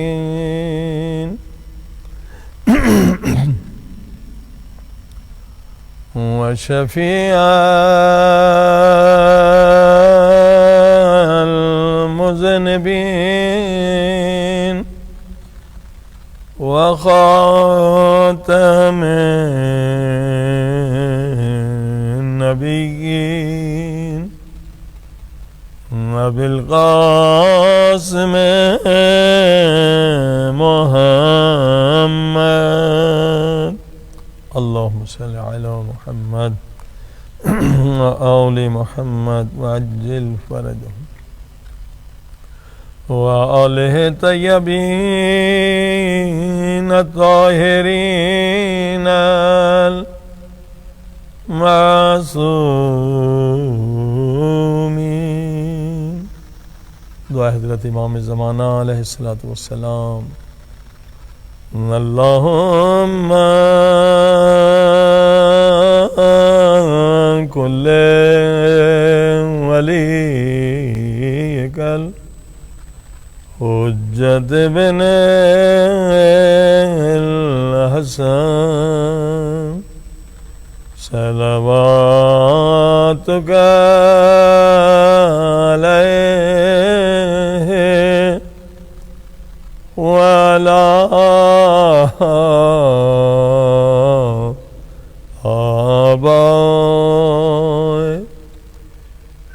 المرسلين وشفيع المذنبين وخاتم النبيين وبالقاسم محمد اللهم صل على محمد وآل محمد وعجل فرجهم وآله الطيبين الطاهرين المعصومين. دعا حضرت امام زمانہ علیہ الصلوۃ والسلام. اللہم کل ولیک الحجت بن الحسن صلواتک علیہ وعلی آبائه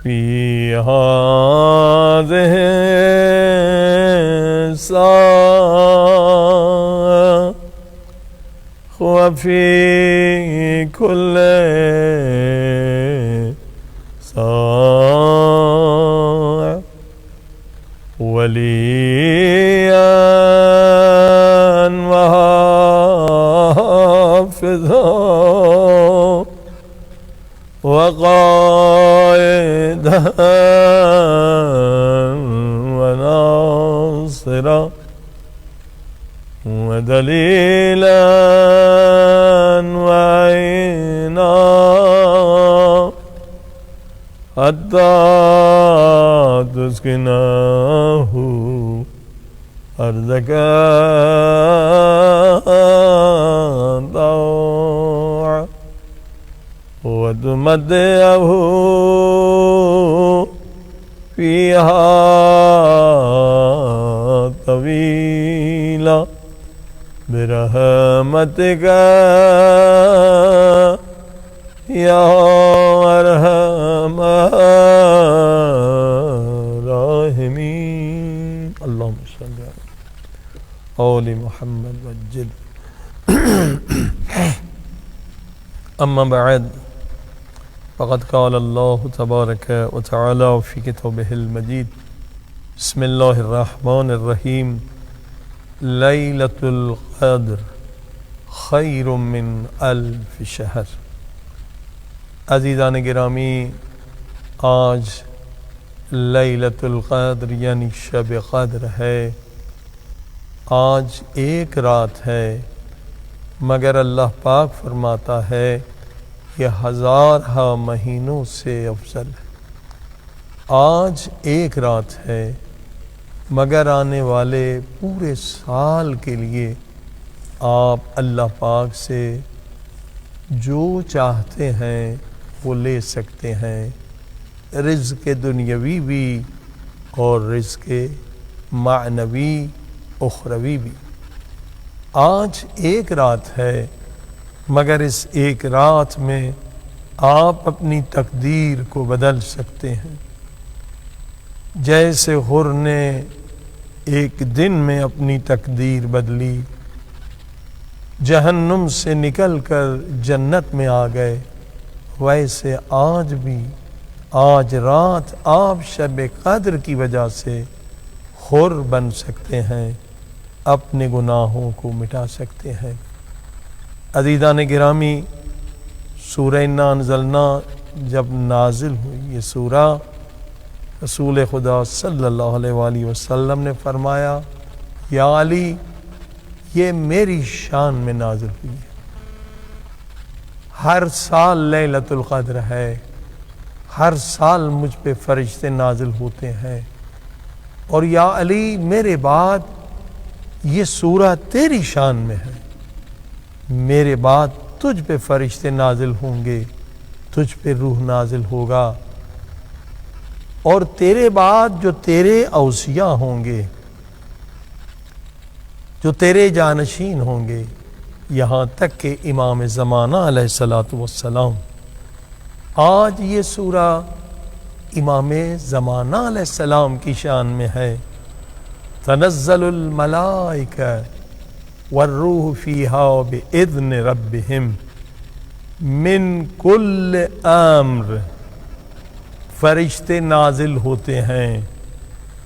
فی هذه الساعة وفي كل ساعة وليا وحافظا وقائدا وناصرا ودليلا وعينا حتى تسكنه أرضك طوعا وتمتعه فيها طويلا برحمتك يا أرحم الراحمين. اللهم صل على آل محمد وعجل. أما بعد فقد قال الله تبارك وتعالى في كتابه المجيد بسم الله الرحمن الرحيم ليلة القدر خير من ألف شهر. عزیزان گرامی، آج لیلۃ القدر یعنی شب قدر ہے. آج ایک رات ہے، مگر اللہ پاک فرماتا ہے کہ ہزارہ مہینوں سے افضل ہے. آج ایک رات ہے، مگر آنے والے پورے سال کے لیے آپ اللہ پاک سے جو چاہتے ہیں وہ لے سکتے ہیں، رزق دنیاوی بھی اور رزق معنوی اخروی بھی. آج ایک رات ہے، مگر اس ایک رات میں آپ اپنی تقدیر کو بدل سکتے ہیں. جیسے حر نے ایک دن میں اپنی تقدیر بدلی، جہنم سے نکل کر جنت میں آ گئے، ویسے آج رات آپ شب قدر کی وجہ سے حر بن سکتے ہیں، اپنے گناہوں کو مٹا سکتے ہیں. عزیزان گرامی، سورہ انا انزلنا جب نازل ہوئی یہ سورہ، رسول خدا صلی اللہ علیہ وآلہ وسلم نے فرمایا یا علی یہ میری شان میں نازل ہوئی ہے. ہر سال لیلۃ القدر ہے، ہر سال مجھ پہ فرشتے نازل ہوتے ہیں، اور یا علی میرے بعد یہ سورہ تیری شان میں ہے، میرے بعد تجھ پہ فرشتے نازل ہوں گے، تجھ پہ روح نازل ہوگا، اور تیرے بعد جو تیرے اوصیاء ہوں گے، جو تیرے جانشین ہوں گے، یہاں تک کہ امام زمانہ علیہ الصلوۃ والسلام، آج یہ سورہ امام زمانہ علیہ السلام کی شان میں ہے۔ تنزل الملائکہ والروح فیہا بإذن ربہم من کل امر، فرشتے نازل ہوتے ہیں،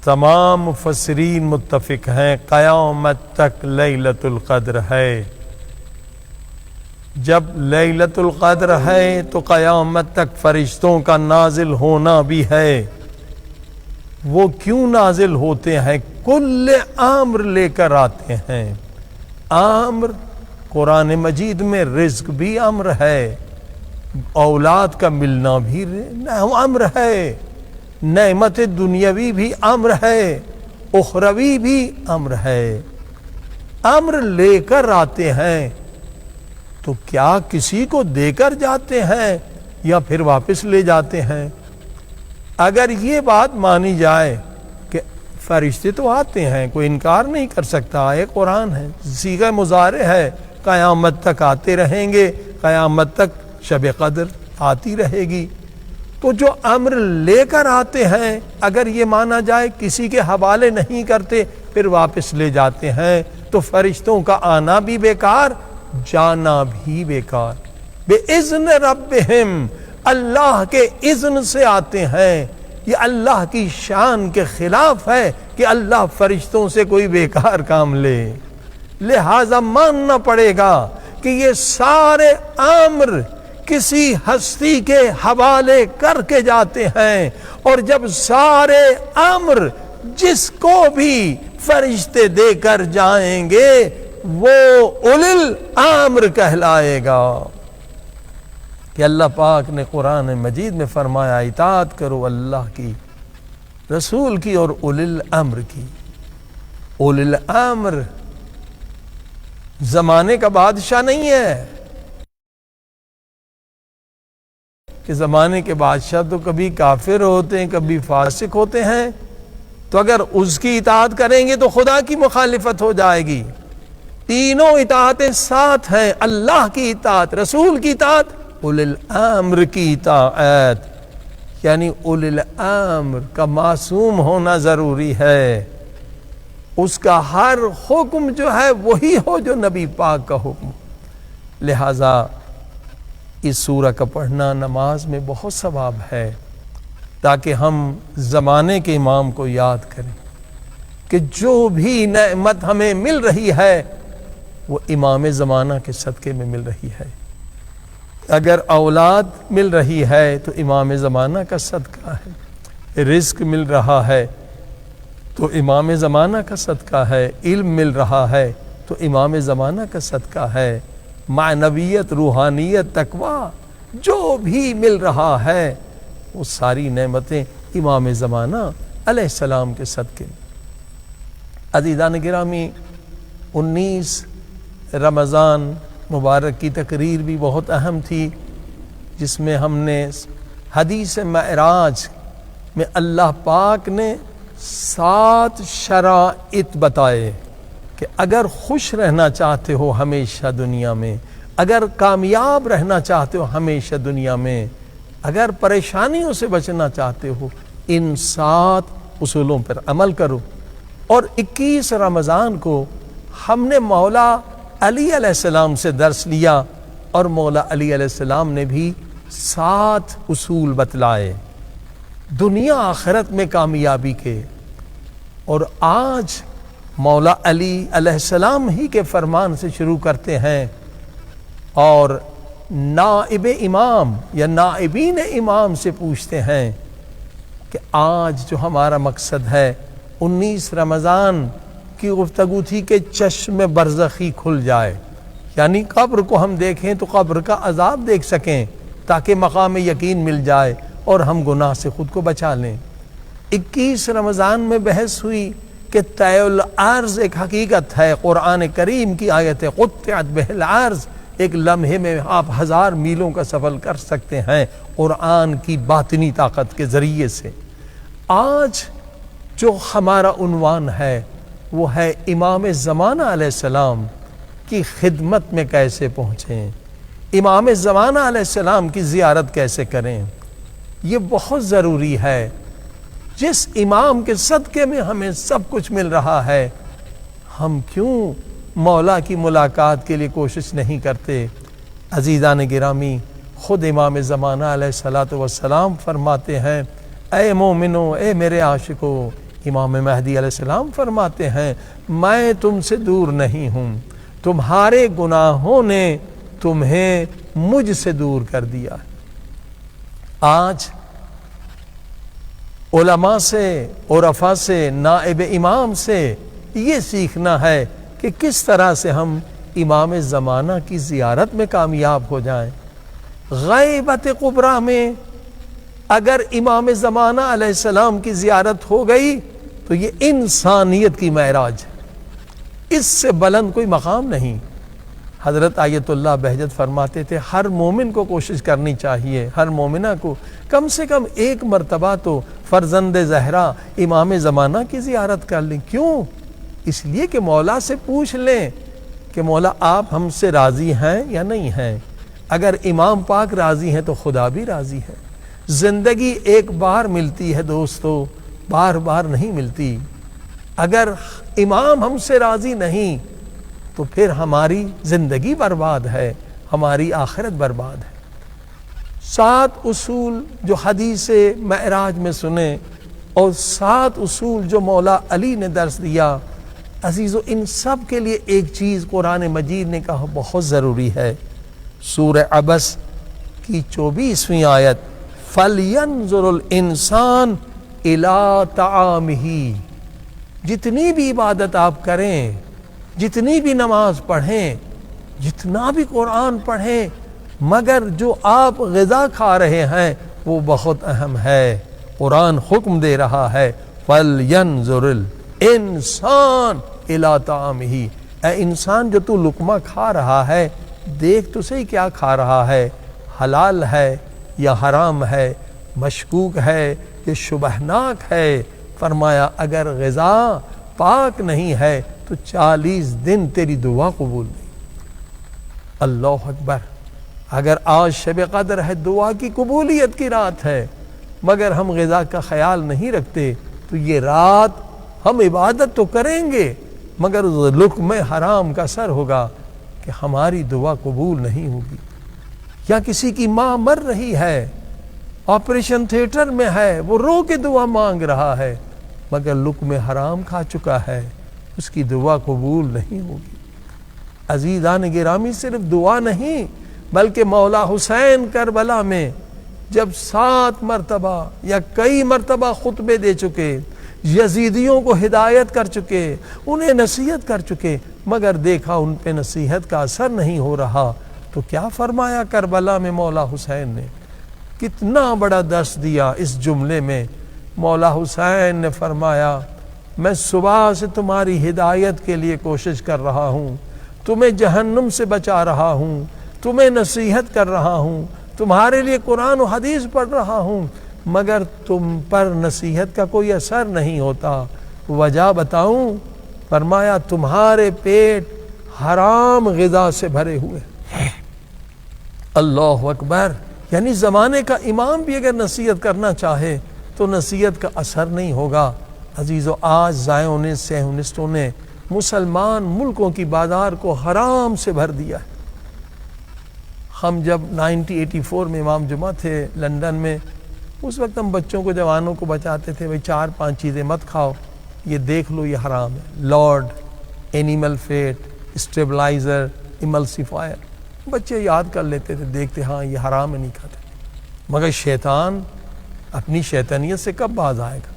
تمام مفسرین متفق ہیں قیامت تک لیلۃ القدر ہے۔ جب لیلۃ القدر ہے تو قیامت تک فرشتوں کا نازل ہونا بھی ہے۔ وہ کیوں نازل ہوتے ہیں؟ کل امر لے کر آتے ہیں۔ امر قرآن مجید میں رزق بھی امر ہے، اولاد کا ملنا بھی امر ہے، نعمت دنیاوی بھی امر ہے، اخروی بھی امر ہے۔ امر لے کر آتے ہیں تو کیا کسی کو دے کر جاتے ہیں یا پھر واپس لے جاتے ہیں؟ اگر یہ بات مانی جائے کہ فرشتے تو آتے ہیں، کوئی انکار نہیں کر سکتا، یہ قرآن ہے، صیغہ مضارع ہے، قیامت تک آتے رہیں گے، قیامت تک شب قدر آتی رہے گی، تو جو امر لے کر آتے ہیں اگر یہ مانا جائے کسی کے حوالے نہیں کرتے پھر واپس لے جاتے ہیں، تو فرشتوں کا آنا بھی بیکار، جانا بھی بیکار۔ بِإِذْنِ رَبِّهِمْ، اللہ کے اذن سے آتے ہیں۔ یہ اللہ کی شان کے خلاف ہے کہ اللہ فرشتوں سے کوئی بیکار کام لے، لہذا ماننا پڑے گا کہ یہ سارے امر کسی ہستی کے حوالے کر کے جاتے ہیں، اور جب سارے امر جس کو بھی فرشتے دے کر جائیں گے وہ اولی الامر کہلائے گا۔ کہ اللہ پاک نے قرآن مجید میں فرمایا اطاعت کرو اللہ کی، رسول کی اور اولی الامر کی۔ اولی الامر زمانے کا بادشاہ نہیں ہے کہ زمانے کے بادشاہ تو کبھی کافر ہوتے ہیں کبھی فاسق ہوتے ہیں، تو اگر اس کی اطاعت کریں گے تو خدا کی مخالفت ہو جائے گی۔ تینوں اطاعتیں ساتھ ہیں، اللہ کی اطاعت، رسول کی اطاعت، اولی الامر کی اطاعت، یعنی اولی الامر کا معصوم ہونا ضروری ہے، اس کا ہر حکم جو ہے وہی ہو جو نبی پاک کا حکم۔ لہذا اس سورہ کا پڑھنا نماز میں بہت ثواب ہے، تاکہ ہم زمانے کے امام کو یاد کریں کہ جو بھی نعمت ہمیں مل رہی ہے وہ امام زمانہ کے صدقے میں مل رہی ہے۔ اگر اولاد مل رہی ہے تو امام زمانہ کا صدقہ ہے، رزق مل رہا ہے تو امام زمانہ کا صدقہ ہے، علم مل رہا ہے تو امام زمانہ کا صدقہ ہے، معنویت، روحانیت، تقوی جو بھی مل رہا ہے وہ ساری نعمتیں امام زمانہ علیہ السلام کے صدقے میں۔ عزیزان گرامی، 19 رمضان مبارک کی تقریر بھی بہت اہم تھی، جس میں ہم نے حدیث معراج میں اللہ پاک نے 7 شرائط بتائے کہ اگر خوش رہنا چاہتے ہو ہمیشہ دنیا میں، اگر کامیاب رہنا چاہتے ہو ہمیشہ دنیا میں، اگر پریشانیوں سے بچنا چاہتے ہو، ان 7 اصولوں پر عمل کرو۔ اور 21 رمضان کو ہم نے مولا علی علیہ السلام سے درس لیا، اور مولا علی علیہ السلام نے بھی 7 اصول بتلائے دنیا آخرت میں کامیابی کے۔ اور آج مولا علی علیہ السلام ہی کے فرمان سے شروع کرتے ہیں، اور نائب امام یا نائبین امام سے پوچھتے ہیں کہ آج جو ہمارا مقصد ہے 19 رمضان کی گفتگو تھی کہ چشم برزخی کھل جائے، یعنی قبر کو ہم دیکھیں تو قبر کا عذاب دیکھ سکیں تاکہ مقام یقین مل جائے، اور ہم گناہ سے خود کو بچا لیں۔ 21 رمضان میں بحث ہوئی کہ طے العرض ایک حقیقت ہے، قرآن کریم کی آیت ہے قطعت بہ العرض، ایک لمحے میں آپ 1000 میلوں کا سفر کر سکتے ہیں قرآن کی باطنی طاقت کے ذریعے سے۔ آج جو ہمارا عنوان ہے وہ ہے امام زمانہ علیہ السلام کی خدمت میں کیسے پہنچیں، امام زمانہ علیہ السلام کی زیارت کیسے کریں۔ یہ بہت ضروری ہے۔ جس امام کے صدقے میں ہمیں سب کچھ مل رہا ہے، ہم کیوں مولا کی ملاقات کے لیے کوشش نہیں کرتے؟ عزیزان گرامی، خود امام زمانہ علیہ السلام فرماتے ہیں، اے مومنو، اے میرے عاشقو، امام مہدی علیہ السلام فرماتے ہیں، میں تم سے دور نہیں ہوں، تمہارے گناہوں نے تمہیں مجھ سے دور کر دیا۔ آج علماء سے، عرفاء سے، نائب امام سے یہ سیکھنا ہے کہ کس طرح سے ہم امام زمانہ کی زیارت میں کامیاب ہو جائیں۔ غیبت کبریٰ میں اگر امام زمانہ علیہ السلام کی زیارت ہو گئی تو یہ انسانیت کی معراج ہے، اس سے بلند کوئی مقام نہیں۔ حضرت آیت اللہ بہجت فرماتے تھے ہر مومن کو کوشش کرنی چاہیے، ہر مومنہ کو کم سے کم ایک مرتبہ تو فرزند زہرا امام زمانہ کی زیارت کر لیں۔ کیوں؟ اس لیے کہ مولا سے پوچھ لیں کہ مولا آپ ہم سے راضی ہیں یا نہیں ہیں۔ اگر امام پاک راضی ہیں تو خدا بھی راضی ہے۔ زندگی ایک بار ملتی ہے دوستو، بار بار نہیں ملتی۔ اگر امام ہم سے راضی نہیں تو پھر ہماری زندگی برباد ہے، ہماری آخرت برباد ہے۔ 7 اصول جو حدیث معراج میں سنے اور 7 اصول جو مولا علی نے درس دیا، عزیزو ان سب کے لیے ایک چیز قرآن مجید نے کہا بہت ضروری ہے۔ سورہ عبس کی 24ویں آیت، فَلْيَنْظُرُ الْإِنسَانُ إِلَىٰ طَعَامِهِ، جتنی بھی عبادت آپ کریں، جتنی بھی نماز پڑھیں، جتنا بھی قرآن پڑھیں، مگر جو آپ غذا کھا رہے ہیں وہ بہت اہم ہے۔ قرآن حکم دے رہا ہے فَلْيَنْظُرِ الْإِنسَانُ إِلَىٰ طَعَامِهِ، اے انسان جو تو لقمہ کھا رہا ہے دیکھ تو صحیح کیا کھا رہا ہے، حلال ہے یا حرام ہے، مشکوک ہے یا شبہناک ہے۔ فرمایا اگر غذا پاک نہیں ہے تو 40 دن تیری دعا قبول نہیں۔ اللہ اکبر! اگر آج شب قدر ہے، دعا کی قبولیت کی رات ہے، مگر ہم غذا کا خیال نہیں رکھتے تو یہ رات ہم عبادت تو کریں گے مگر لقمہ حرام کا اثر ہوگا کہ ہماری دعا قبول نہیں ہوگی۔ یا کسی کی ماں مر رہی ہے، آپریشن تھیٹر میں ہے، وہ رو کے دعا مانگ رہا ہے مگر لقمہ حرام کھا چکا ہے، اس کی دعا قبول نہیں ہوگی۔ عزیزان گرامی، صرف دعا نہیں بلکہ مولا حسین کربلا میں جب 7 مرتبہ یا کئی مرتبہ خطبے دے چکے، یزیدیوں کو ہدایت کر چکے، انہیں نصیحت کر چکے، مگر دیکھا ان پہ نصیحت کا اثر نہیں ہو رہا، تو کیا فرمایا کربلا میں مولا حسین نے؟ کتنا بڑا درس دیا اس جملے میں۔ مولا حسین نے فرمایا میں صبح سے تمہاری ہدایت کے لیے کوشش کر رہا ہوں، تمہیں جہنم سے بچا رہا ہوں، تمہیں نصیحت کر رہا ہوں، تمہارے لیے قرآن و حدیث پڑھ رہا ہوں، مگر تم پر نصیحت کا کوئی اثر نہیں ہوتا۔ وجہ بتاؤں؟ فرمایا تمہارے پیٹ حرام غذا سے بھرے ہوئے۔ اللہ اکبر! یعنی زمانے کا امام بھی اگر نصیحت کرنا چاہے تو نصیحت کا اثر نہیں ہوگا۔ عزیزو، آج زائونسٹوں نے مسلمان ملکوں کی بازار کو حرام سے بھر دیا ہے۔ ہم جب 1984 میں امام جمعہ تھے لندن میں، اس وقت ہم بچوں کو، جوانوں کو بچاتے تھے بھئی 4-5 چیزیں مت کھاؤ، یہ دیکھ لو یہ حرام ہے، لارڈ، اینیمل فیٹ، اسٹیبلائزر، ایملسیفائر۔ بچے یاد کر لیتے تھے، دیکھتے ہاں یہ حرام ہے، نہیں کھاتے۔ مگر شیطان اپنی شیطانیت سے کب باز آئے گا؟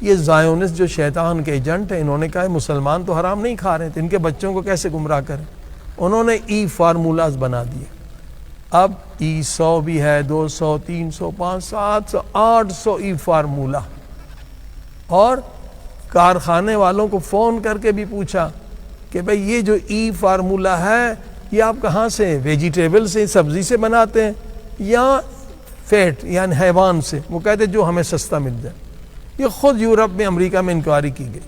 یہ زائونسٹ جو شیطان کے ایجنٹ ہیں، انہوں نے کہا مسلمان تو حرام نہیں کھا رہے ہیں تو ان کے بچوں کو کیسے گمراہ کریں؟ انہوں نے فارمولاز بنا دیے۔ اب E100 بھی ہے، 200، 300، 500، 800، 800 ای فارمولہ. اور کارخانے والوں کو فون کر کے بھی پوچھا کہ بھئی یہ جو ای فارمولہ ہے یہ آپ کہاں سے، ویجیٹیبل سے، سبزی سے بناتے ہیں یا فیٹ یعنی حیوان سے؟ وہ کہتے جو ہمیں سستا مل جائے. یہ خود یورپ میں، امریکہ میں انکوائری کی گئی،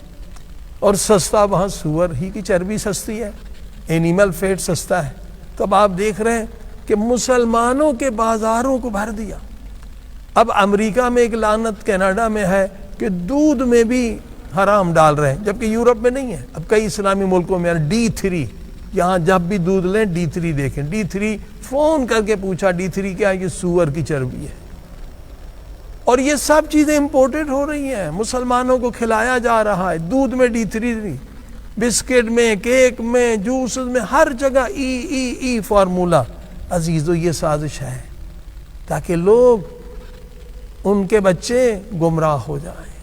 اور سستا وہاں سور ہی کی چربی سستی ہے، اینیمل فیٹ سستا ہے. تو اب آپ دیکھ رہے ہیں کہ مسلمانوں کے بازاروں کو بھر دیا. اب امریکہ میں ایک لعنت، کینیڈا میں ہے کہ دودھ میں بھی حرام ڈال رہے ہیں، جبکہ یورپ میں نہیں ہے. اب کئی اسلامی ملکوں میں D3، یہاں جب بھی دودھ لیں D3 دیکھیں. D3 فون کر کے پوچھا D3 کیا؟ یہ سور کی چربی ہے. اور یہ سب چیزیں امپورٹڈ ہو رہی ہیں، مسلمانوں کو کھلایا جا رہا ہے. دودھ میں D3، بسکٹ میں، کیک میں، جوس میں، ہر جگہ ای فارمولہ. عزیزو یہ سازش ہے تاکہ لوگ، ان کے بچے گمراہ ہو جائیں،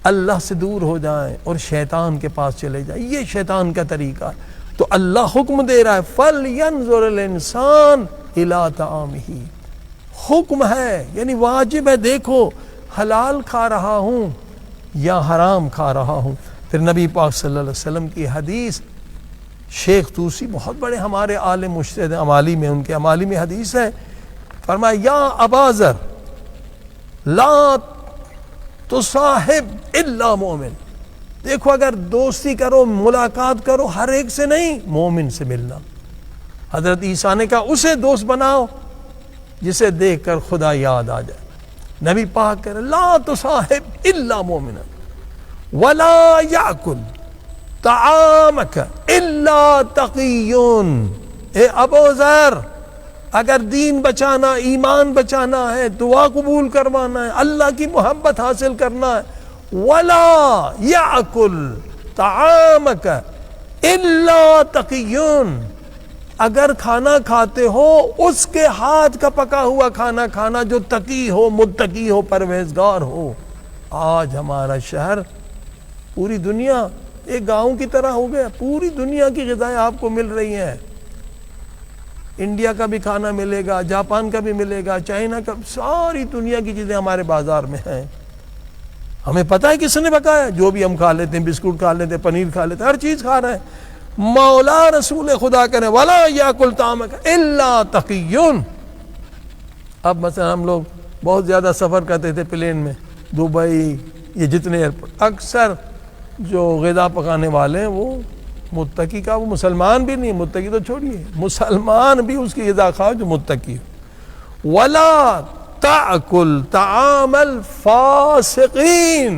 اللہ سے دور ہو جائیں اور شیطان کے پاس چلے جائیں. یہ شیطان کا طریقہ ہے. تو اللہ حکم دے رہا ہے فَلْيَنْظُرِ الْإِنسَانُ إِلَىٰ طَعَامِهِ. حکم ہے یعنی واجب ہے، دیکھو حلال کھا رہا ہوں یا حرام کھا رہا ہوں. پھر نبی پاک صلی اللہ علیہ وسلم کی حدیث، شیخ طوسی بہت بڑے ہمارے عالم مجتہد ہیں، امالی میں، ان کے امالی میں حدیث ہے، فرمایا یا ابا ذر لا تصاحب الا مومن. دیکھو اگر دوستی کرو، ملاقات کرو، ہر ایک سے نہیں، مومن سے ملنا. حضرت عیسیٰ نے کہا اسے دوست بناؤ جسے دیکھ کر خدا یاد آ جائے. نبی پاک کہہ رہے لا تصاحب الا مومنا ولا یاکل طعامک الا تقی. اے ابو ذر، اگر دین بچانا، ایمان بچانا ہے، دعا قبول کروانا ہے، اللہ کی محبت حاصل کرنا ہے، ولا یاکل طعامک الا تقی، اگر کھانا کھاتے ہو اس کے ہاتھ کا پکا ہوا کھانا کھانا جو تقی ہو، متقی ہو، پرہیزگار ہو. آج ہمارا شہر، پوری دنیا ایک گاؤں کی طرح ہو گیا. پوری دنیا کی غذائیں آپ کو مل رہی ہیں. انڈیا کا بھی کھانا ملے گا، جاپان کا بھی ملے گا، چائنا کا، ساری دنیا کی چیزیں ہمارے بازار میں ہیں. ہمیں پتہ ہے کس نے پکایا. جو بھی ہم کھا لیتے ہیں، بسکٹ کھا لیتے ہیں، پنیر کھا لیتے ہیں، ہر چیز کھا رہے ہیں. مولا رسول خدا کرے ولا یاکل طعامک الا تقی. اب مثلا ہم لوگ بہت زیادہ سفر کرتے تھے پلین میں، دبئی، یہ جتنے ایئرپورٹ، اکثر جو غذا پکانے والے ہیں وہ متقی کا، وہ مسلمان بھی نہیں، متقی تو چھوڑیے، مسلمان بھی اس کی غذا کھاؤ جو متقی ہو. ولا تاکل طعام الفاسقین.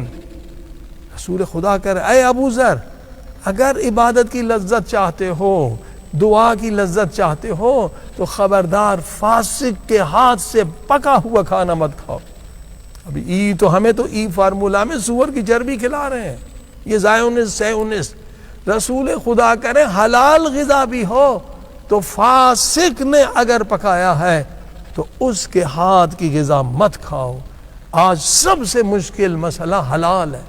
رسول خدا کہہ رہے اے ابو ذر، اگر عبادت کی لذت چاہتے ہو، دعا کی لذت چاہتے ہو، تو خبردار فاسق کے ہاتھ سے پکا ہوا کھانا مت کھاؤ. ابھی تو ہمیں تو ای فارمولہ میں سور کی چربی کھلا رہے ہیں، یہ زائونس سیونس. رسول خدا کرے حلال غذا بھی ہو تو فاسق نے اگر پکایا ہے تو اس کے ہاتھ کی غذا مت کھاؤ. آج سب سے مشکل مسئلہ حلال ہے،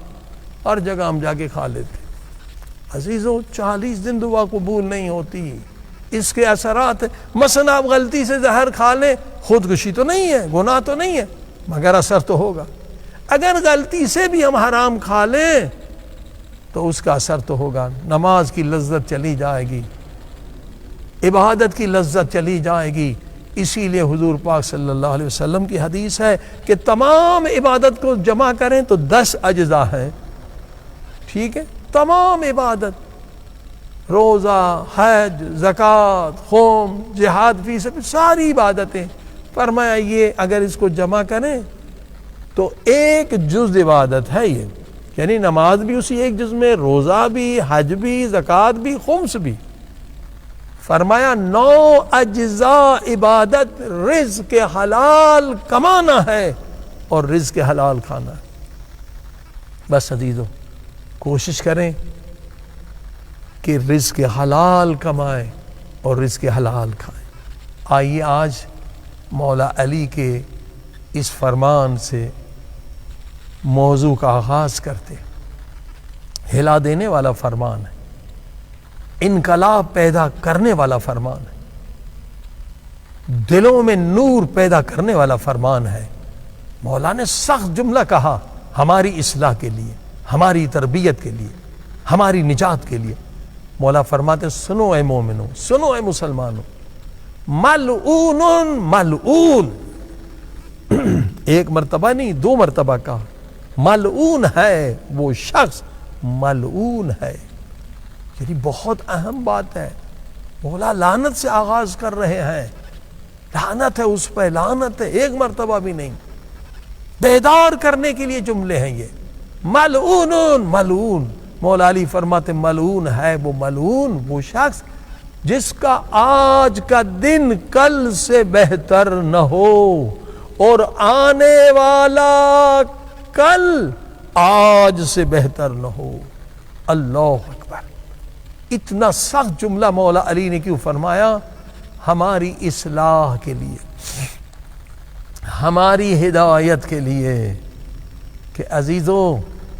ہر جگہ ہم جا کے کھا لیتے. عزیزو 40 دن دعا قبول نہیں ہوتی، اس کے اثرات. مثلا آپ غلطی سے زہر کھا لیں، خودکشی تو نہیں ہے، گناہ تو نہیں ہے، مگر اثر تو ہوگا. اگر غلطی سے بھی ہم حرام کھا لیں تو اس کا اثر تو ہوگا. نماز کی لذت چلی جائے گی، عبادت کی لذت چلی جائے گی. اسی لیے حضور پاک صلی اللہ علیہ وسلم کی حدیث ہے کہ تمام عبادت کو جمع کریں تو 10 اجزاء ہیں. ٹھیک ہے، تمام عبادت، روزہ، حج، زکوٰۃ، خوم، جہاد فی سبیل، ساری عبادتیں. فرمایا یہ اگر اس کو جمع کریں تو 1 جز عبادت ہے یہ، یعنی نماز بھی اسی 1 جز میں، روزہ بھی، حج بھی، زکوٰۃ بھی، خمس بھی. فرمایا 9 اجزاء عبادت رزق حلال کمانا ہے اور رزق حلال کھانا ہے. بس عزیزو کوشش کریں کہ رزق حلال کمائیں اور رزق حلال کھائیں. آئیے آج مولا علی کے اس فرمان سے موضوع کا آغاز کرتے. ہلا دینے والا فرمان ہے، انقلاب پیدا کرنے والا فرمان ہے. دلوں میں نور پیدا کرنے والا فرمان ہے۔ مولا نے سخت جملہ کہا ہماری اصلاح کے لیے، ہماری تربیت کے لیے، ہماری نجات کے لیے۔ مولا فرماتے سنو اے مومنو، سنو اے مسلمانوں، ملعون ملعون، ایک مرتبہ نہیں 2 مرتبہ کہا، ملعون ہے وہ شخص، ملعون ہے، یعنی بہت اہم بات ہے۔ مولا لعنت سے آغاز کر رہے ہیں، لعنت ہے اس پہ، لعنت ہے، ایک مرتبہ بھی نہیں، بیدار کرنے کے لیے جملے ہیں یہ۔ ملعون ملعون، مولا علی فرماتے ملعون ہے وہ ملعون، وہ شخص جس کا آج کا دن کل سے بہتر نہ ہو اور آنے والا کل آج سے بہتر نہ ہو۔ اللہ اکبر، اتنا سخت جملہ مولا علی نے کیوں فرمایا؟ ہماری اصلاح کے لیے، ہماری ہدایت کے لیے، کہ عزیزوں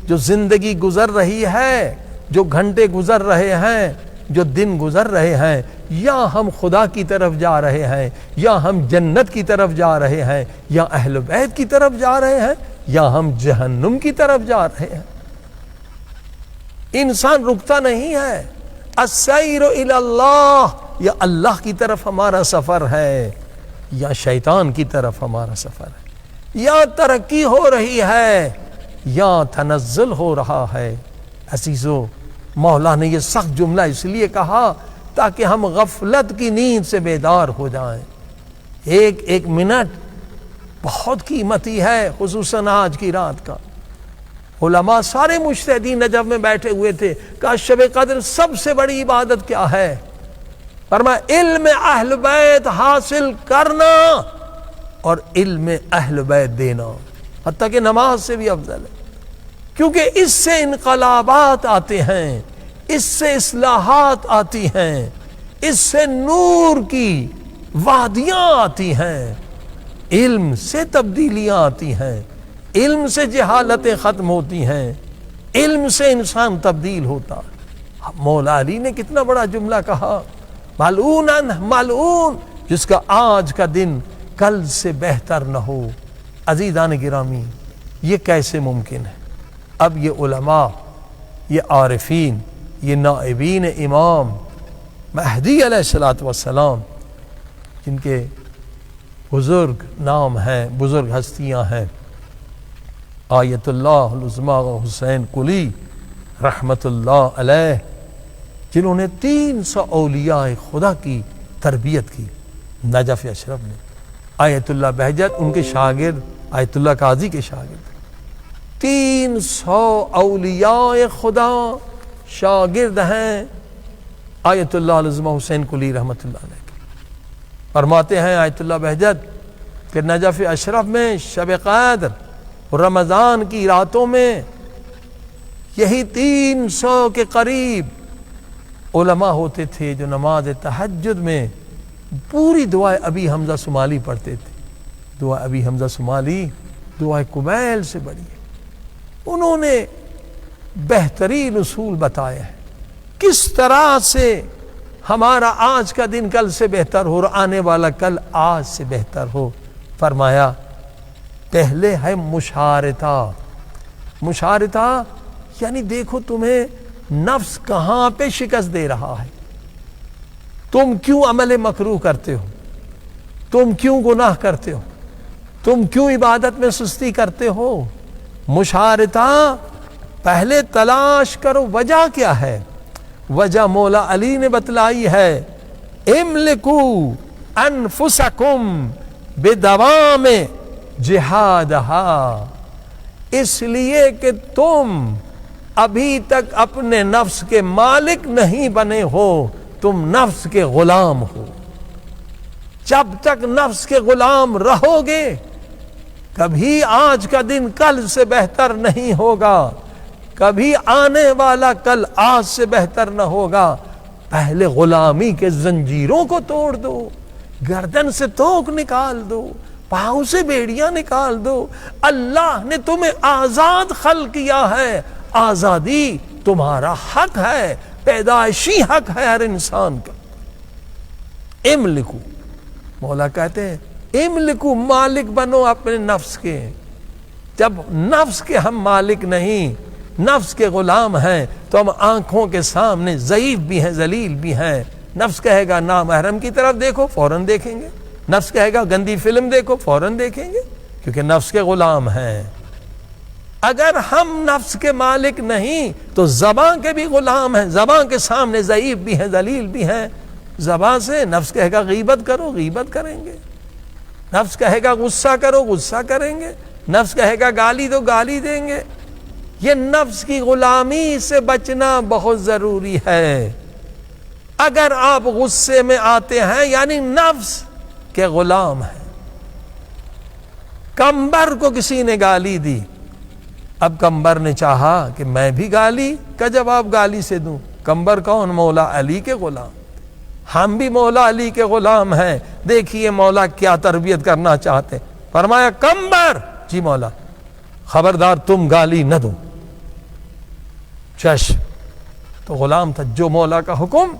جو زندگی گزر رہی ہے، جو گھنٹے گزر رہے ہیں، جو دن گزر رہے ہیں، یا ہم خدا کی طرف جا رہے ہیں، یا ہم جنت کی طرف جا رہے ہیں، یا اہل بیت کی طرف جا رہے ہیں، یا ہم جہنم کی طرف جا رہے ہیں۔ انسان رکتا نہیں ہے، السیر الی اللہ، یا اللہ کی طرف ہمارا سفر ہے یا شیطان کی طرف ہمارا سفر ہے، یا ترقی ہو رہی ہے یا تنزل ہو رہا ہے۔ عزیزو، مولا نے یہ سخت جملہ اس لیے کہا تاکہ ہم غفلت کی نیند سے بیدار ہو جائیں۔ ایک ایک منٹ بہت قیمتی ہے، خصوصاً آج کی رات کا۔ علماء سارے مجتہدین نجف میں بیٹھے ہوئے تھے، کہا شب قدر سب سے بڑی عبادت کیا ہے؟ فرمایا علم اہل بیت حاصل کرنا اور علم اہل بیت دینا، حتیٰ کہ نماز سے بھی افضل ہے، کیونکہ اس سے انقلابات آتے ہیں، اس سے اصلاحات آتی ہیں، اس سے نور کی وادیاں آتی ہیں، علم سے تبدیلیاں آتی ہیں، علم سے جہالتیں ختم ہوتی ہیں، علم سے انسان تبدیل ہوتا۔ مولا علی نے کتنا بڑا جملہ کہا، ملعون ملعون، جس کا آج کا دن کل سے بہتر نہ ہو۔ عزیزان گرامی، یہ کیسے ممکن ہے؟ اب یہ علماء، یہ عارفین، یہ نائبین امام مہدی علیہ السلام، جن کے بزرگ نام ہیں، بزرگ ہستیاں ہیں، آیت اللہ العظمیٰ حسین قلی رحمت اللہ علیہ، جنہوں نے 300 اولیاء خدا کی تربیت کی نجف اشرف نے۔ آیت اللہ بہجت ان کے شاگرد، آیت اللہ قاضی کے شاگرد، 300 اولیاء خدا شاگرد ہیں آیت اللہ العظمیٰ حسین قلی رحمت اللہ علیہ۔ فرماتے ہیں آیت اللہ بہجت کہ نجف اشرف میں شب قدر اور رمضان کی راتوں میں یہی 300 کے قریب علماء ہوتے تھے جو نماز تہجد میں پوری دعائے ابی حمزہ سمالی پڑھتے تھے۔ دعا ابی حمزہ سمالی دعائے کمیل سے بڑی ہے۔ انہوں نے بہترین اصول بتائے ہیں کس طرح سے ہمارا آج کا دن کل سے بہتر ہو اور آنے والا کل آج سے بہتر ہو۔ فرمایا پہلے ہے مشارطہ۔ مشارطہ یعنی دیکھو تمہیں نفس کہاں پہ شکست دے رہا ہے، تم کیوں عمل مکروہ کرتے ہو، تم کیوں گناہ کرتے ہو، تم کیوں عبادت میں سستی کرتے ہو۔ مشارطہ پہلے تلاش کرو وجہ کیا ہے۔ وجہ مولا علی نے بتلائی ہے، املکو انفسکم بدوام جہادہا، اس لیے کہ تم ابھی تک اپنے نفس کے مالک نہیں بنے ہو، تم نفس کے غلام ہو۔ جب تک نفس کے غلام رہو گے کبھی آج کا دن کل سے بہتر نہیں ہوگا، کبھی آنے والا کل آج سے بہتر نہ ہوگا۔ پہلے غلامی کے زنجیروں کو توڑ دو، گردن سے توق نکال دو، پاؤں سے بیڑیاں نکال دو۔ اللہ نے تمہیں آزاد خلق کیا ہے، آزادی تمہارا حق ہے، پیدائشی حق ہے ہر انسان کا۔ املکو مولا کہتے ہیں املکو، مالک بنو اپنے نفس کے. جب نفس کے ہم مالک نہیں، نفس کے غلام ہیں، تو ہم آنکھوں کے سامنے ضعیف بھی ہیں، ذلیل بھی ہیں. نفس کہے گا نامحرم کی طرف دیکھو، فوراً دیکھیں گے. نفس کہے گا گندی فلم دیکھو، فوراً دیکھیں گے، کیونکہ نفس کے غلام ہیں. اگر ہم نفس کے مالک نہیں تو زبان کے بھی غلام ہیں، زبان کے سامنے ضعیف بھی ہیں، ذلیل بھی ہیں. زبان سے نفس کہے گا غیبت کرو، غیبت کریں گے. نفس کہے گا غصہ کرو، غصہ کریں گے. نفس کہے گا گالی دو، گالی دیں گے. یہ نفس کی غلامی سے بچنا بہت ضروری ہے. اگر آپ غصے میں آتے ہیں یعنی نفس کے غلام ہیں. کمبر کو کسی نے گالی دی، اب کمبر نے چاہا کہ میں بھی گالی کا جواب گالی سے دوں. کمبر کون؟ مولا علی کے غلام. ہم بھی مولا علی کے غلام ہیں. دیکھیے مولا کیا تربیت کرنا چاہتے. فرمایا کمبر، جی مولا، خبردار تم گالی نہ دو. چش، تو غلام تھا، جو مولا کا حکم.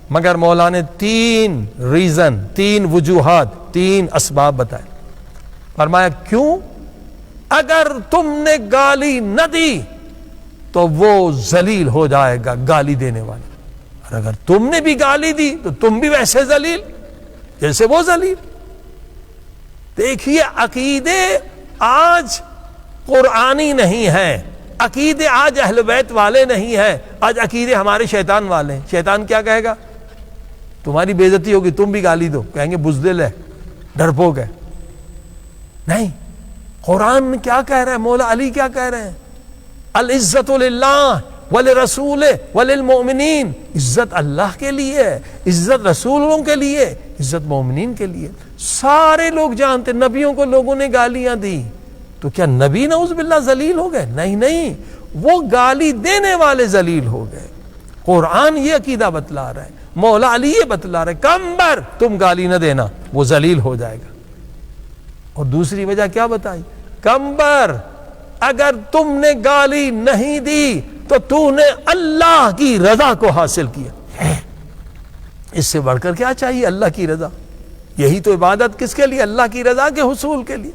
مگر مولا نے تین وجوہات، 3 اسباب بتائے. فرمایا کیوں؟ اگر تم نے گالی نہ دی تو وہ ذلیل ہو جائے گا گالی دینے والا، اور اگر تم نے بھی گالی دی تو تم بھی ویسے ذلیل جیسے وہ ذلیل. دیکھیے عقیدے آج قرآنی نہیں ہیں، عقیدے آج اہل بیت والے نہیں ہیں. آج عقیدے ہمارے شیطان والے ہیں. شیطان کیا کہے گا؟ تمہاری بے عزتی ہوگی، تم بھی گالی دو، کہیں گے بزدل ہے، ڈرپوک ہے. نہیں، قرآن کیا کہہ رہے ہیں؟ مولا علی کیا کہہ رہے ہیں؟ العزت للہ ولرسول وللمؤمنین. عزت اللہ کے لیے، عزت رسولوں کے لیے، عزت مومنین کے لیے. سارے لوگ جانتے نبیوں کو لوگوں نے گالیاں دی، تو کیا نبی نعوذ باللہ ذلیل ہو گئے؟ نہیں، وہ گالی دینے والے ذلیل ہو گئے. قرآن یہ عقیدہ بتلا رہا ہے، مولا علی یہ بتلا رہے کمبر تم گالی نہ دینا، وہ ذلیل ہو جائے گا. اور دوسری وجہ کیا بتائی؟ کمبر اگر تم نے گالی نہیں دی تو نے اللہ کی رضا کو حاصل کیا. اس سے بڑھ کر کیا چاہیے؟ اللہ کی رضا. یہی تو عبادت کس کے لیے؟ اللہ کی رضا کے حصول کے لیے.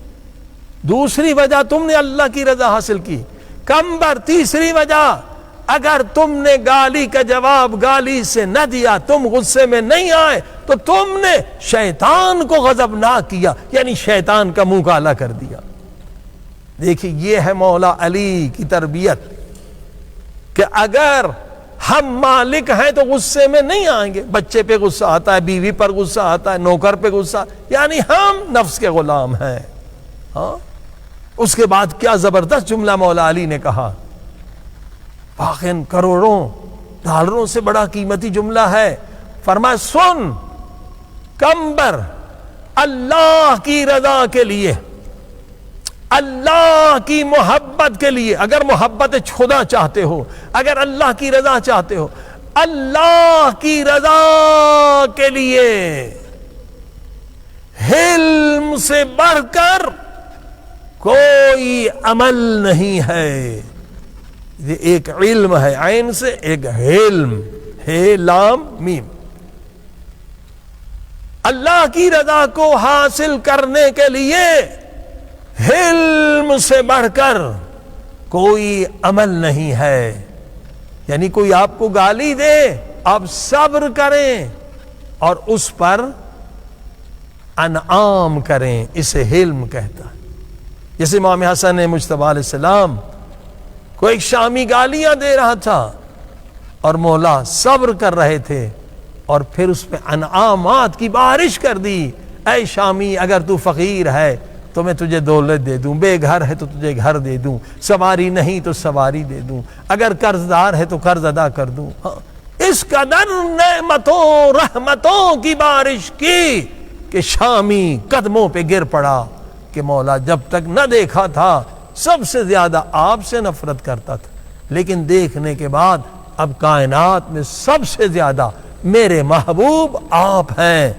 دوسری وجہ تم نے اللہ کی رضا حاصل کی. کمبر تیسری وجہ، اگر تم نے گالی کا جواب گالی سے نہ دیا، تم غصے میں نہیں آئے، تو تم نے شیطان کو غضبناک کیا، یعنی شیطان کا منہ کالا کر دیا. دیکھیے یہ ہے مولا علی کی تربیت کہ اگر ہم مالک ہیں تو غصے میں نہیں آئیں گے. بچے پہ غصہ آتا ہے، بیوی پر غصہ آتا ہے، نوکر پہ غصہ، یعنی ہم نفس کے غلام ہیں. ہاں، اس کے بعد کیا زبردست جملہ مولا علی نے کہا، واقعاً کروڑوں ڈالروں سے بڑا قیمتی جملہ ہے. فرمایا سن کمبر، اللہ کی رضا کے لیے، اللہ کی محبت کے لیے، اگر محبت خدا چاہتے ہو، اگر اللہ کی رضا چاہتے ہو، اللہ کی رضا کے لیے حلم سے بڑھ کر کوئی عمل نہیں ہے. یہ ایک علم ہے عین سے، ایک حلم ہے لام میم. اللہ کی رضا کو حاصل کرنے کے لیے حلم سے بڑھ کر کوئی عمل نہیں ہے. یعنی کوئی آپ کو گالی دے، آپ صبر کریں اور اس پر انعام کریں، اسے حلم کہتا ہے. جیسے امام حسن مجتبی علیہ السلام کو ایک شامی گالیاں دے رہا تھا اور مولا صبر کر رہے تھے، اور پھر اس پہ انعامات کی بارش کر دی. اے شامی، اگر تو فقیر ہے تو میں تجھے دولت دے دوں، بے گھر ہے تو تجھے گھر دے دوں، سواری نہیں تو سواری دے دوں، اگر قرض دار ہے تو قرض ادا کر دوں. اس قدر نعمتوں رحمتوں کی بارش کی کہ شامی قدموں پہ گر پڑا کہ مولا جب تک نہ دیکھا تھا سب سے زیادہ آپ سے نفرت کرتا تھا، لیکن دیکھنے کے بعد اب کائنات میں سب سے زیادہ میرے محبوب آپ ہیں.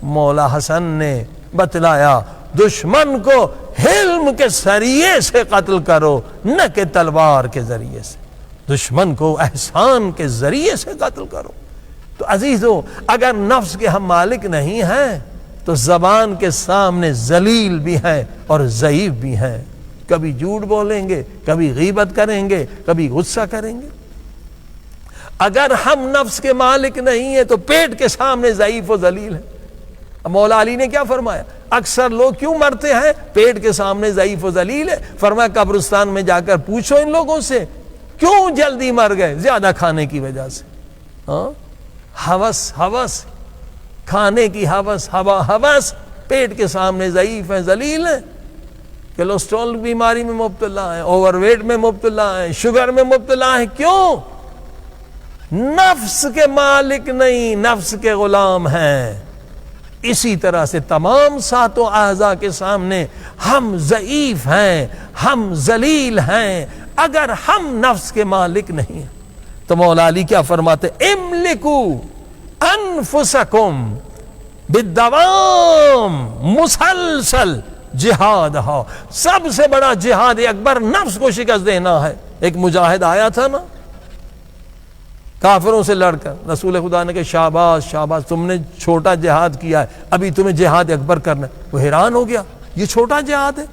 مولا حسن نے بتلایا دشمن کو حلم کے ذریعے سے قتل کرو، نہ کہ تلوار کے ذریعے سے. دشمن کو احسان کے ذریعے سے قتل کرو. تو عزیزو، اگر نفس کے ہم مالک نہیں ہیں تو زبان کے سامنے ذلیل بھی ہیں اور ضعیف بھی ہیں. کبھی جھوٹ بولیں گے، کبھی غیبت کریں گے، کبھی غصہ کریں گے. اگر ہم نفس کے مالک نہیں ہیں تو پیٹ کے سامنے ضعیف و ذلیل ہیں. مولا علی نے کیا فرمایا؟ اکثر لوگ کیوں مرتے ہیں؟ پیٹ کے سامنے ضعیف و ذلیل ہے. فرمایا قبرستان میں جا کر پوچھو ان لوگوں سے کیوں جلدی مر گئے؟ زیادہ کھانے کی وجہ سے. ہوس کھانے کی ہوس پیٹ کے سامنے ضعیف ہیں، ذلیل ہیں. کولیسٹرول بیماری میں مبتلا ہیں، اوور ویٹ میں مبتلا ہیں، شوگر میں مبتلا ہیں. کیوں؟ نفس کے مالک نہیں، نفس کے غلام ہیں. اسی طرح سے تمام ساتوں اعضاء کے سامنے ہم ضعیف ہیں، ہم ذلیل ہیں اگر ہم نفس کے مالک نہیں ہیں. تو مولا علی کیا فرماتے؟ املکو انفسکم بالدوام، مسلسل جہاد ہو. سب سے بڑا جہاد اکبر نفس کو شکست دینا ہے. ایک مجاہد آیا تھا نا کافروں سے لڑ کر، رسول خدا نے کہا شاباش شاباش، تم نے چھوٹا جہاد کیا ہے، ابھی تمہیں جہاد اکبر کرنا ہے. وہ حیران ہو گیا، یہ چھوٹا جہاد ہے؟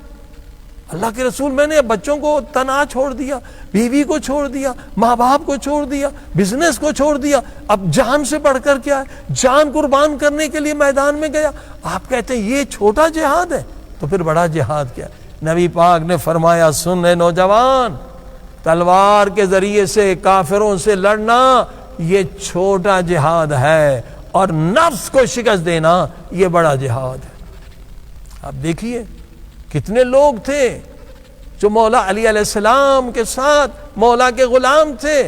اللہ کے رسول، میں نے بچوں کو تنہا چھوڑ دیا، بیوی کو چھوڑ دیا، ماں باپ کو چھوڑ دیا، بزنس کو چھوڑ دیا، اب جان سے بڑھ کر کیا ہے؟ جان قربان کرنے کے لیے میدان میں گیا. آپ کہتے ہیں یہ چھوٹا جہاد ہے؟ تو پھر بڑا جہاد کیا ہے؟ نبی پاک نے فرمایا سن اے نوجوان، تلوار کے ذریعے سے کافروں سے لڑنا یہ چھوٹا جہاد ہے، اور نفس کو شکست دینا یہ بڑا جہاد ہے. آپ دیکھیے کتنے لوگ تھے جو مولا علی علیہ السلام کے ساتھ مولا کے غلام تھے،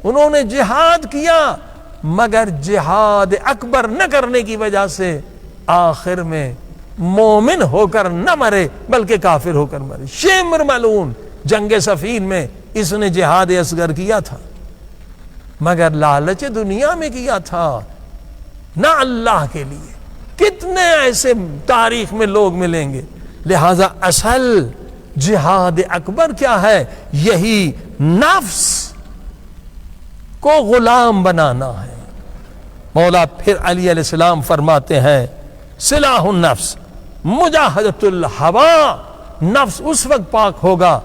انہوں نے جہاد کیا، مگر جہاد اکبر نہ کرنے کی وجہ سے آخر میں مومن ہو کر نہ مرے بلکہ کافر ہو کر مرے. شمر ملعون جنگ صفین میں اس نے جہاد اصغر کیا تھا، مگر لالچ دنیا میں کیا تھا، نہ اللہ کے لیے. کتنے ایسے تاریخ میں لوگ ملیں گے. لہذا اصل جہاد اکبر کیا ہے؟ یہی نفس کو غلام بنانا ہے. مولا پھر علی علیہ السلام فرماتے ہیں سلاح النفس مجاہدۃ الہوا، نفس اس وقت پاک ہوگا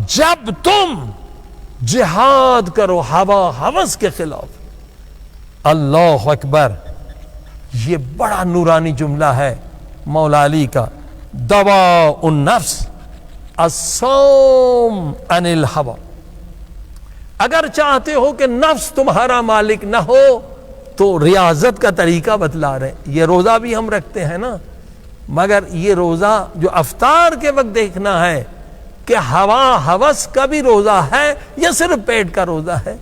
جب تم جہاد کرو ہوا ہوس کے خلاف. اللہ اکبر، یہ بڑا نورانی جملہ ہے مولا علی کا. دوا النفس الصوم عن الہوا. اگر چاہتے ہو کہ نفس تمہارا مالک نہ ہو تو ریاضت کا طریقہ بتلا رہے. یہ روزہ بھی ہم رکھتے ہیں نا، مگر یہ روزہ جو افطار کے وقت دیکھنا ہے کہ ہوا ہوس کا بھی روزہ ہے یا صرف پیٹ کا روزہ ہے.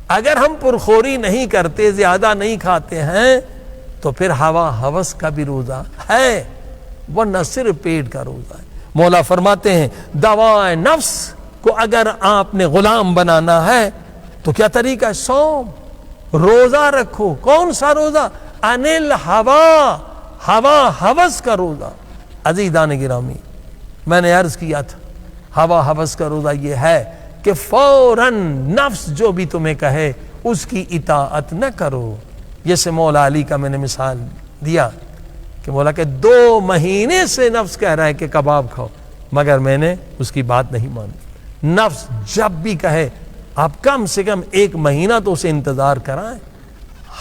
اگر ہم پرخوری نہیں کرتے، زیادہ نہیں کھاتے ہیں، تو پھر ہوا ہوس کا بھی روزہ ہے، ورنہ صرف پیٹ کا روزہ ہے. مولا فرماتے ہیں دوائے نفس کو اگر آپ نے غلام بنانا ہے تو کیا طریقہ ہے؟ صوم، روزہ رکھو. کون سا روزہ؟ انل ہوا، ہوا ہوس کا روزہ. عزیزان گرامی، میں نے عرض کیا تھا ہوا ہوس کا روزہ یہ ہے کہ فوراً نفس جو بھی تمہیں کہے اس کی اطاعت نہ کرو. جیسے مولا علی کا میں نے مثال دیا کہ مولا کہ 2 مہینے سے نفس کہہ رہا ہے کہ کباب کھاؤ، مگر میں نے اس کی بات نہیں مانی. نفس جب بھی کہے آپ کم سے کم 1 مہینہ تو اسے انتظار کرائیں.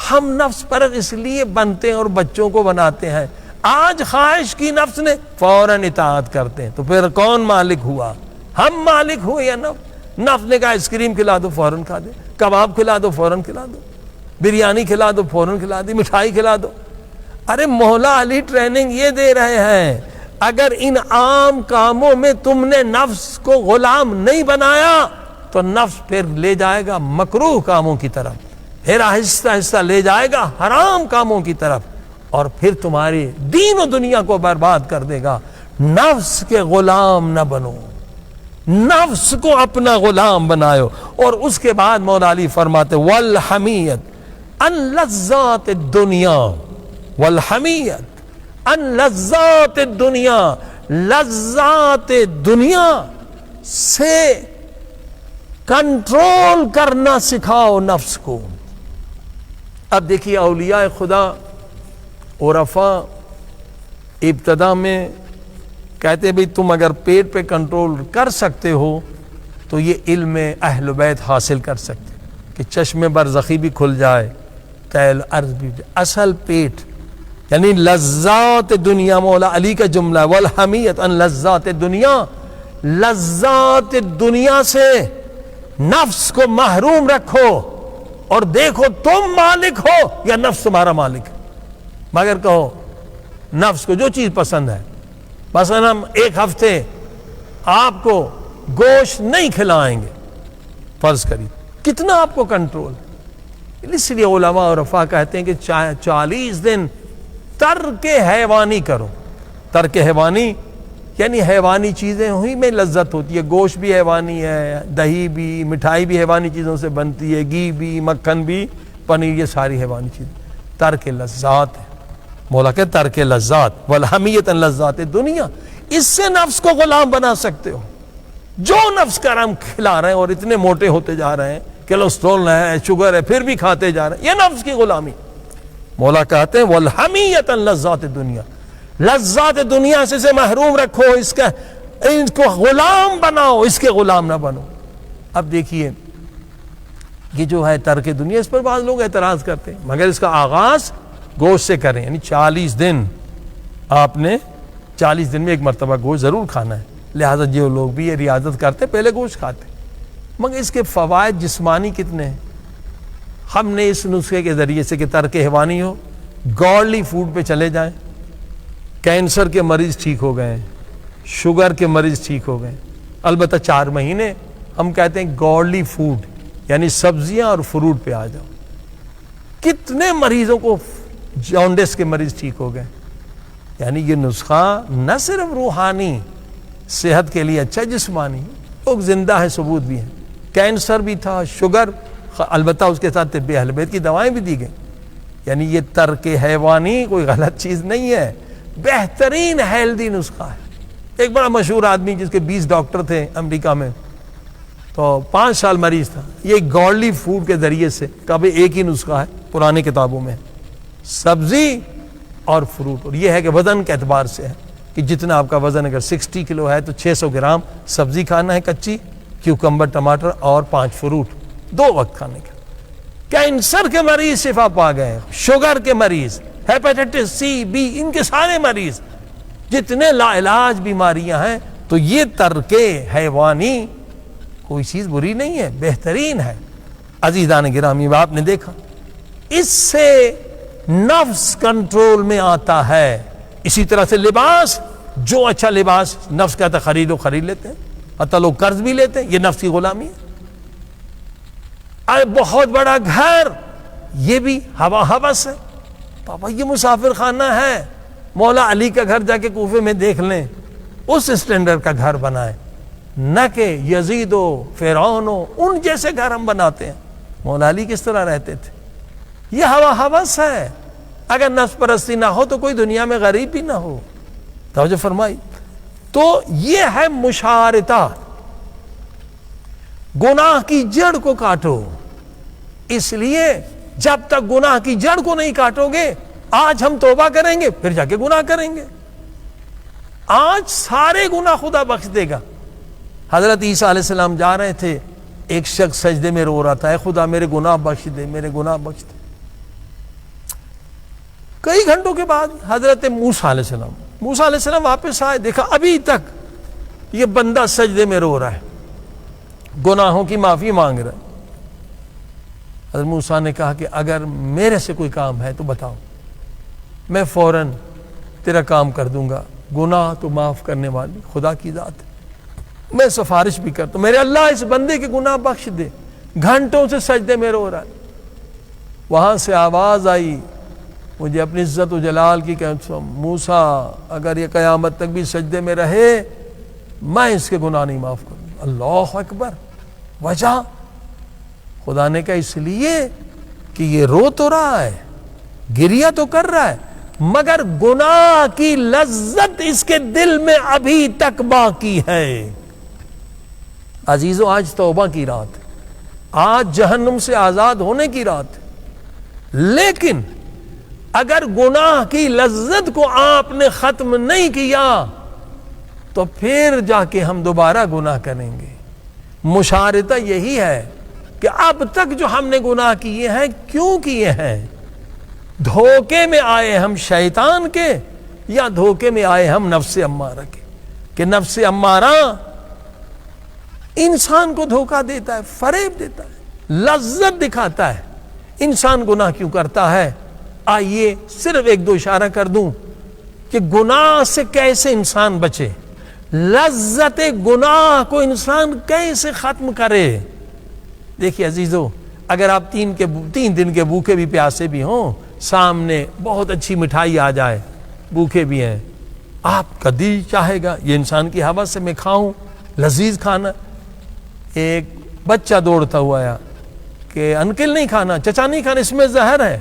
ہم نفس پرست اس لیے بنتے ہیں اور بچوں کو بناتے ہیں. آج خواہش کی نفس نے فوراً اطاعت کرتے ہیں، تو پھر کون مالک ہوا؟ ہم مالک ہوئے یا نفس؟ نفس نے کہا آئس کریم کھلا دو، فوراً کھا دے. کباب کھلا دو، فوراً کھلا دو. بریانی کھلا دو، فوراً کھلا دی. مٹھائی کھلا دو. ارے مولا علی ٹریننگ یہ دے رہے ہیں اگر ان عام کاموں میں تم نے نفس کو غلام نہیں بنایا تو نفس پھر لے جائے گا مکروہ کاموں کی طرف، پھر آہستہ آہستہ لے جائے گا حرام کاموں کی طرف، اور پھر تمہاری دین و دنیا کو برباد کر دے گا. نفس کے غلام نہ بنو، نفس کو اپنا غلام بناؤ. اور اس کے بعد مولا علی فرماتے والحمیت ان لذات الدنیا، والحمیت ان لذات الدنیا، لذات دنیا سے کنٹرول کرنا سکھاؤ نفس کو. اب دیکھیے اولیاء خدا، عرفاء، ابتدا میں کہتے ہیں بھئی تم اگر پیٹ پہ کنٹرول کر سکتے ہو تو یہ علم اہل بیت حاصل کر سکتے کہ چشم برزخی بھی کھل جائے، تیل ارض بھی جائے. اصل پیٹ یعنی لذات دنیا، مولا علی کا جملہ والحمیت ان لذات دنیا، لذات دنیا سے نفس کو محروم رکھو اور دیکھو تم مالک ہو یا نفس تمہارا مالک ہے. مگر کہو نفس کو جو چیز پسند ہے، مثلا ہم ایک ہفتے آپ کو گوشت نہیں کھلائیں گے، فرض کریے، کتنا آپ کو کنٹرول. اس لیے علماء اور رفا کہتے ہیں کہ 40 دن ترک حیوانی کرو. ترک حیوانی یعنی حیوانی چیزیں ہوئی میں لذت ہوتی ہے. گوشت بھی حیوانی ہے، دہی بھی، مٹھائی بھی حیوانی چیزوں سے بنتی ہے، گھی بھی، مکھن بھی، پنیر، یہ ساری حیوانی چیزیں. ترک لذات ہے. مولا کہ ترک لذات والحمیت ان لذات دنیا، اس سے نفس کو غلام بنا سکتے ہو. جو نفس کا ہم کھلا رہے ہیں اور اتنے موٹے ہوتے جا رہے ہیں، کولسٹرول ہے، شوگر ہے، پھر بھی کھاتے جا رہے ہیں، یہ نفس کی غلامی. مولا کہتے ہیں والحمیت ان لذات دنیا، لذات دنیا سے محروم رکھو، ان کو غلام بناؤ، اس کے غلام نہ بنو. اب دیکھیے یہ جو ہے ترک دنیا، اس پر بعض لوگ اعتراض کرتے ہیں، مگر اس کا آغاز گوشت سے کریں. یعنی 40 دن آپ نے 40 دن میں ایک مرتبہ گوشت ضرور کھانا ہے. لہٰذا جو لوگ بھی یہ ریاضت کرتے پہلے گوشت کھاتے. مگر اس کے فوائد جسمانی کتنے ہیں. ہم نے اس نسخے کے ذریعے سے کہ ترک حیوانی ہو، گاڈلی فوڈ پہ چلے جائیں. کینسر کے مریض ٹھیک ہو گئے ہیں، شوگر کے مریض ٹھیک ہو گئے. البتہ 4 مہینے ہم کہتے ہیں گاڈلی فوڈ یعنی سبزیاں اور فروٹ پہ آ جاؤ. کتنے مریضوں کو جانڈس کے مریض ٹھیک ہو گئے. یعنی یہ نسخہ نہ صرف روحانی صحت کے لیے اچھا، جسمانی لوگ زندہ ہے، ثبوت بھی ہے. کینسر بھی تھا، شوگر، البتہ اس کے ساتھ طب اہل بیت کی دوائیں بھی دی گئیں. یعنی یہ ترک حیوانی کوئی غلط چیز نہیں ہے، بہترین ہیلدی نسخہ ہے. ایک بڑا مشہور آدمی جس کے 20 ڈاکٹر تھے امریکہ میں، تو 5 سال مریض تھا. یہ گاڈلی فوڈ کے ذریعے سے کبھی ایک ہی نسخہ ہے پرانی کتابوں میں، سبزی اور فروٹ. اور یہ ہے کہ وزن کے اعتبار سے ہے کہ جتنا آپ کا وزن اگر 60 کلو ہے تو 600 گرام سبزی کھانا ہے کچی، کیوکمبر، ٹماٹر اور 5 فروٹ 2 وقت کھانے کا. کینسر کے مریض شفا پا گئے، شوگر کے مریض، ہیپیٹائٹس سی، بی، ان کے سارے مریض، جتنے لا علاج بیماریاں ہیں. تو یہ ترک حیوانی کوئی چیز بری نہیں ہے، بہترین ہے. عزیزان گرامی، آپ نے دیکھا اس سے نفس کنٹرول میں آتا ہے. اسی طرح سے لباس، جو اچھا لباس نفس کہتا ہے خریدو، خرید لیتے ہیں، حتیٰ لوگ قرض بھی لیتے ہیں. یہ نفس کی غلامی ہے. بہت بڑا گھر، یہ بھی ہوس ہے. پاپا یہ مسافر خانہ ہے، مولا علی کا گھر جا کے کوفے میں دیکھ لیں، اس اسٹینڈرڈ کا گھر بنائے، نہ کہ یزید و فرعون و ان جیسے گھر ہم بناتے ہیں. مولا علی کس طرح رہتے تھے. یہ ہوس ہے. اگر نفس پرستی نہ ہو تو کوئی دنیا میں غریب بھی نہ ہو. توجہ فرمائی. تو یہ ہے مشارطہ. گناہ کی جڑ کو کاٹو. اس لیے جب تک گناہ کی جڑ کو نہیں کاٹو گے، آج ہم توبہ کریں گے پھر جا کے گناہ کریں گے. آج سارے گناہ خدا بخش دے گا. حضرت عیسیٰ علیہ السلام جا رہے تھے، ایک شخص سجدے میں رو رہا تھا، اے خدا میرے گناہ بخش دے، میرے گناہ بخش دے. کئی گھنٹوں کے بعد حضرت موسیٰ علیہ السلام واپس آئے، دیکھا ابھی تک یہ بندہ سجدے میں رو رہا ہے، گناہوں کی معافی مانگ رہا ہے. حضرت موسیٰ نے کہا کہ اگر میرے سے کوئی کام ہے تو بتاؤ، میں فوراً تیرا کام کر دوں گا. گناہ تو معاف کرنے والی خدا کی ذات ہے. میں سفارش بھی کرتا ہوں، میرے اللہ اس بندے کے گناہ بخش دے، گھنٹوں سے سجدے میں رو رہا ہے. وہاں سے آواز آئی، مجھے اپنی عزت و جلال کی کہ موسیٰ اگر یہ قیامت تک بھی سجدے میں رہے میں اس کے گناہ نہیں معاف کروں. اللہ اکبر. وجہ خدا نے کہا اس لیے کہ یہ رو تو رہا ہے، گریہ تو کر رہا ہے، مگر گناہ کی لذت اس کے دل میں ابھی تک باقی ہے. عزیزو، آج توبہ کی رات ہے، آج جہنم سے آزاد ہونے کی رات ہے. لیکن اگر گناہ کی لذت کو آپ نے ختم نہیں کیا تو پھر جا کے ہم دوبارہ گناہ کریں گے. مشارطہ یہی ہے کہ اب تک جو ہم نے گناہ کیے ہیں کیوں کیے ہیں؟ دھوکے میں آئے ہم شیطان کے یا دھوکے میں آئے ہم نفس امارہ کے؟ کہ نفس امارہ انسان کو دھوکہ دیتا ہے، فریب دیتا ہے، لذت دکھاتا ہے. انسان گناہ کیوں کرتا ہے؟ آئیے صرف ایک دو اشارہ کر دوں کہ گناہ سے کیسے انسان بچے، لذت گناہ کو انسان کیسے ختم کرے. دیکھیے عزیزو، اگر آپ 3 دن کے بھوکے بھی پیاسے بھی ہوں، سامنے بہت اچھی مٹھائی آ جائے، بھوکے بھی ہیں، آپ کا دل چاہے گا یہ انسان کی حوث سے میں کھاؤں، لذیذ کھانا. ایک بچہ دوڑتا ہوا آیا کہ انکل نہیں کھانا، چچا نہیں کھانا، اس میں زہر ہے.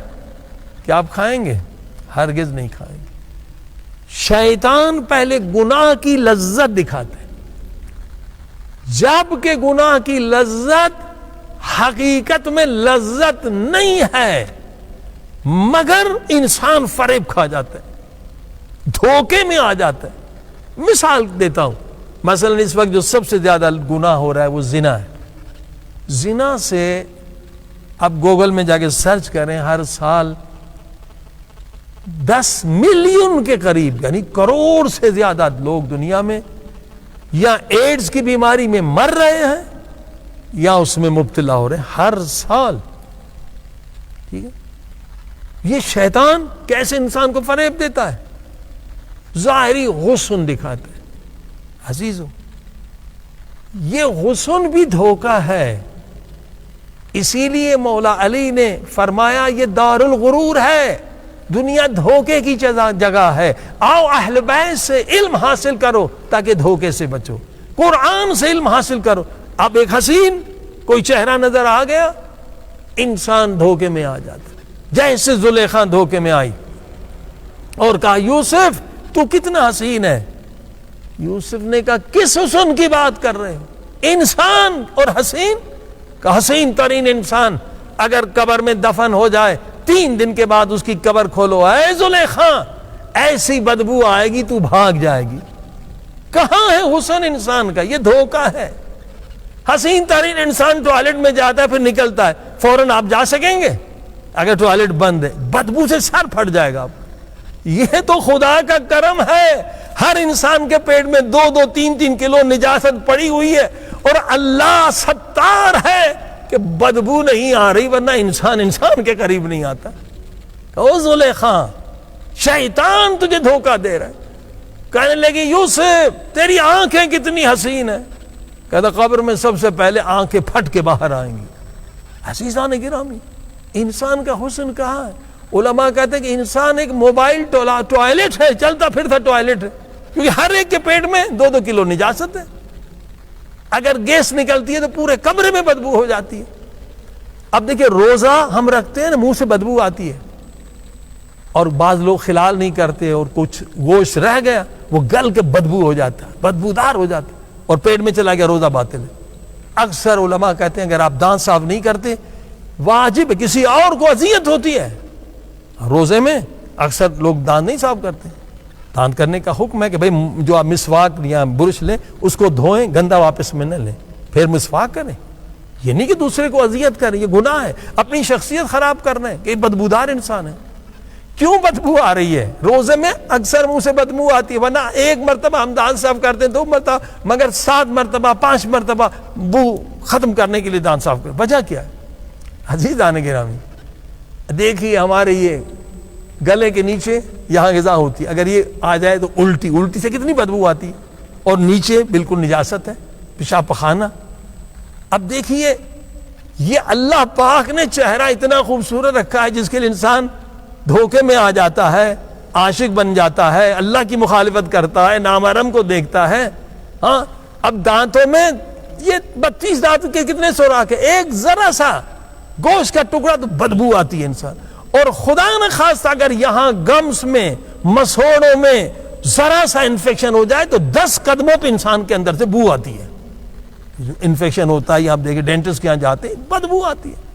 کیا آپ کھائیں گے؟ ہرگز نہیں کھائیں گے. شیطان پہلے گناہ کی لذت دکھاتا ہے، جب کہ گناہ کی لذت حقیقت میں لذت نہیں ہے، مگر انسان فریب کھا جاتا ہے، دھوکے میں آ جاتا ہے. مثال دیتا ہوں، مثلا اس وقت جو سب سے زیادہ گناہ ہو رہا ہے وہ زنا ہے. زنا سے اب گوگل میں جا کے سرچ کریں، ہر سال 10 ملین کے قریب یعنی کروڑ سے زیادہ لوگ دنیا میں یا ایڈز کی بیماری میں مر رہے ہیں یا اس میں مبتلا ہو رہے ہیں ہر سال. ٹھیک ہے، یہ شیطان کیسے انسان کو فریب دیتا ہے، ظاہری حسن دکھاتا ہے. عزیزو، یہ حسن بھی دھوکہ ہے. اسی لیے مولا علی نے فرمایا یہ دار الغرور ہے، دنیا دھوکے کی جگہ ہے. آؤ اہل بیت سے علم حاصل کرو تاکہ دھوکے سے بچو، قرآن سے علم حاصل کرو. اب ایک حسین کوئی چہرہ نظر آ گیا، انسان دھوکے میں آ جاتا. جیسے زلیخا دھوکے میں آئی اور کہا یوسف تو کتنا حسین ہے. یوسف نے کہا کس حسن کی بات کر رہے ہو؟ انسان اور حسین کا حسین ترین انسان اگر قبر میں دفن ہو جائے 3 دن کے بعد اس کی قبر کھولو، اے زلیخا ایسی بدبو آئے گی تو بھاگ جائے گی. کہاں ہے حسن انسان کا؟ یہ دھوکہ ہے. حسین ترین انسان ٹوائلٹ میں جاتا ہے پھر نکلتا ہے، فوراً آپ جا سکیں گے؟ اگر ٹوائلٹ بند ہے بدبو سے سر پھٹ جائے گا. یہ تو خدا کا کرم ہے، ہر انسان کے پیٹ میں 2-2 3-3 کلو نجاست پڑی ہوئی ہے اور اللہ ستار ہے کہ بدبو نہیں آ رہی، ورنہ انسان کے قریب نہیں آتا. او زلیخا، شیطان تجھے دھوکہ دے رہا ہے. کہنے لگی یوسف تیری آنکھیں کتنی حسین ہیں. کہتا قبر میں سب سے پہلے آنکھیں پھٹ کے باہر آئیں گی. عزیزان گرامی، انسان کا حسن کہاں ہے؟ علماء کہتے ہیں کہ انسان ایک موبائل ٹوائلٹ ہے، چلتا پھرتا ٹوائلٹ ہے، کیونکہ ہر ایک کے پیٹ میں 2-2 کلو نجاست ہے. اگر گیس نکلتی ہے تو پورے کمرے میں بدبو ہو جاتی ہے. اب دیکھیں روزہ ہم رکھتے ہیں نا، منہ سے بدبو آتی ہے، اور بعض لوگ خلال نہیں کرتے اور کچھ گوشت رہ گیا وہ گل کے بدبو ہو جاتا ہے، بدبودار ہو جاتا ہے اور پیٹ میں چلا گیا، روزہ باطل ہے. اکثر علماء کہتے ہیں اگر آپ دانت صاف نہیں کرتے، واجب ہے، کسی اور کو اذیت ہوتی ہے. روزے میں اکثر لوگ دانت نہیں صاف کرتے. دانت کرنے کا حکم ہے کہ بھئی جو آپ مسواک یا برش لیں اس کو دھوئیں، گندا واپس میں نہ لیں، پھر مسواک کریں. یہ نہیں کہ دوسرے کو اذیت کریں، یہ گناہ ہے، اپنی شخصیت خراب کرنا ہے کہ بدبودار انسان ہے. کیوں بدبو آ رہی ہے؟ روزے میں اکثر منہ سے بدبو آتی ہے، ورنہ 1 مرتبہ ہم دانت صاف کرتے ہیں 2 مرتبہ، مگر 7 مرتبہ 5 مرتبہ بو ختم کرنے کے لیے دانت صاف کریں. وجہ کیا ہے؟ عزیزان گرامی، دیکھیے ہمارے یہ گلے کے نیچے یہاں غذا ہوتی ہے، اگر یہ آ جائے تو الٹی سے کتنی بدبو آتی ہے، اور نیچے بالکل نجاست ہے، پیشاب پخانہ. اب دیکھیے یہ اللہ پاک نے چہرہ اتنا خوبصورت رکھا ہے جس کے لیے انسان دھوکے میں آ جاتا ہے، عاشق بن جاتا ہے، اللہ کی مخالفت کرتا ہے، نامحرم کو دیکھتا ہے. ہاں اب دانتوں میں یہ 32 دانت کے کتنے سوراخ ہے، ایک ذرا سا گوشت کا ٹکڑا تو بدبو آتی ہے انسان. اور خدا نہ خاص اگر یہاں گمس میں مسوڑوں میں ذرا سا انفیکشن ہو جائے تو 10 قدموں پہ انسان کے اندر سے بو آتی ہے. انفیکشن ہوتا ہے، آپ دیکھیں ڈینٹسٹ کے یہاں جاتے ہیں بدبو آتی ہے.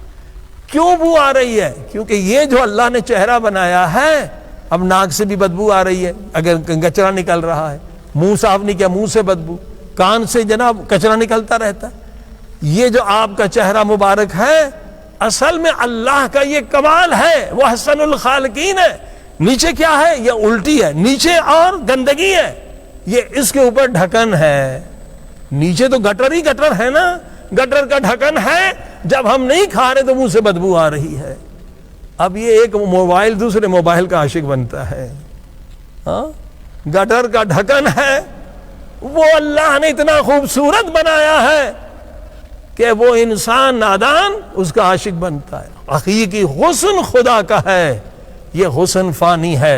کیوں بو آ رہی ہے؟ کیونکہ یہ جو اللہ نے چہرہ بنایا ہے، اب ناک سے بھی بدبو آ رہی ہے اگر کچرا نکل رہا ہے، منہ صاف نہیں کیا منہ سے بدبو، کان سے جناب کچرا نکلتا رہتا ہے۔ یہ جو آپ کا چہرہ مبارک ہے، اصل میں اللہ کا یہ کمال ہے، وہ احسن الخالقین ہے۔ نیچے کیا ہے؟ یہ الٹی ہے، نیچے اور گندگی ہے، یہ اس کے اوپر ڈھکن ہے۔ نیچے تو گٹر ہی گٹر ہے نا، گٹر کا ڈھکن ہے، جب ہم نہیں کھا رہے تو منہ سے بدبو آ رہی ہے۔ اب یہ ایک موبائل دوسرے موبائل کا عاشق بنتا ہے، ہاں گٹر کا ڈھکن ہے، وہ اللہ نے اتنا خوبصورت بنایا ہے کہ وہ انسان نادان اس کا عاشق بنتا ہے۔ حقیقی حسن خدا کا ہے، یہ حسن فانی ہے۔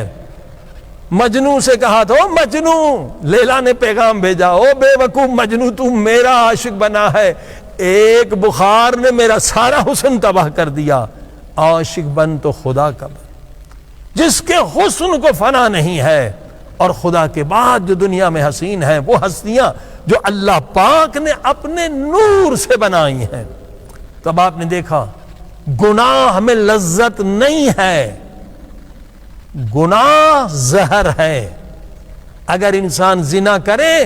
مجنو سے کہا تو مجنو، لیلا نے پیغام بھیجا، او بے وقوف مجنو تو میرا عاشق بنا ہے، ایک بخار نے میرا سارا حسن تباہ کر دیا۔ عاشق بن تو خدا کا بن، جس کے حسن کو فنا نہیں ہے، اور خدا کے بعد جو دنیا میں حسین ہیں وہ ہستیاں جو اللہ پاک نے اپنے نور سے بنائی ہیں۔ تب آپ نے دیکھا گناہ میں لذت نہیں ہے، گناہ زہر ہے۔ اگر انسان زنا کرے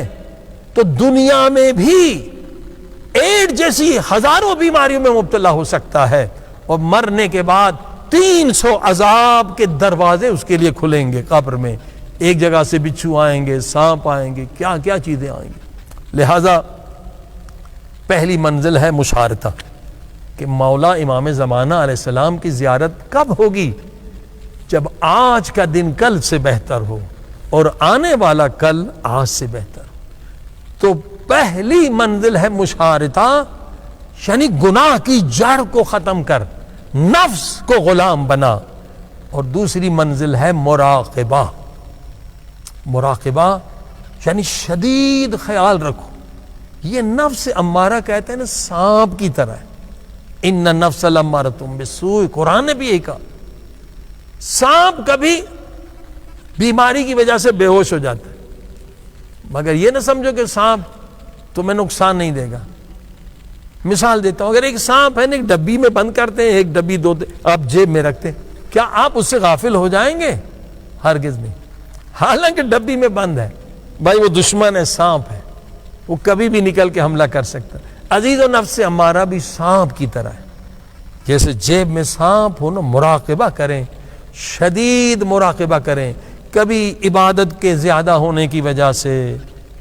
تو دنیا میں بھی ایڈ جیسی ہزاروں بیماریوں میں مبتلا ہو سکتا ہے، اور مرنے کے بعد 300 عذاب کے دروازے اس کے لیے کھلیں گے قبر میں۔ ایک جگہ سے بچھو آئیں گے، سانپ آئیں گے، کیا کیا چیزیں آئیں گی۔ لہذا پہلی منزل ہے مشارطہ، کہ مولا امام زمانہ علیہ السلام کی زیارت کب ہوگی؟ جب آج کا دن کل سے بہتر ہو اور آنے والا کل آج سے بہتر ہو۔ تو پہلی منزل ہے مشارطہ، یعنی گناہ کی جڑ کو ختم کر، نفس کو غلام بنا۔ اور دوسری منزل ہے مراقبہ، مراقبہ یعنی شدید خیال رکھو۔ یہ نفس امارہ کہتے ہیں نا سانپ کی طرح ہے، ان نفس لامارۃ بالسوء، قرآن نے بھی یہی کہا۔ سانپ کبھی بیماری کی وجہ سے بے ہوش ہو جاتا ہے، مگر یہ نہ سمجھو کہ سانپ تمہیں نقصان نہیں دے گا۔ مثال دیتا ہوں، اگر ایک سانپ ہے نا ایک ڈبی میں بند کرتے ہیں، ایک ڈبی دو آپ جیب میں رکھتے ہیں، کیا آپ اس سے غافل ہو جائیں گے؟ ہرگز نہیں، حالانکہ ڈبی میں بند ہے۔ بھائی وہ دشمن ہے، سانپ ہے، وہ کبھی بھی نکل کے حملہ کر سکتا ہے۔ عزیز و نفس ہمارا بھی سانپ کی طرح ہے، جیسے جیب میں سانپ ہو نا، مراقبہ کریں، شدید مراقبہ کریں۔ کبھی عبادت کے زیادہ ہونے کی وجہ سے،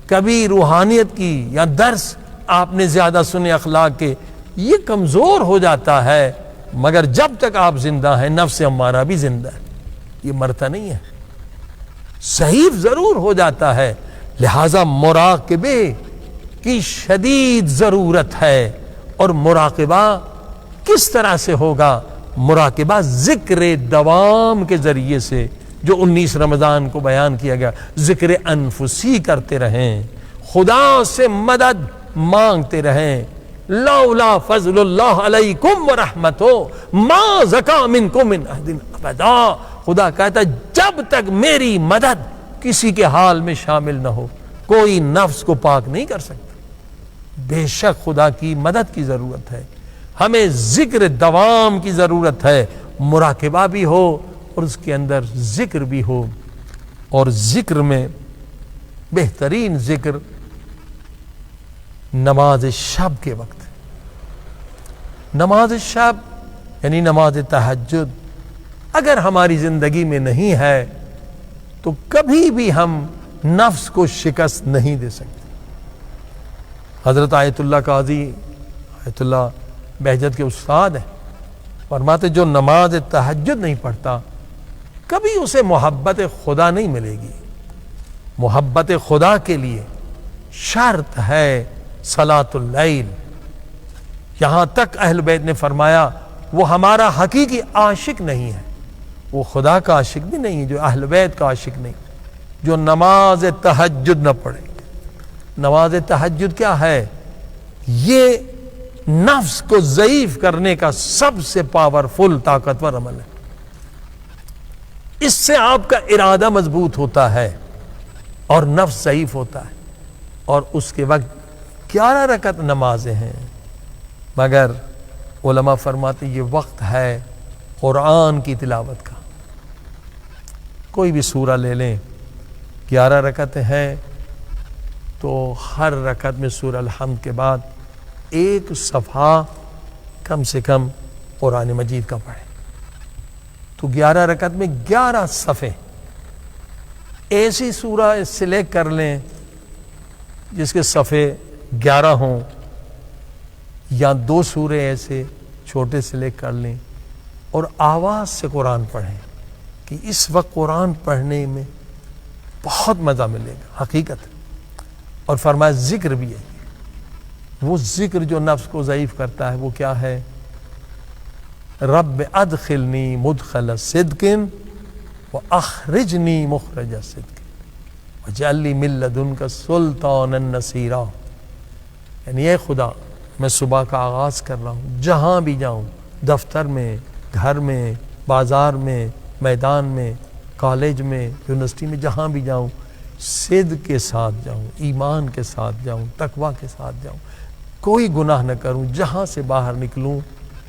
کبھی روحانیت کی یا درس آپ نے زیادہ سنے اخلاق کے، یہ کمزور ہو جاتا ہے، مگر جب تک آپ زندہ ہیں نفس ہمارا بھی زندہ ہے، یہ مرتا نہیں ہے، ضعیف ضرور ہو جاتا ہے۔ لہذا مراقبے کی شدید ضرورت ہے۔ اور مراقبہ کس طرح سے ہوگا؟ مراقبہ ذکر دوام کے ذریعے سے، جو 19 رمضان کو بیان کیا گیا، ذکر انفسی کرتے رہیں، خدا سے مدد مانگتے رہیں۔ لولا فضل اللہ علیکم ورحمتہ ما زکا منکم من احد ابدا، خدا کہتا ہے جب تک میری مدد کسی کے حال میں شامل نہ ہو کوئی نفس کو پاک نہیں کر سکتا۔ بے شک خدا کی مدد کی ضرورت ہے، ہمیں ذکر دوام کی ضرورت ہے، مراقبہ بھی ہو اور اس کے اندر ذکر بھی ہو۔ اور ذکر میں بہترین ذکر نماز شب کے وقت، نماز شب یعنی نماز تہجد اگر ہماری زندگی میں نہیں ہے تو کبھی بھی ہم نفس کو شکست نہیں دے سکتے۔ حضرت آیت اللہ قاضی آیت اللہ بہجت کے استاد ہیں، فرماتے جو نماز تہجد نہیں پڑھتا کبھی اسے محبت خدا نہیں ملے گی۔ محبت خدا کے لیے شرط ہے صلاۃ اللیل۔ یہاں تک اہل بیت نے فرمایا وہ ہمارا حقیقی عاشق نہیں ہے، وہ خدا کا عاشق بھی نہیں ہے، جو اہل بیت کا عاشق نہیں، جو نماز تہجد نہ پڑھے۔ نماز تہجد کیا ہے؟ یہ نفس کو ضعیف کرنے کا سب سے پاورفل طاقتور عمل ہے۔ اس سے آپ کا ارادہ مضبوط ہوتا ہے اور نفس ضعیف ہوتا ہے۔ اور اس کے وقت 11 رکعت نمازیں ہیں، مگر علماء فرماتے یہ وقت ہے قرآن کی تلاوت کا. کوئی بھی سورہ لے لیں، 11 رکعتیں ہیں تو ہر رکعت میں سورہ الحمد کے بعد ایک صفحہ کم سے کم قرآن مجید کا پڑھیں. تو 11 رکعت میں 11 صفحے ایسی سورہ سلیکٹ کر لیں جس کے صفحے 11 ہوں، یا 2 سورے ایسے چھوٹے سلیکٹ کر لیں اور آواز سے قرآن پڑھیں کہ اس وقت قرآن پڑھنے میں بہت مزہ ملے گا حقیقت. اور فرمایا ذکر بھی ہے، وہ ذکر جو نفس کو ضعیف کرتا ہے وہ کیا ہے؟ رب ادخلنی مدخل صدق واخرجنی مخرج صدق واجعل لی من لدنک سلطانا نصیرا. یعنی اے خدا میں صبح کا آغاز کر رہا ہوں، جہاں بھی جاؤں، دفتر میں، گھر میں، بازار میں، میدان میں، کالج میں، یونیورسٹی میں، جہاں بھی جاؤں صدق کے ساتھ جاؤں، ایمان کے ساتھ جاؤں، تقوی کے ساتھ جاؤں، کوئی گناہ نہ کروں، جہاں سے باہر نکلوں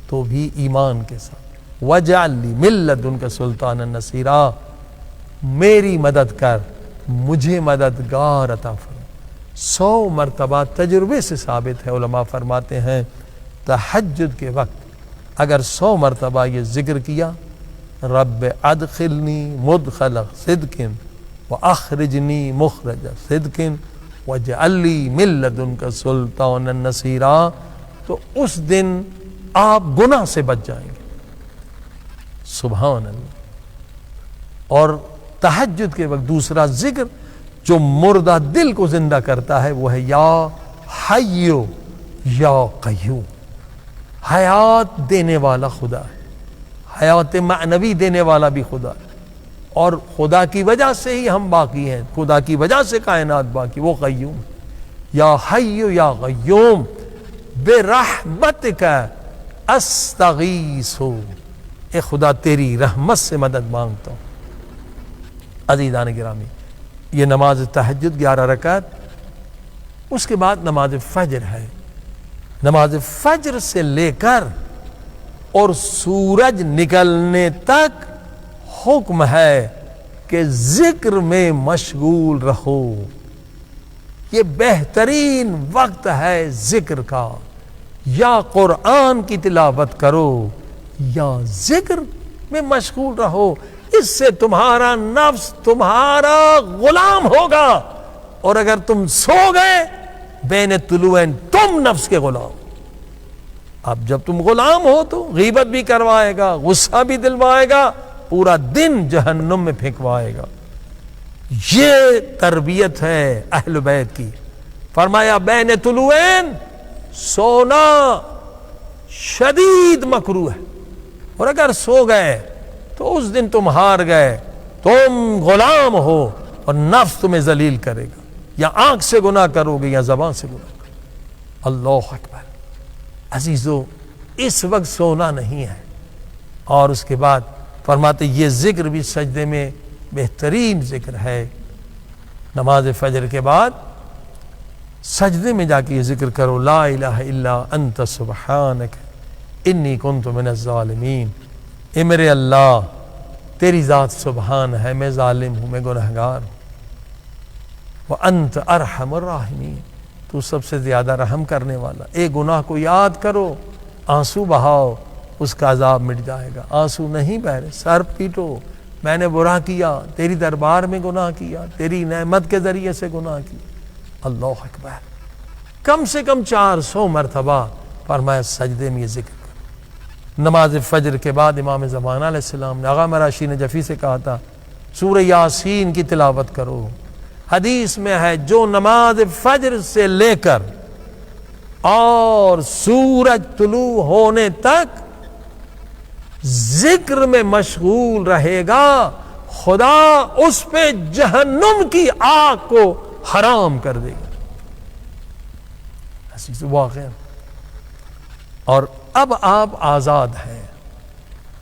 تو بھی ایمان کے ساتھ. وَجَعَلْ لِي مِن لَّدُنْكَ سُلْطَانًا نَصِيرًا، میری مدد کر، مجھے مددگار عطا فرما. 100 مرتبہ تجربے سے ثابت ہے، علماء فرماتے ہیں تہجد کے وقت اگر 100 مرتبہ یہ ذکر کیا، رب ادخلنی مدخل صدق واخرجنی مخرج صدق واجعل لی من لدنک سلطانا نصیرا، تو اس دن آپ گناہ سے بچ جائیں گے. سبحان اللہ. اور تہجد کے وقت دوسرا ذکر جو مردہ دل کو زندہ کرتا ہے وہ ہے یا حیو یا قیوم. حیات دینے والا خدا ہے، حیات معنوی دینے والا بھی خدا ہے، اور خدا کی وجہ سے ہی ہم باقی ہیں، خدا کی وجہ سے کائنات باقی، وہ قیوم ہے. یا حیو یا قیوم برحمتک استغیث، اے خدا تیری رحمت سے مدد مانگتا ہوں. عزیزان گرامی، یہ نماز تہجد 11 رکعت. اس کے بعد نماز فجر ہے. نماز فجر سے لے کر اور سورج نکلنے تک حکم ہے کہ ذکر میں مشغول رہو. یہ بہترین وقت ہے ذکر کا. یا قرآن کی تلاوت کرو یا ذکر میں مشغول رہو. اس سے تمہارا نفس تمہارا غلام ہوگا، اور اگر تم سو گئے بین طلوعین تم نفس کے غلام. اب جب تم غلام ہو تو غیبت بھی کروائے گا، غصہ بھی دلوائے گا، پورا دن جہنم میں پھینکوائے گا. یہ تربیت ہے اہل بیت کی. فرمایا بین طلوعین سونا شدید مکروہ ہے، اور اگر سو گئے تو اس دن تم ہار گئے، تم غلام ہو اور نفس تمہیں ذلیل کرے گا. یا آنکھ سے گناہ کرو گے یا زبان سے گناہ کرو گے. اللہ اکبر. عزیزو، اس وقت سونا نہیں ہے. اور اس کے بعد فرماتے یہ ذکر بھی سجدے میں بہترین ذکر ہے. نماز فجر کے بعد سجدے میں جا کے یہ ذکر کرو، لا الہ الا انت سبحانک انی کنت من الظالمین. اے میرے اللہ، تیری ذات سبحان ہے، میں ظالم ہوں، میں گنہگار ہوں. وَأَنْتَ أَرْحَمُ الرَّاحِمِينَ، تو سب سے زیادہ رحم کرنے والا. ایک گناہ کو یاد کرو، آنسو بہاؤ، اس کا عذاب مٹ جائے گا. آنسو نہیں بہ رہے، سر پیٹو، میں نے برا کیا، تیری دربار میں گناہ کیا، تیری نعمت کے ذریعے سے گناہ کیا. اللہ اکبر. کم سے کم 400 مرتبہ فرمایا سجدے میں یہ ذکر کرو. نماز فجر کے بعد امام زمانہ علیہ السلام نے آغا مراشی نجفی سے کہا تھا سورہ یاسین کی تلاوت کرو. حدیث میں ہے جو نماز فجر سے لے کر اور سورج طلوع ہونے تک ذکر میں مشغول رہے گا، خدا اس پہ جہنم کی آگ کو حرام کر دے گا. ایسی واقعہ. اور اب آپ آزاد ہیں.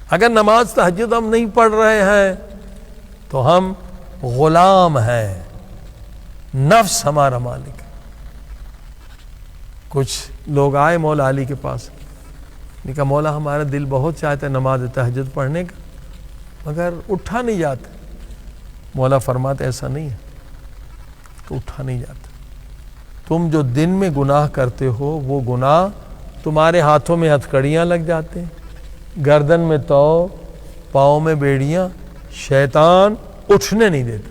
اگر نماز تہجد ہم نہیں پڑھ رہے ہیں تو ہم غلام ہیں، نفس ہمارا مالک ہے. کچھ لوگ آئے مولا علی کے پاس، نے کہا مولا ہمارا دل بہت چاہتا ہے نماز تہجد پڑھنے کا مگر اٹھا نہیں جاتا. مولا فرماتے ایسا نہیں ہے تو اٹھا نہیں جاتا. تم جو دن میں گناہ کرتے ہو وہ گناہ تمہارے ہاتھوں میں ہتھکڑیاں لگ جاتے ہیں, گردن میں تو, پاؤں میں بیڑیاں, شیطان اٹھنے نہیں دیتا.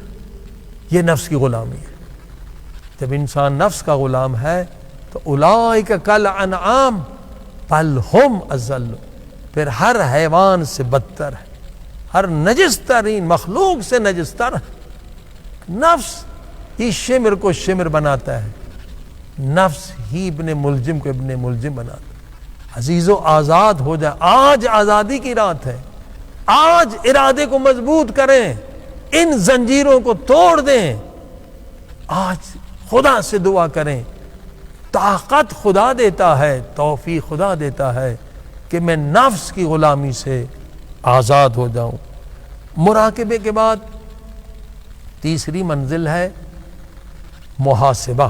یہ نفس کی غلامی ہے. جب انسان نفس کا غلام ہے تو اولئک کالانعام بل ہم اضل, پھر ہر حیوان سے بدتر ہے, ہر نجس ترین مخلوق سے نجس تر ہے. نفس ہی شمر کو شمر بناتا ہے, نفس ہی ابن ملجم کو ابن ملجم بناتا ہے. عزیزو آزاد ہو جائے, آج آزادی کی رات ہے. آج ارادے کو مضبوط کریں, ان زنجیروں کو توڑ دیں. آج خدا سے دعا کریں, طاقت خدا دیتا ہے, توفیق خدا دیتا ہے کہ میں نفس کی غلامی سے آزاد ہو جاؤں. مراقبے کے بعد تیسری منزل ہے محاسبہ.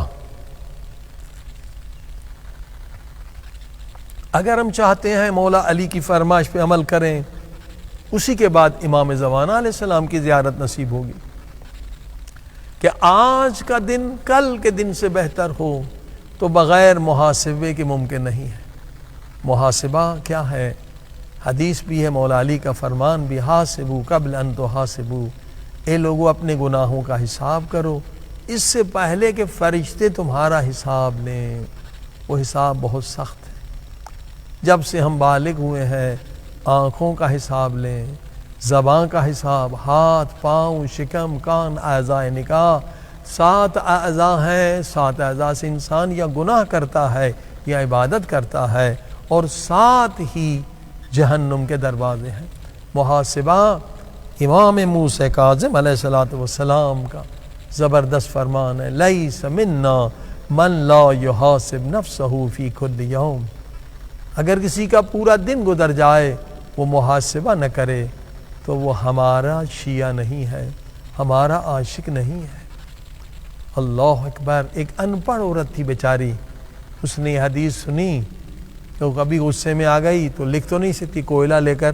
اگر ہم چاہتے ہیں مولا علی کی فرمائش پہ عمل کریں, اسی کے بعد امام زمانہ علیہ السلام کی زیارت نصیب ہوگی کہ آج کا دن کل کے دن سے بہتر ہو, تو بغیر محاسبے کے ممکن نہیں ہے. محاسبہ کیا ہے؟ حدیث بھی ہے, مولا علی کا فرمان بھی, حاسبو قبل ان تحاسبو, اے لوگو اپنے گناہوں کا حساب کرو اس سے پہلے کہ فرشتے تمہارا حساب لیں. وہ حساب بہت سخت ہے. جب سے ہم بالغ ہوئے ہیں آنکھوں کا حساب لیں, زبان کا حساب, ہاتھ, پاؤں, شکم, کان, اعضائے نکاح, 7 اعضاء ہیں. 7 اعضاء سے انسان یا گناہ کرتا ہے یا عبادت کرتا ہے, اور 7 ہی جہنم کے دروازے ہیں. محاسبہ امام موسیٰ کاظم علیہ السلام کا زبردست فرمان ہے, لیس منا من لا یحاسب نفسہ فی کل یوم. اگر کسی کا پورا دن گزر جائے وہ محاسبہ نہ کرے تو وہ ہمارا شیعہ نہیں ہے, ہمارا عاشق نہیں ہے. اللہ اکبر. ایک ان پڑھ عورت تھی بیچاری, اس نے حدیث سنی تو کبھی غصے میں آ گئی تو لکھ تو نہیں سکتی, کوئلہ لے کر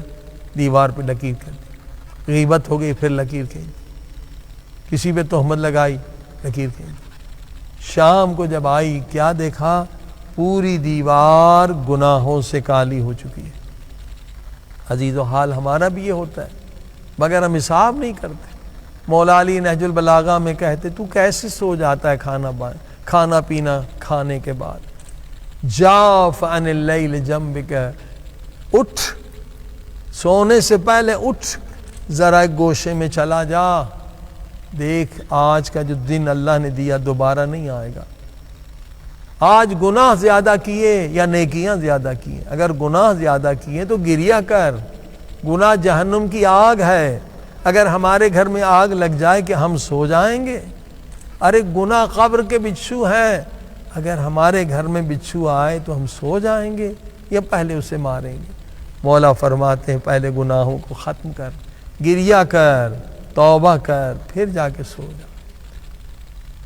دیوار پہ لکیر کر دی, غیبت ہو گئی پھر لکیر کھینچ, کسی پہ تہمت لگائی لکیر کھینچ. شام کو جب آئی کیا دیکھا, پوری دیوار گناہوں سے کالی ہو چکی ہے. عزیز و حال ہمارا بھی یہ ہوتا ہے مگر ہم حساب نہیں کرتے. مولا علی نہج البلاغہ میں کہتے تو کیسے سو جاتا ہے کھانا پینا کھانے کے بعد, جاف عن اللیل جنبک, اٹھ سونے سے پہلے اٹھ, ذرا ایک گوشے میں چلا جا, دیکھ آج کا جو دن اللہ نے دیا دوبارہ نہیں آئے گا. آج گناہ زیادہ کیے یا نیکیاں زیادہ کیے؟ اگر گناہ زیادہ کیے تو گریہ کر, گناہ جہنم کی آگ ہے. اگر ہمارے گھر میں آگ لگ جائے کہ ہم سو جائیں گے؟ ارے گناہ قبر کے بچھو ہیں, اگر ہمارے گھر میں بچھو آئے تو ہم سو جائیں گے یا پہلے اسے ماریں گے؟ مولا فرماتے ہیں پہلے گناہوں کو ختم کر, گریہ کر, توبہ کر, پھر جا کے سو جا.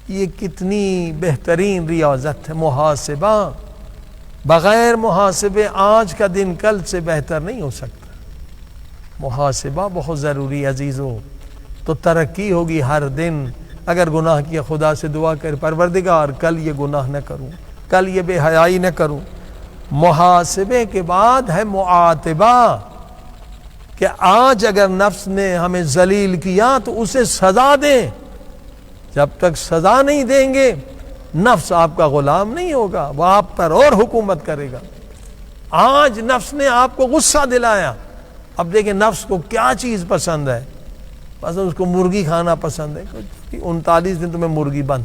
یہ کتنی بہترین ریاضت ہے محاسبہ. بغیر محاسبے آج کا دن کل سے بہتر نہیں ہو سکتا. محاسبہ بہت ضروری عزیزو, تو ترقی ہوگی ہر دن. اگر گناہ کیا خدا سے دعا کر, پروردگار کل یہ گناہ نہ کروں, کل یہ بے حیائی نہ کروں. محاسبے کے بعد ہے معاتبہ, کہ آج اگر نفس نے ہمیں ذلیل کیا تو اسے سزا دیں. جب تک سزا نہیں دیں گے نفس آپ کا غلام نہیں ہوگا, وہ آپ پر اور حکومت کرے گا. آج نفس نے آپ کو غصہ دلایا, اب دیکھیں نفس کو کیا چیز پسند ہے, بس اس کو مرغی کھانا پسند ہے, 39 دن تمہیں مرغی بند.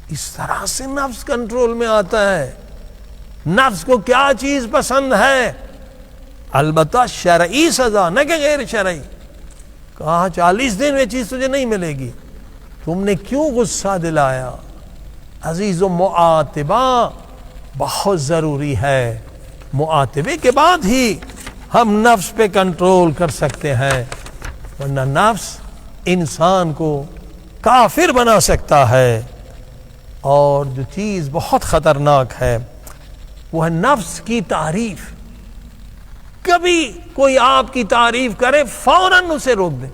اس طرح سے نفس کنٹرول میں آتا ہے. نفس کو کیا چیز پسند ہے, البتہ شرعی سزا نہ کہ غیر شرعی. کہا 40 دن میں چیز تجھے نہیں ملے گی, تم نے کیوں غصہ دلایا؟ عزیزو معاتبہ بہت ضروری ہے. معاتبے کے بعد ہی ہم نفس پہ کنٹرول کر سکتے ہیں, ورنہ نفس انسان کو کافر بنا سکتا ہے. اور جو چیز بہت خطرناک ہے وہ ہے نفس کی تعریف. کبھی کوئی آپ کی تعریف کرے فوراً اسے روک دیں.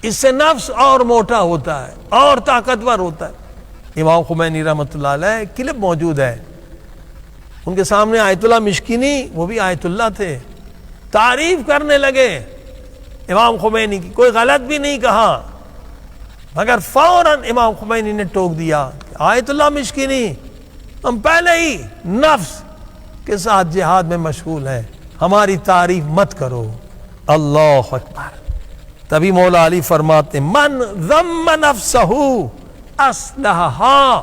اس سے نفس اور موٹا ہوتا ہے اور طاقتور ہوتا ہے. امام خمینی رحمۃ اللہ علیہ کلپ موجود ہے, ان کے سامنے آیت اللہ مشکینی, وہ بھی آیت اللہ تھے, تعریف کرنے لگے امام خمینی کی, کوئی غلط بھی نہیں کہا, مگر فوراً امام خمینی نے ٹوک دیا آیت اللہ مشکینی ہم پہلے ہی نفس کے ساتھ جہاد میں مشغول ہیں, ہماری تعریف مت کرو. اللہ اکبر. تبھی مولا علی فرماتے من ذم نفسہ اصلحہا,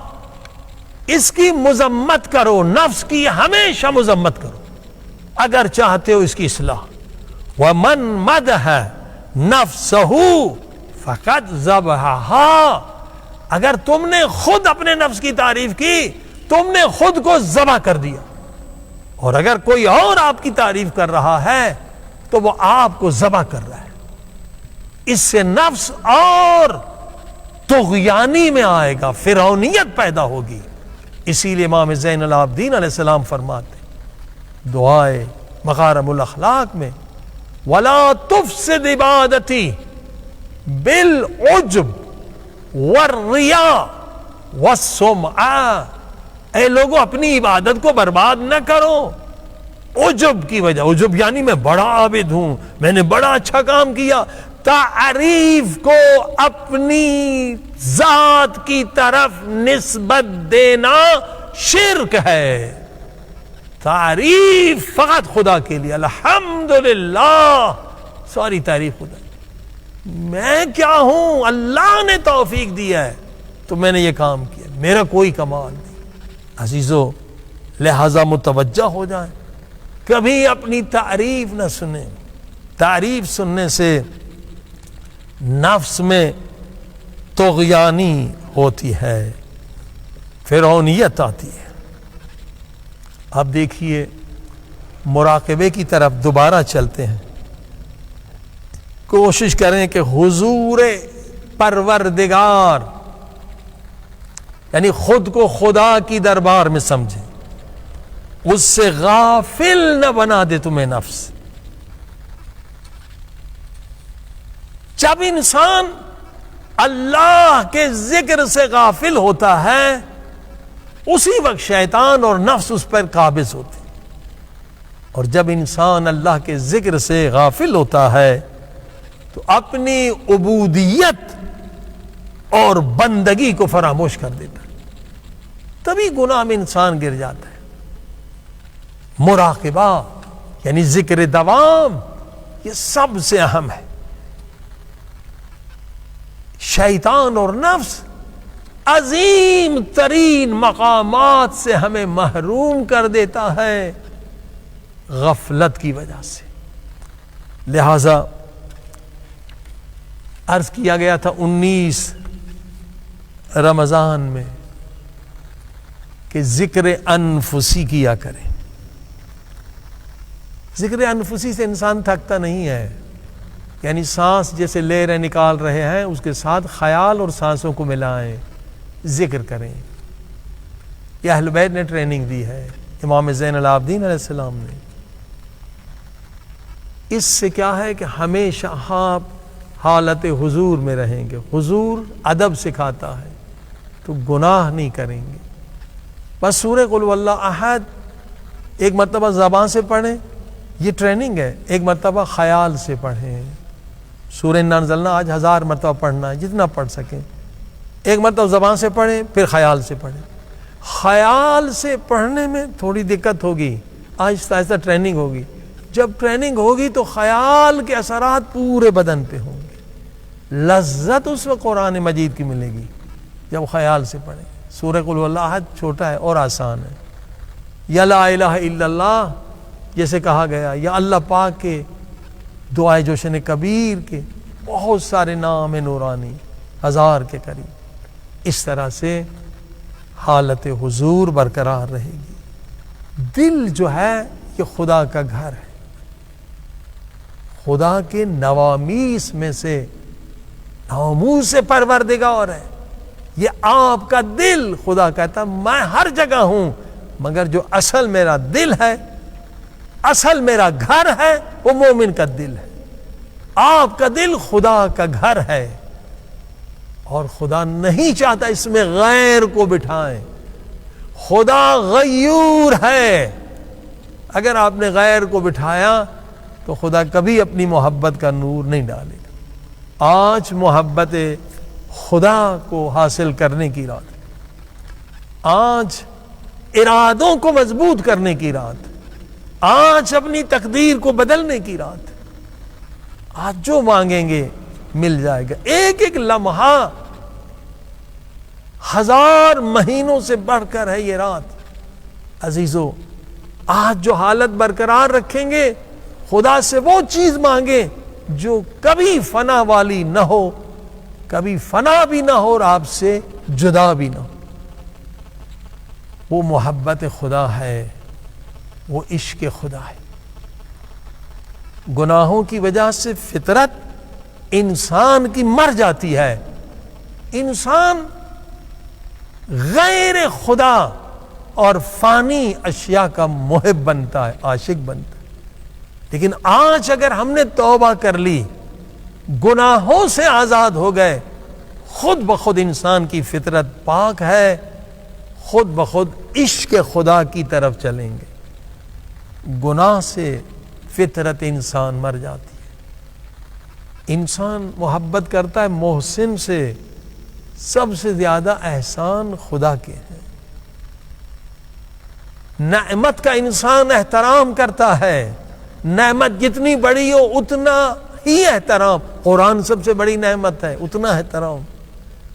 اس کی مذمت کرو, نفس کی ہمیشہ مذمت کرو اگر چاہتے ہو اس کی اصلاح. ومن مدح نفسہ فقد ذبحہا, اگر تم نے خود اپنے نفس کی تعریف کی تم نے خود کو ذبح کر دیا, اور اگر کوئی اور آپ کی تعریف کر رہا ہے تو وہ آپ کو ذبح کر رہا ہے. اس سے نفس اور طغیانی میں آئے گا, فرعونیت پیدا ہوگی. اسی لیے امام زین العابدین علیہ السلام فرماتے دعائے مغارم الاخلاق میں وَلَا تُفْسِدْ عِبَادَتِي بِالْعُجْبِ وَالرِّيَاءِ وَالسُّمْعَةِ, اے لوگوں اپنی عبادت کو برباد نہ کرو عجب کی وجہ. عجب یعنی میں بڑا عابد ہوں, میں نے بڑا اچھا کام کیا. تعریف کو اپنی ذات کی طرف نسبت دینا شرک ہے. تعریف فقط خدا کے لیے, الحمدللہ, ساری تعریف خدا, میں کیا ہوں, اللہ نے توفیق دیا ہے تو میں نے یہ کام کیا, میرا کوئی کمال نہیں. عزیزو لہذا متوجہ ہو جائیں, کبھی اپنی تعریف نہ سنیں. تعریف سننے سے نفس میں طغیانی ہوتی ہے, فرعونیت آتی ہے. اب دیکھیے مراقبے کی طرف دوبارہ چلتے ہیں. کوشش کریں کہ حضور پروردگار یعنی خود کو خدا کی دربار میں سمجھیں, اس سے غافل نہ بنا دے تمہیں نفس. جب انسان اللہ کے ذکر سے غافل ہوتا ہے اسی وقت شیطان اور نفس اس پر قابض ہوتے. اور جب انسان اللہ کے ذکر سے غافل ہوتا ہے تو اپنی عبودیت اور بندگی کو فراموش کر دیتا ہے, تبھی گناہ میں انسان گر جاتا ہے. مراقبہ یعنی ذکر دوام یہ سب سے اہم ہے. شیطان اور نفس عظیم ترین مقامات سے ہمیں محروم کر دیتا ہے غفلت کی وجہ سے. لہذا عرض کیا گیا تھا 19 رمضان میں کہ ذکر انفسی کیا کریں. ذکر انفسی سے انسان تھکتا نہیں ہے, یعنی سانس جیسے لے رہے نکال رہے ہیں اس کے ساتھ خیال اور سانسوں کو ملائیں, ذکر کریں. یہ اہل بیت نے ٹریننگ دی ہے, امام زین العابدین علیہ السلام نے. اس سے کیا ہے کہ ہمیشہ آپ حالت حضور میں رہیں گے. حضور ادب سکھاتا ہے تو گناہ نہیں کریں گے. بس سورہ قل واللہ احد ایک مرتبہ زبان سے پڑھیں, یہ ٹریننگ ہے. ایک مرتبہ خیال سے پڑھیں. سورہ انا انزلنا آج 1000 مرتبہ پڑھنا ہے, جتنا پڑھ سکیں. ایک مرتبہ زبان سے پڑھیں, پھر خیال سے پڑھیں. خیال سے پڑھنے میں تھوڑی دقت ہوگی, آہستہ آہستہ ٹریننگ ہوگی. جب ٹریننگ ہوگی تو خیال کے اثرات پورے بدن پہ ہوں گے. لذت اس وقت قرآن مجید کی ملے گی جب خیال سے پڑھیں. سورہ قل واللہ احد چھوٹا ہے اور آسان ہے. یا لا الہ الا اللہ جیسے کہا گیا, یا اللہ پاک کے دعائے جوشن کبیر کے بہت سارے نام نورانی 1000 کے قریب. اس طرح سے حالت حضور برقرار رہے گی. دل جو ہے یہ خدا کا گھر ہے, خدا کے نوامیس میں سے ناموس پروردگار ہے. یہ آپ کا دل, خدا کہتا میں ہر جگہ ہوں مگر جو اصل میرا دل ہے، اصل میرا گھر ہے، وہ مومن کا دل ہے۔ آپ کا دل خدا کا گھر ہے، اور خدا نہیں چاہتا اس میں غیر کو بٹھائیں۔ خدا غیور ہے، اگر آپ نے غیر کو بٹھایا تو خدا کبھی اپنی محبت کا نور نہیں ڈالے گا۔ آج محبت خدا کو حاصل کرنے کی رات ہے، آج ارادوں کو مضبوط کرنے کی رات ہے، آج اپنی تقدیر کو بدلنے کی رات ہے۔ آج جو مانگیں گے مل جائے گا۔ ایک ایک لمحہ 1000 مہینوں سے بڑھ کر ہے یہ رات۔ عزیزو، آج جو حالت برقرار رکھیں گے، خدا سے وہ چیز مانگیں جو کبھی فنا والی نہ ہو، کبھی فنا بھی نہ ہو اور آپ سے جدا بھی نہ ہو۔ وہ محبت خدا ہے، وہ عشق خدا ہے۔ گناہوں کی وجہ سے فطرت انسان کی مر جاتی ہے، انسان غیر خدا اور فانی اشیاء کا محب بنتا ہے، عاشق بنتا ہے۔ لیکن آج اگر ہم نے توبہ کر لی، گناہوں سے آزاد ہو گئے، خود بخود انسان کی فطرت پاک ہے، خود بخود عشق خدا کی طرف چلیں گے۔ گناہ سے فطرت انسان مر جاتی ہے۔ انسان محبت کرتا ہے محسن سے، سب سے زیادہ احسان خدا کے ہیں۔ نعمت کا انسان احترام کرتا ہے، نعمت جتنی بڑی ہو اتنا ہی احترام۔ قرآن سب سے بڑی نعمت ہے، اتنا احترام۔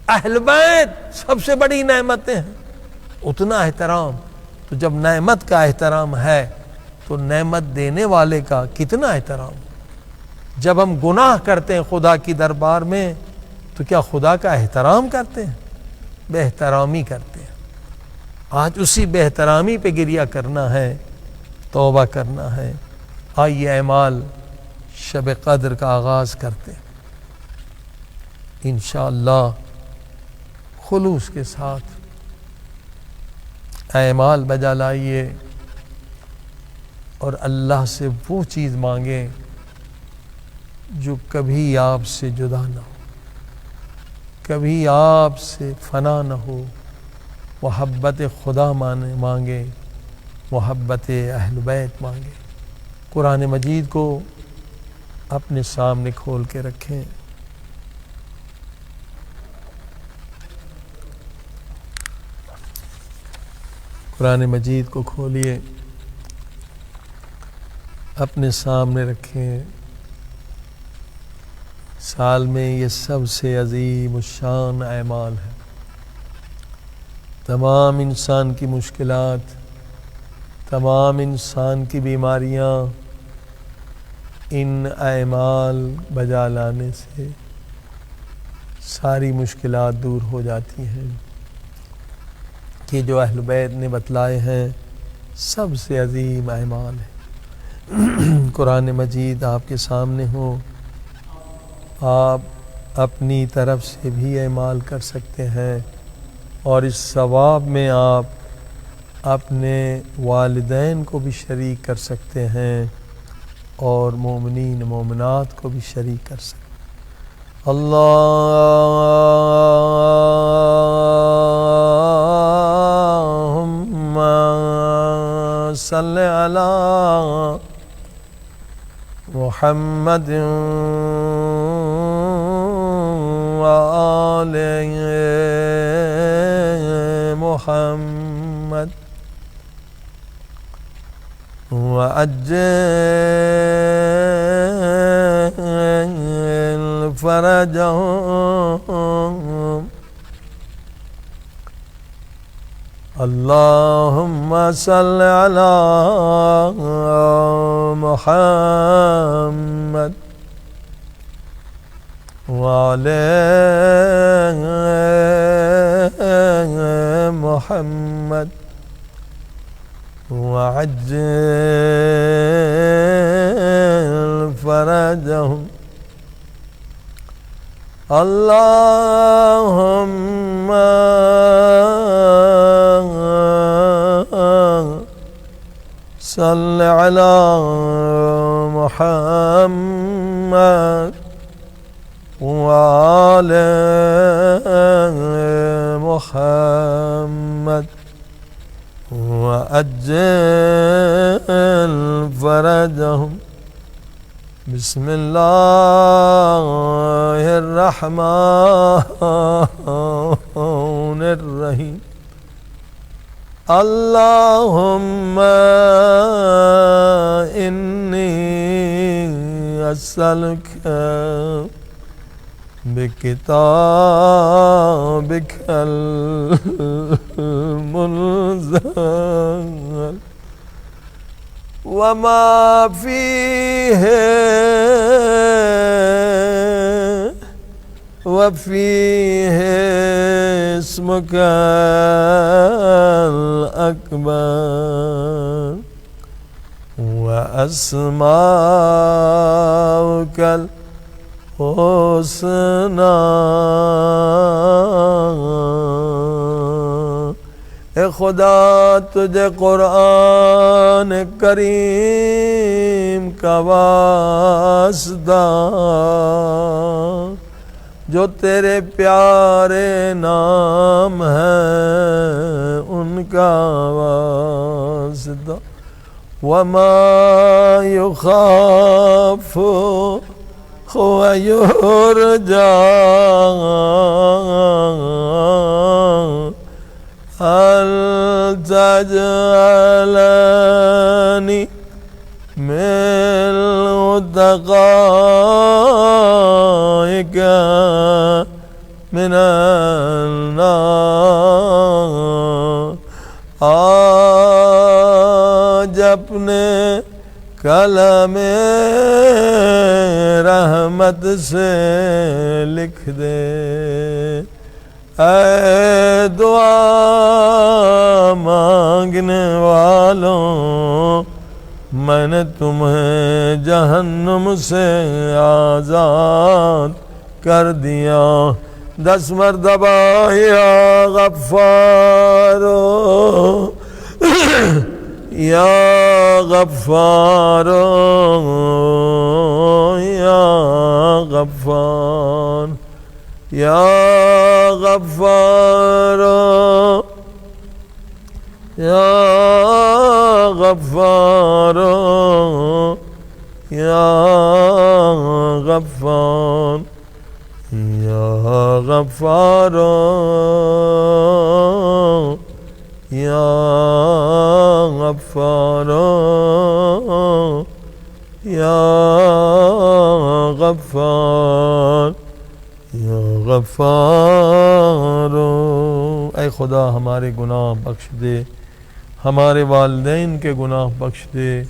اہل بیت سب سے بڑی نعمتیں ہیں، اتنا احترام۔ تو جب نعمت کا احترام ہے تو نعمت دینے والے کا کتنا احترام۔ جب ہم گناہ کرتے ہیں خدا کی دربار میں تو کیا خدا کا احترام کرتے ہیں؟ بے احترامی کرتے ہیں۔ آج اسی بے احترامی پہ گریہ کرنا ہے، توبہ کرنا ہے۔ آئیے اعمال شب قدر کا آغاز کرتے ہیں انشاءاللہ، خلوص کے ساتھ اعمال بجا لائیے اور اللہ سے وہ چیز مانگیں جو کبھی آپ سے جدا نہ ہو، کبھی آپ سے فنا نہ ہو۔ محبت خدا مانگے، محبت اہل بیت مانگے۔ قرآن مجید کو اپنے سامنے کھول کے رکھیں۔ قرآن مجید کو کھولیے، اپنے سامنے رکھیں۔ سال میں یہ سب سے عظیم الشان اعمال ہے۔ تمام انسان کی مشکلات، تمام انسان کی بیماریاں ان اعمال بجا لانے سے ساری مشکلات دور ہو جاتی ہیں۔ کہ جو اہل بیت نے بتلائے ہیں سب سے عظیم اعمال ہے۔ قرآن مجید آپ کے سامنے ہو، آپ اپنی طرف سے بھی اعمال کر سکتے ہیں، اور اس ثواب میں آپ اپنے والدین کو بھی شریک کر سکتے ہیں اور مومنین مومنات کو بھی شریک کر سکتے ہیں۔ اللہم صلی علی محمد وآل محمد وعجل فرجهم اللهم صل على محمد وعلى محمد وعجل فرجهم اللهم صل على محمد وآل محمد وعجل فرجهم بسم الله الرحمن الرحيم اللهم إني أسألك بكتابك المنزل وما فيه وفيه اسمك الأكبر وأسماؤك الحسنى اے خدا تجھے قرآن کریم کا واسطہ جو تیرے پیارے نام ہیں ان کا واسطہ وما يخاف ويرجى هل تجعلني من دقائق من النار آج اپنے کلام رحمت سے لکھ دے اے دعا مانگنے والوں میں نے تمہیں جہنم سے آزاد کر دیا 10 مرتبہ یا غفارو یا غفارو یا غفار یا غفارو یا غفارو یا غفار یا غفارو یا غفارو یا غفار یا غفارو اے خدا ہمارے گناہ بخش دے ہمارے والدین کے گناہ بخش دے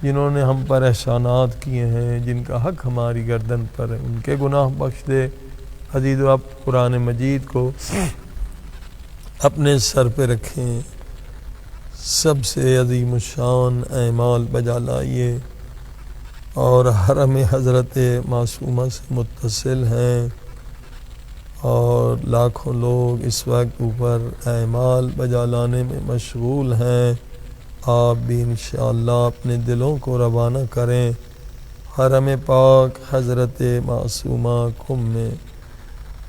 جنہوں نے ہم پر احسانات کیے ہیں جن کا حق ہماری گردن پر ہے ان کے گناہ بخش دے عزیز آپ قرآن مجید کو اپنے سر پہ رکھیں سب سے عظیم الشان اعمال بجا لائیے اور حرم حضرت معصومہ سے متصل ہیں اور لاکھوں لوگ اس وقت اوپر اعمال بجا لانے میں مشغول ہیں آپ بھی انشاءاللہ اپنے دلوں کو روانہ کریں حرم پاک حضرت معصومہ کم میں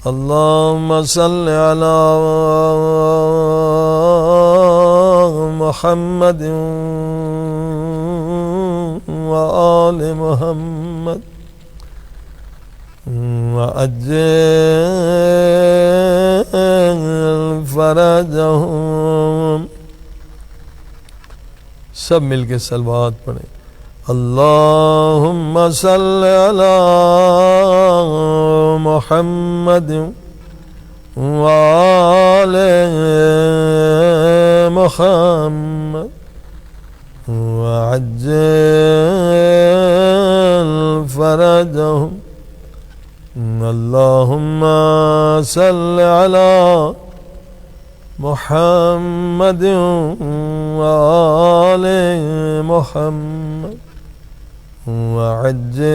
اللہم صلی علی محمد وآل محمد وعجل فرجهم سب مل کے صلوات پڑھیں اللہم صلی علی محمد وآل محمد وعجل فرجهم اللہم صلی علی محمد وآل محمد وعجل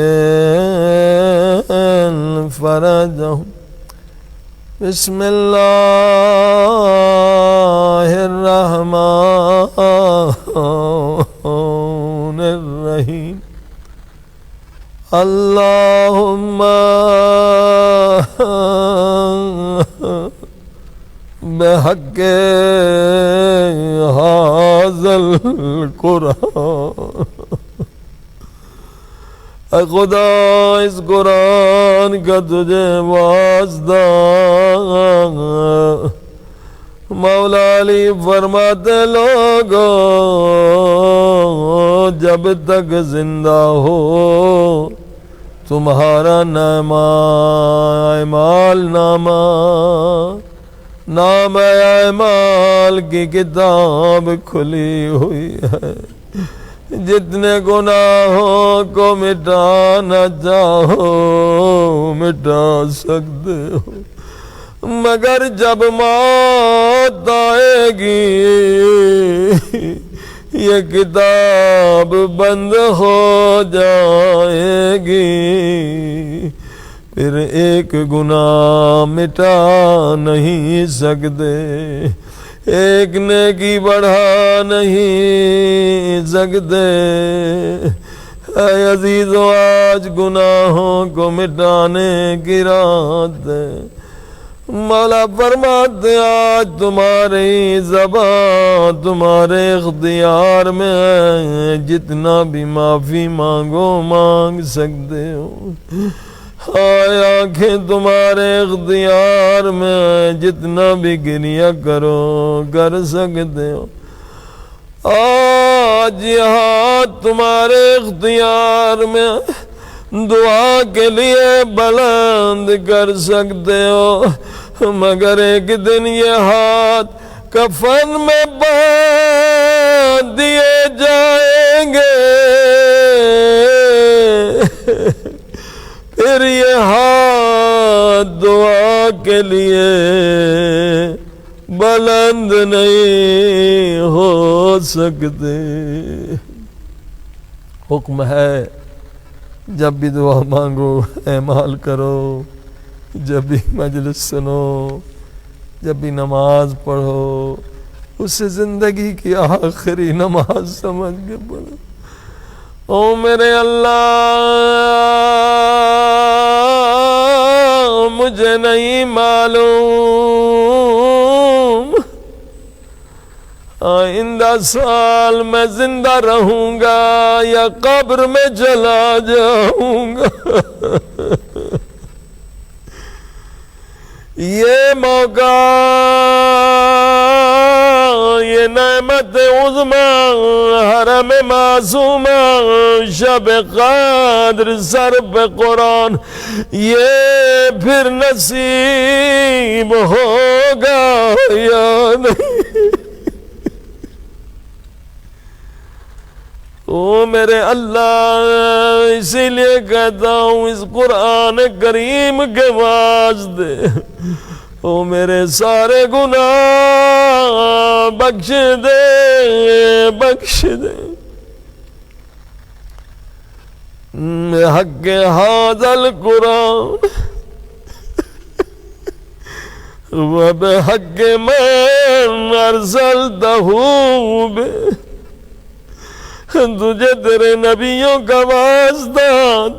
فرجهم بسم اللہ الرحمن الرحیم اللہم بحق ھذا القرآن، اے خدا اس قرآن کا تجھے واسطہ۔ مولا علی فرماتے لوگوں جب تک زندہ ہو تمہارا اعمال نام اعمال کی کتاب کھلی ہوئی ہے، جتنے گناہوں کو مٹانا چاہو مٹا سکتے ہو، مگر جب موت آئے گی یہ کتاب بند ہو جائے گی، پھر ایک گناہ مٹا نہیں سکتے، ایک نیکی بڑھا نہیں سکتے۔ اے عزیزو آج گناہوں کو مٹانے کی رات ہے، مولا فرماتے آج تمہاری زبان تمہارے اختیار میں ہے، جتنا بھی معافی مانگو مانگ سکتے ہو، آنکھیں تمہارے اختیار میں ہے، جتنا بھی گریہ کرو کر سکتے ہو، آج یہاں تمہارے اختیار میں دعا کے لیے بلند کر سکتے ہو، مگر ایک دن یہ ہاتھ کفن میں باندھ دیے جائیں گے، پھر یہ ہاتھ دعا کے لیے بلند نہیں ہو سکتے۔ حکم ہے جب بھی دعا مانگو اعمال کرو، جب بھی مجلس سنو، جب بھی نماز پڑھو اسے زندگی کی آخری نماز سمجھ کے پڑھو۔ او میرے اللہ مجھے نہیں معلوم آئندہ سال میں زندہ رہوں گا یا قبر میں چلا جاؤں گا، یہ موقع یہ نعمت عظمی حرم معصومہ شب قدر سر پہ قرآن یہ پھر نصیب ہوگا یا نہیں؟ او میرے اللہ اسی لیے کہتا ہوں اس قرآن کریم کے واسطے او میرے سارے گناہ بخش دے بخش دے، حق ھذا القرآن وبحق من ارسلتہ بہ، تجھے تیرے نبیوں کا واسطہ،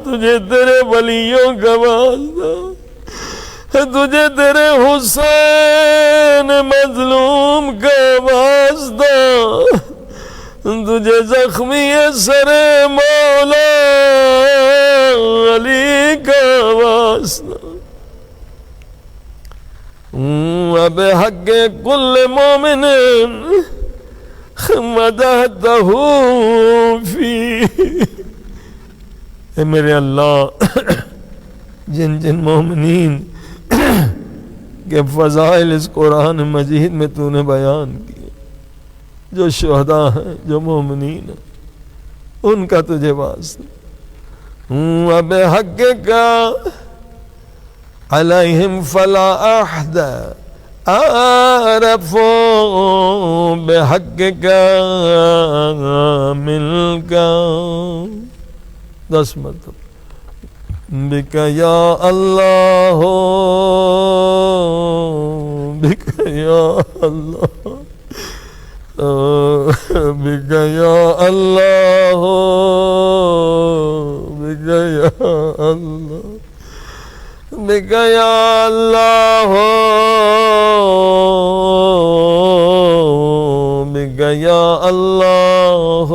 تجھے تیرے ولیوں کا واسطہ، تجھے تیرے حسین مظلوم کا واسطہ، تجھے زخمی سر مولا علی کا واسطہ، وبحق کل مومن مدحتہ فی، اے میرے اللہ جن جن مومنین کے فضائل اس قرآن مجید میں تو نے بیان کیے، جو شہداء ہیں جو مومنین ہیں ان کا تجھے واسطہ، وبحقک علیہم فلا احد عرفوا بحقک ملک، 10 مرتبہ بک یا اللہ بک یا اللہ بك يا الله بك يا الله بك يا الله بك يا الله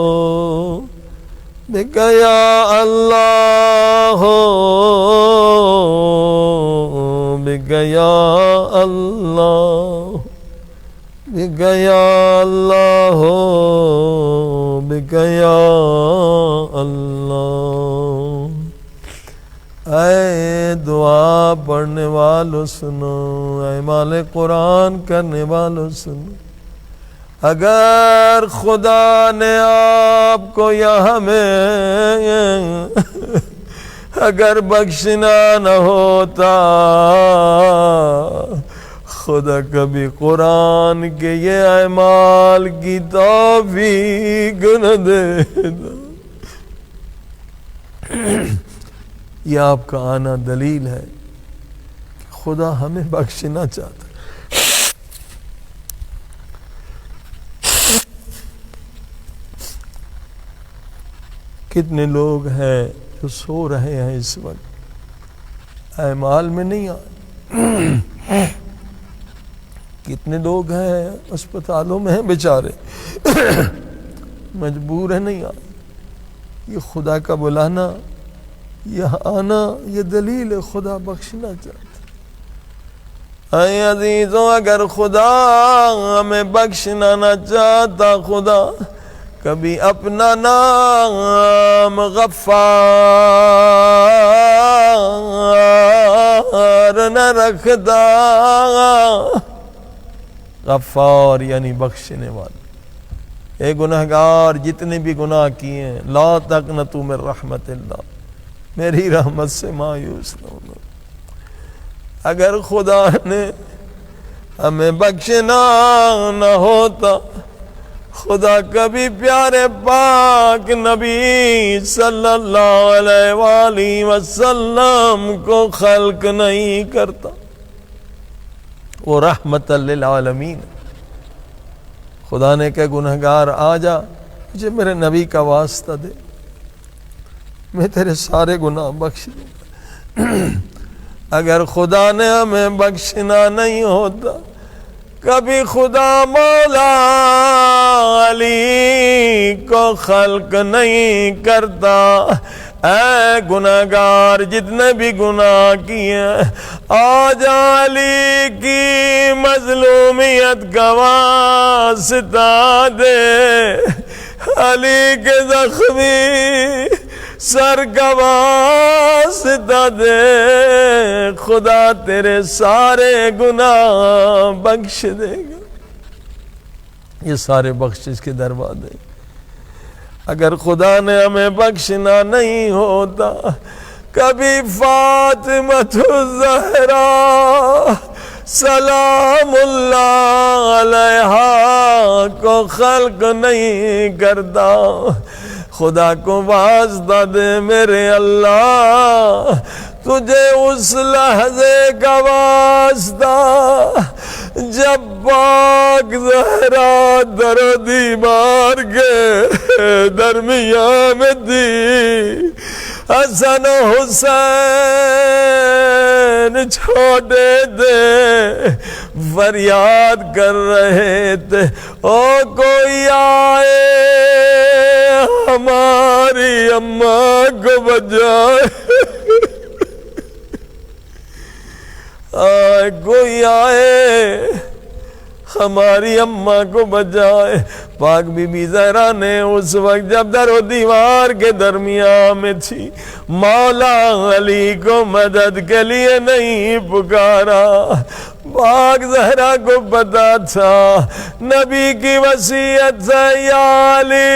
بك يا الله بك يا الله بك يا الله بك يا اللہ۔ اے دعا پڑھنے والوں سنو، اے مال قرآن کرنے والوں سنو، اگر خدا نے آپ کو یا ہمیں اگر بخشنا نہ ہوتا، خدا کبھی قرآن کے یہ اعمال کی توفیق نہ دیتا۔ یہ آپ کا آنا دلیل ہے کہ خدا ہمیں بخشنا چاہتا ہے۔ کتنے لوگ ہیں جو سو رہے ہیں اس وقت، اعمال میں نہیں آئے، کتنے لوگ ہیں اسپتالوں میں ہیں بیچارے، مجبور ہیں نہیں آئے۔ یہ خدا کا بلانا، یہ آنا، یہ دلیل ہے خدا بخشنا چاہتا ہے۔ اے عزیزوں، اگر خدا ہمیں بخشنا نہ چاہتا، خدا کبھی اپنا نام غفار نہ رکھتا۔ غفار یعنی بخشنے والا۔ اے گناہگار جتنے بھی گناہ کیے ہیں، لا تقنطوا من رحمت اللہ، میری رحمت سے مایوس نہ ہونا۔ اگر خدا نے ہمیں بخشنا نہ ہوتا، خدا کبھی پیارے پاک نبی صلی اللہ علیہ وآلہ وسلم کو خلق نہیں کرتا۔ وہ رحمت للعالمین۔ خدا نے کہا گنہگار آ جا، مجھے میرے نبی کا واسطہ دے، میں تیرے سارے گناہ بخش دوں گا۔ اگر خدا نے ہمیں بخشنا نہیں ہوتا، کبھی خدا مولا علی کو خلق نہیں کرتا۔ اے گناہگار جتنے بھی گناہ کیے، آج علی کی مظلومیت کا واسطہ دے، علی کے زخمی سر کا واسطہ دے، خدا تیرے سارے گناہ بخش دے گا۔ یہ سارے بخشش کے دروازے، اگر خدا نے ہمیں بخشنا نہیں ہوتا، کبھی فاطمۃ الزہرا سلام اللہ علیہا کو خلق نہیں کرتا۔ خدا کو واسطہ دے میرے اللہ، تجھے اس لحظے کا واسطہ جب پاک زہرا در و دیوار کے درمیان میں تھی، حسن و حسین چھوٹے تھے، فریاد کر رہے تھے، او کوئی آئے ہماری اماں کو بچائے، کوئی آئے ہماری اماں کو بچائے۔ پاک بی بی زہرا نے اس وقت جب در و دیوار کے درمیان میں تھی، مولا علی کو مدد کے لیے نہیں پکارا۔ پاک زہرا کو پتا تھا نبی کی وصیت سے، یا علی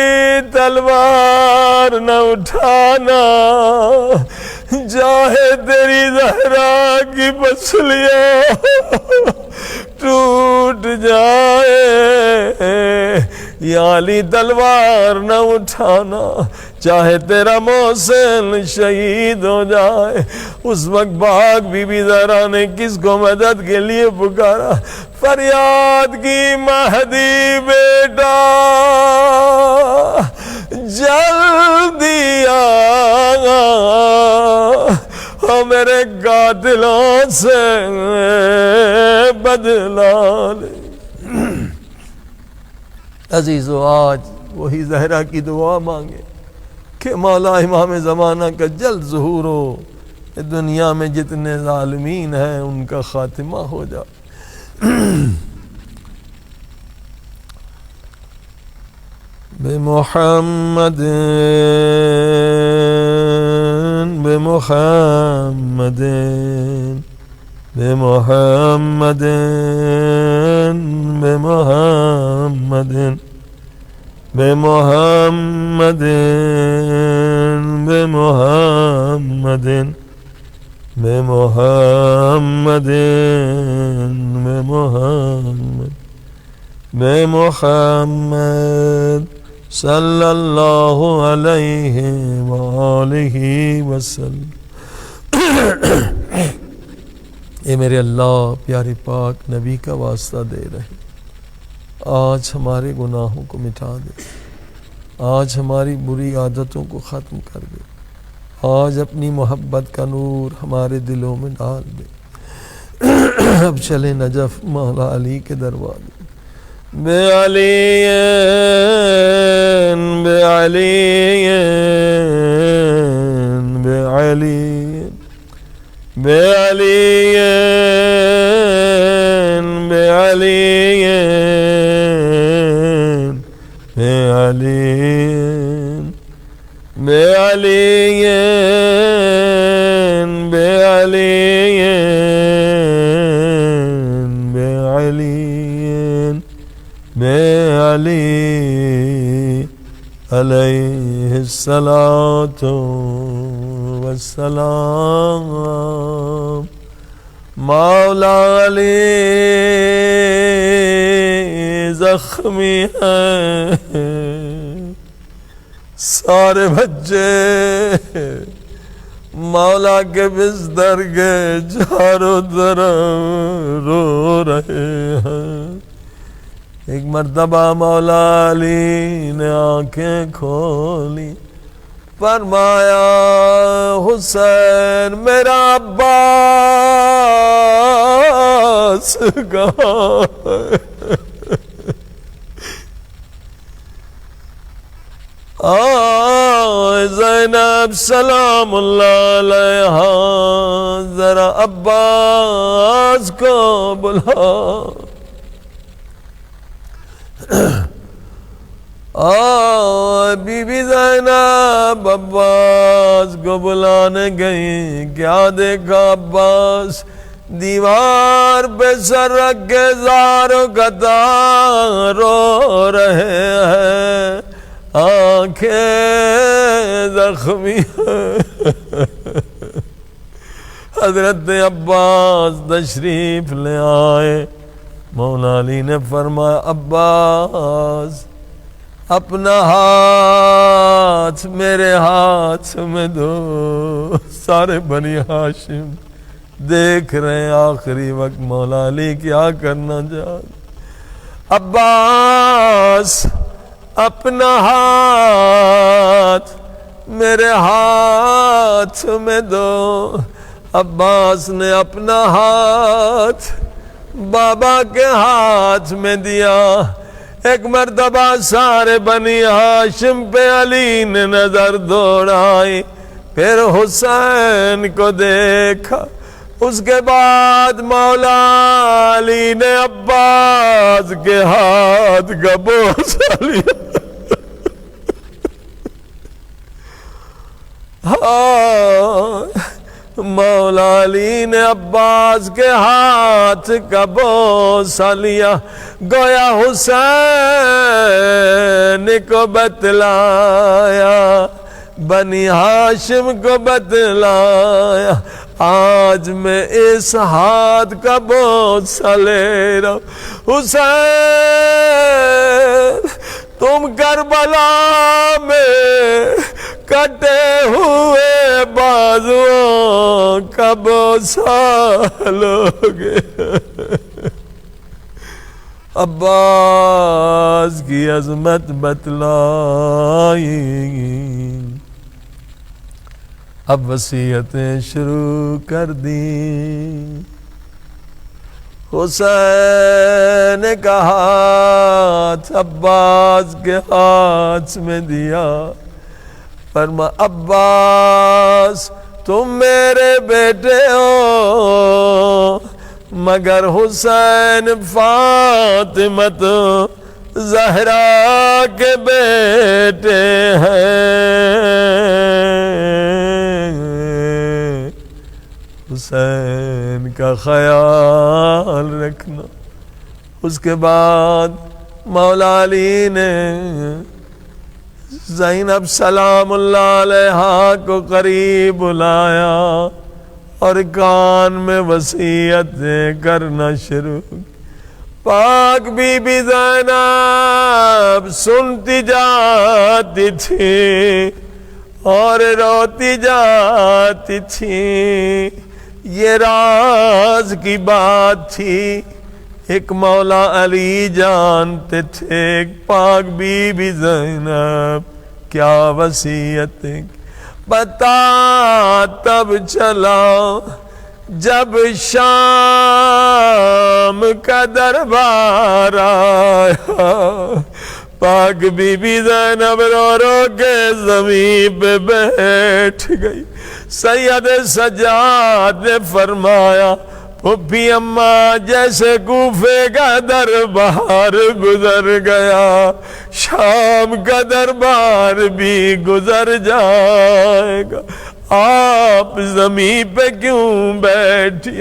تلوار نہ اٹھانا، چاہے تیری زہرا کی پسلیاں ٹوٹ جائے، یا علی تلوار نہ اٹھانا، چاہے تیرا محسن شہید ہو جائے۔ اس وقت پاک بی بی زہرا نے کس کو مدد کے لیے پکارا؟ فریاد کی مہدی بیٹا جلدی آ، میرے قاتلوں سے بدلا لے۔ عزیزو، آج وہی زہرا کی دعا مانگے کہ مولا امام زمانہ کا جلد ظہور ہو، دنیا میں جتنے ظالمین ہیں ان کا خاتمہ ہو جائے۔ بمحمد بمحمد بمحمد بمحمد بمحمد بمحمد بمحمد بمحمد بمحمد صلی اللہ علیہ وآلہ وسلم۔ اے میرے اللہ، پیارے پاک نبی کا واسطہ دے رہے، آج ہمارے گناہوں کو مٹا دے، آج ہماری بری عادتوں کو ختم کر دے، آج اپنی محبت کا نور ہمارے دلوں میں ڈال دے۔ اب چلے نجف مولا علی کے دروازے۔ بے علی بے علی بے علی بے علی بے علی بے علی بے علی بے علی بے علی بے علی علیہ الصلاۃ والسلام۔ مولا علی زخمی ہیں، سارے بچے مولا کے بستر کے چاروں طرف رو رہے ہیں۔ ایک مرتبہ مولا علی نے آنکھیں کھولی، فرمایا حسین میرا عباس کہاں ہے؟ زینب سلام اللہ علیہا ذرا عباس کو بلا۔ بی بی زینب عباس کو بلانے گئی، کیا دیکھا؟ عباس دیوار پہ سر رکھ کے زاروں کا رو رہے ہیں، آنکھیں زخمی ہیں۔ حضرت عباس تشریف لے آئے، مولا علی نے فرمایا عباس اپنا ہاتھ میرے ہاتھ میں دو۔ سارے بنی ہاشم دیکھ رہے ہیں آخری وقت مولا علی کیا کرنا چاہتے۔ عباس اپنا ہاتھ میرے ہاتھ میں دو۔ عباس نے اپنا ہاتھ بابا کے ہاتھ میں دیا۔ ایک مرتبہ سارے بنی ہاشم پہ علی نے نظر دوڑائی، پھر حسین کو دیکھا، اس کے بعد مولا علی نے عباس کے ہاتھ کا بوسہ لیا۔ مولا علی نے عباس کے ہاتھ کا بوسہ لیا، گویا حسین کو بتلایا، بنی ہاشم کو بتلایا، آج میں اس ہاتھ کا بوسہ لے رہا ہوں۔ حسین تم کربلا میں کٹے ہوئے بازوؤں کا بوسہ لوگے۔ عباس کی عظمت بتلائی، اب وصیتیں شروع کر دی۔ حسین کا ہاتھ عباس کے ہاتھ میں دیا، فرما عباس تم میرے بیٹے ہو، مگر حسین فاطمہ زہرا کے بیٹے ہیں۔ حسین کا خیال رکھنا۔ اس کے بعد مولا علی نے زینب سلام اللہ علیہا کو قریب بلایا اور کان میں وصیتیں کرنا شروع کی۔ پاک بی بی زینب سنتی جاتی تھی اور روتی جاتی تھی۔ یہ راز کی بات تھی، ایک مولا علی جانتے تھے پاک بی بی زینب کیا وصیتیں۔ پتہ تب چلا جب شام کا دربار آیا، پاک بی بی زینب رو رو کے زمین پہ بیٹھ گئی۔ سید سجاد نے فرمایا پھپھی اماں جیسے کوفے کا دربار گزر گیا، شام کا دربار بھی گزر جائے گا، آپ زمین پہ کیوں بیٹھی؟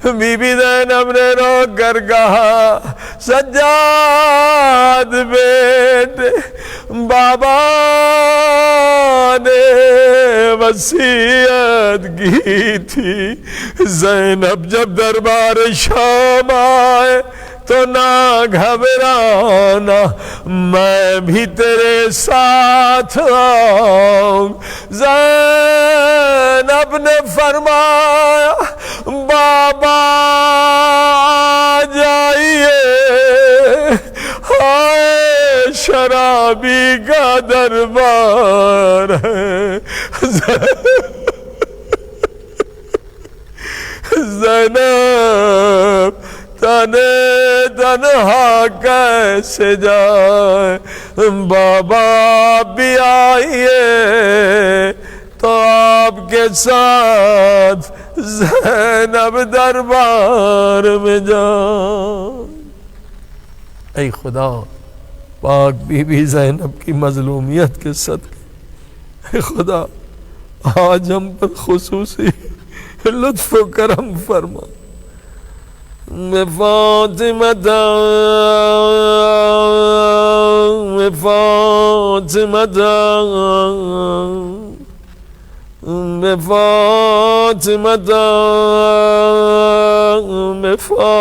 بی بی زینب نے رو کر کہا سجاد بیٹے، بابا نے وصیت کی تھی زینب جب دربار شام آئے تو نہ گھبرانا، میں بھی تیرے ساتھ آؤں۔ زینب نے فرمایا بابا جائیے، ہائے شرابی کا دربار ہے۔ زینب تنہا کیسے جائے، بابا بھی آئیے تو آپ کے ساتھ زینب دربار میں جائے۔ اے خدا، پاک بی بی زینب کی مظلومیت کے صدقے، اے خدا آج ہم پر خصوصی لطف و کرم فرما۔ فاطمہ فاطمہ فاطمہ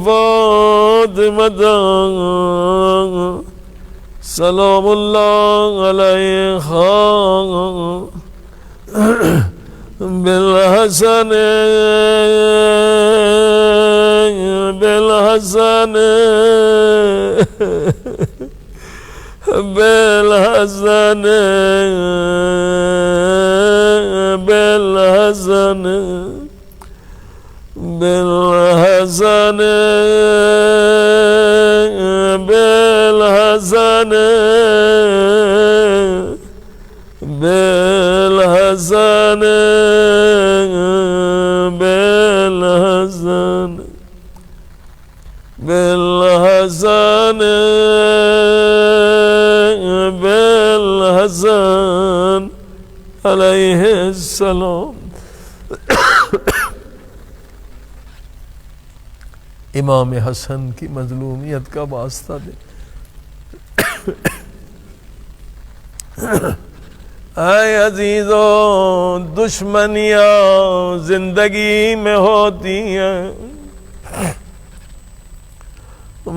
فاطمہ سلام اللہ علیہ بالحسن بالحسن بالحسن بالحسن بالحسن بالحسن بالحسن بالحسن بالحسن بالحسن علیہ السلام امام حسن کی مظلومیت کا واسطہ دے. اے عزیزو، دشمنیاں زندگی میں ہوتی ہیں،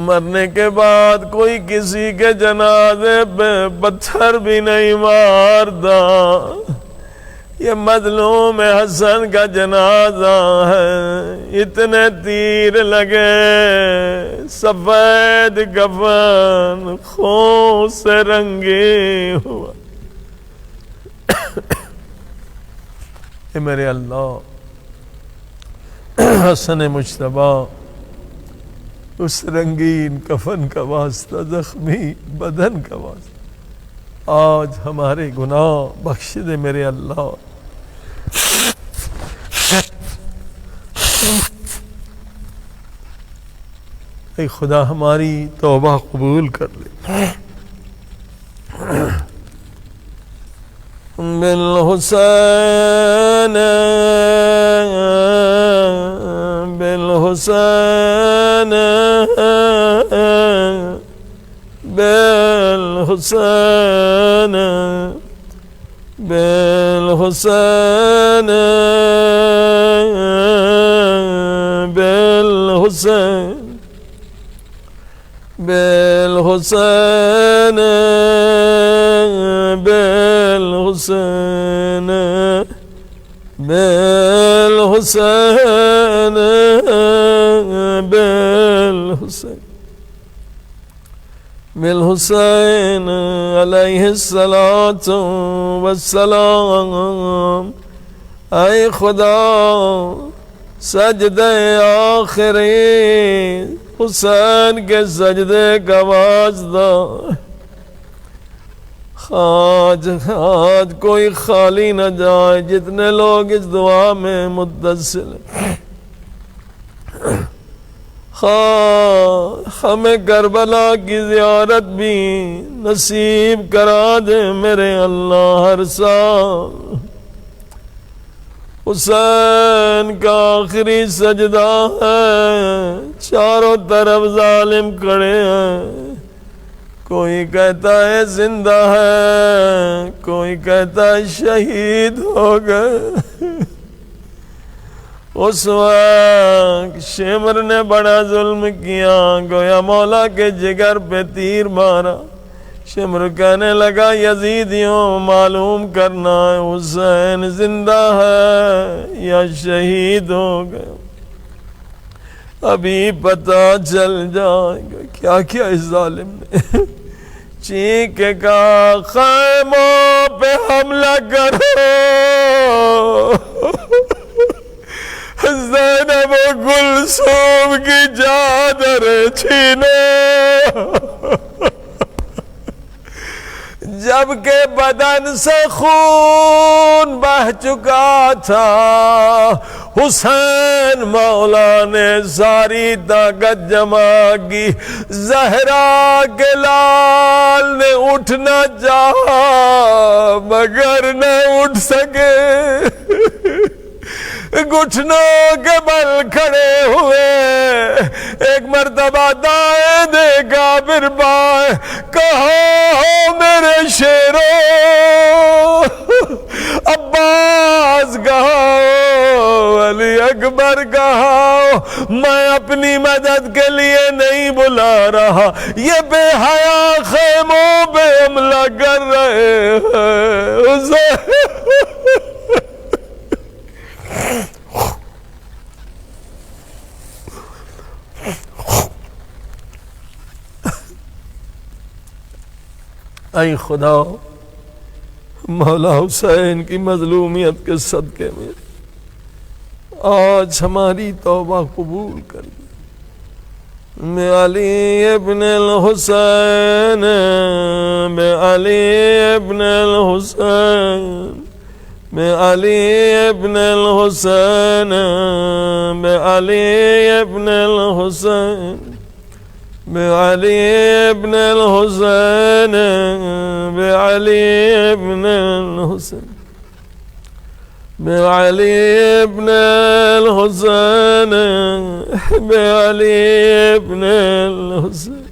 مرنے کے بعد کوئی کسی کے جنازے پہ پتھر بھی نہیں مارتا. یہ مظلوم حسن کا جنازہ ہے، اتنے تیر لگے، سفید کفن خون سے رنگی ہوا. اے میرے اللہ، حسن مجتبی اس رنگین کفن کا واسطہ، زخمی بدن کا واسطہ، آج ہمارے گناہ بخش دے میرے اللہ. اے خدا ہماری توبہ قبول کر لے. بالحسین بالحسین بالحسین بالحسین بالحسین بالحسین بالحسین بالحسین بالحسین بالحسین علیہ الصلاۃ والسلام. اے خدا، سجدہ آخری حسین کے سجدے کا واسطہ، آج کوئی خالی نہ جائے. جتنے لوگ اس دعا میں متصل ہیں، ہمیں کربلا کی زیارت بھی نصیب کرا دے میرے اللہ. ہر سال حسین کا آخری سجدہ ہے، چاروں طرف ظالم کھڑے ہیں، کوئی کہتا ہے زندہ ہے، کوئی کہتا ہے شہید ہو گئے. اس وقت شمر نے بڑا ظلم کیا، گویا مولا کے جگر پہ تیر مارا. شمر کہنے لگا یزیدیوں، معلوم کرنا ہے حسین زندہ ہے یا شہید ہو گئے، ابھی پتہ چل جائے گا. کیا کیا اس ظالم نے؟ چیخ کے کہا خیموں پہ حملہ کرو، زینب و گلثوم کی چادر چھینو. جبکہ بدن سے خون بہہ چکا تھا، حسین مولا نے ساری طاقت جمع کی. زہرا کے لال نے اٹھنا چاہا مگر نہ اٹھ سکے، گھٹنوں کے بل کھڑے ہوئے. ایک مرتبہ دائیں دیکھا پھر بائیں، کہا ہو میرے شیرو، عباس کہا، علی اکبر کہا، میں اپنی مدد کے لیے نہیں بلا رہا، یہ بے حیا خیموں پہ حملہ کر رہے ہیں. اے خدا، مولا حسین کی مظلومیت کے صدقے میں آج ہماری توبہ قبول کر دی. میں علی ابن الحسین، میں علی ابن الحسین، میں علی ابن الحسین، میں علی ابن الحسین، میں علی ابن الحسین، میں علی ابن الحسین. بعلي بن الحسين بعلي بن الحسين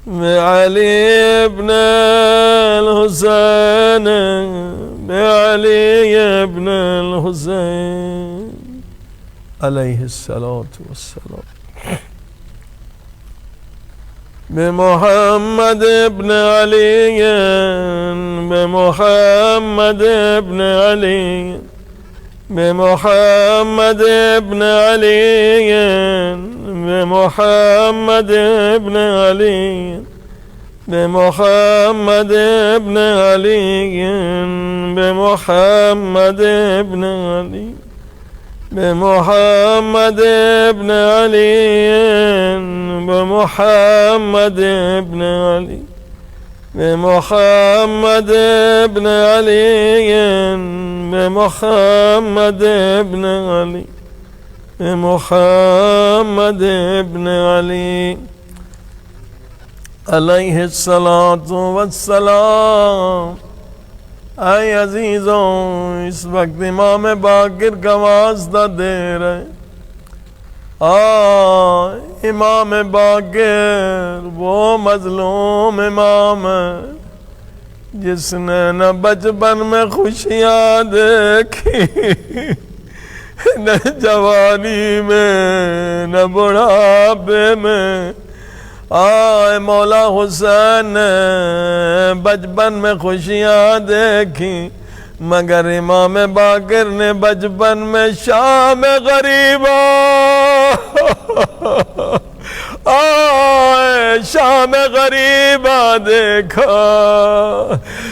بعلي بن الحسين بعلي بن الحسين عليه الصلاة والسلام بمحمد بن علي بمحمد بن علي بمحمد بن علي بمحمد بن علي بمحمد بن علي بمحمد بن علي بمحمد بن علي بمحمد بن علي بمحمد بن علي بمحمد بن علي بمحمد بن علي علیہ الصلاۃ والسلام۔ اے عزیزوں، اس وقت امام باقر کا واسطہ دے رہے۔ امام باقر وہ مظلوم امام ہے جس نے نہ بچپن میں خوشیاں دیکھی، نہ جوانی میں، نہ بڑھاپے میں۔ مولا حسین نے بچپن میں خوشیاں دیکھی، مگر امام باقر نے بچپن میں شام غریبا شام غریبا دیکھا،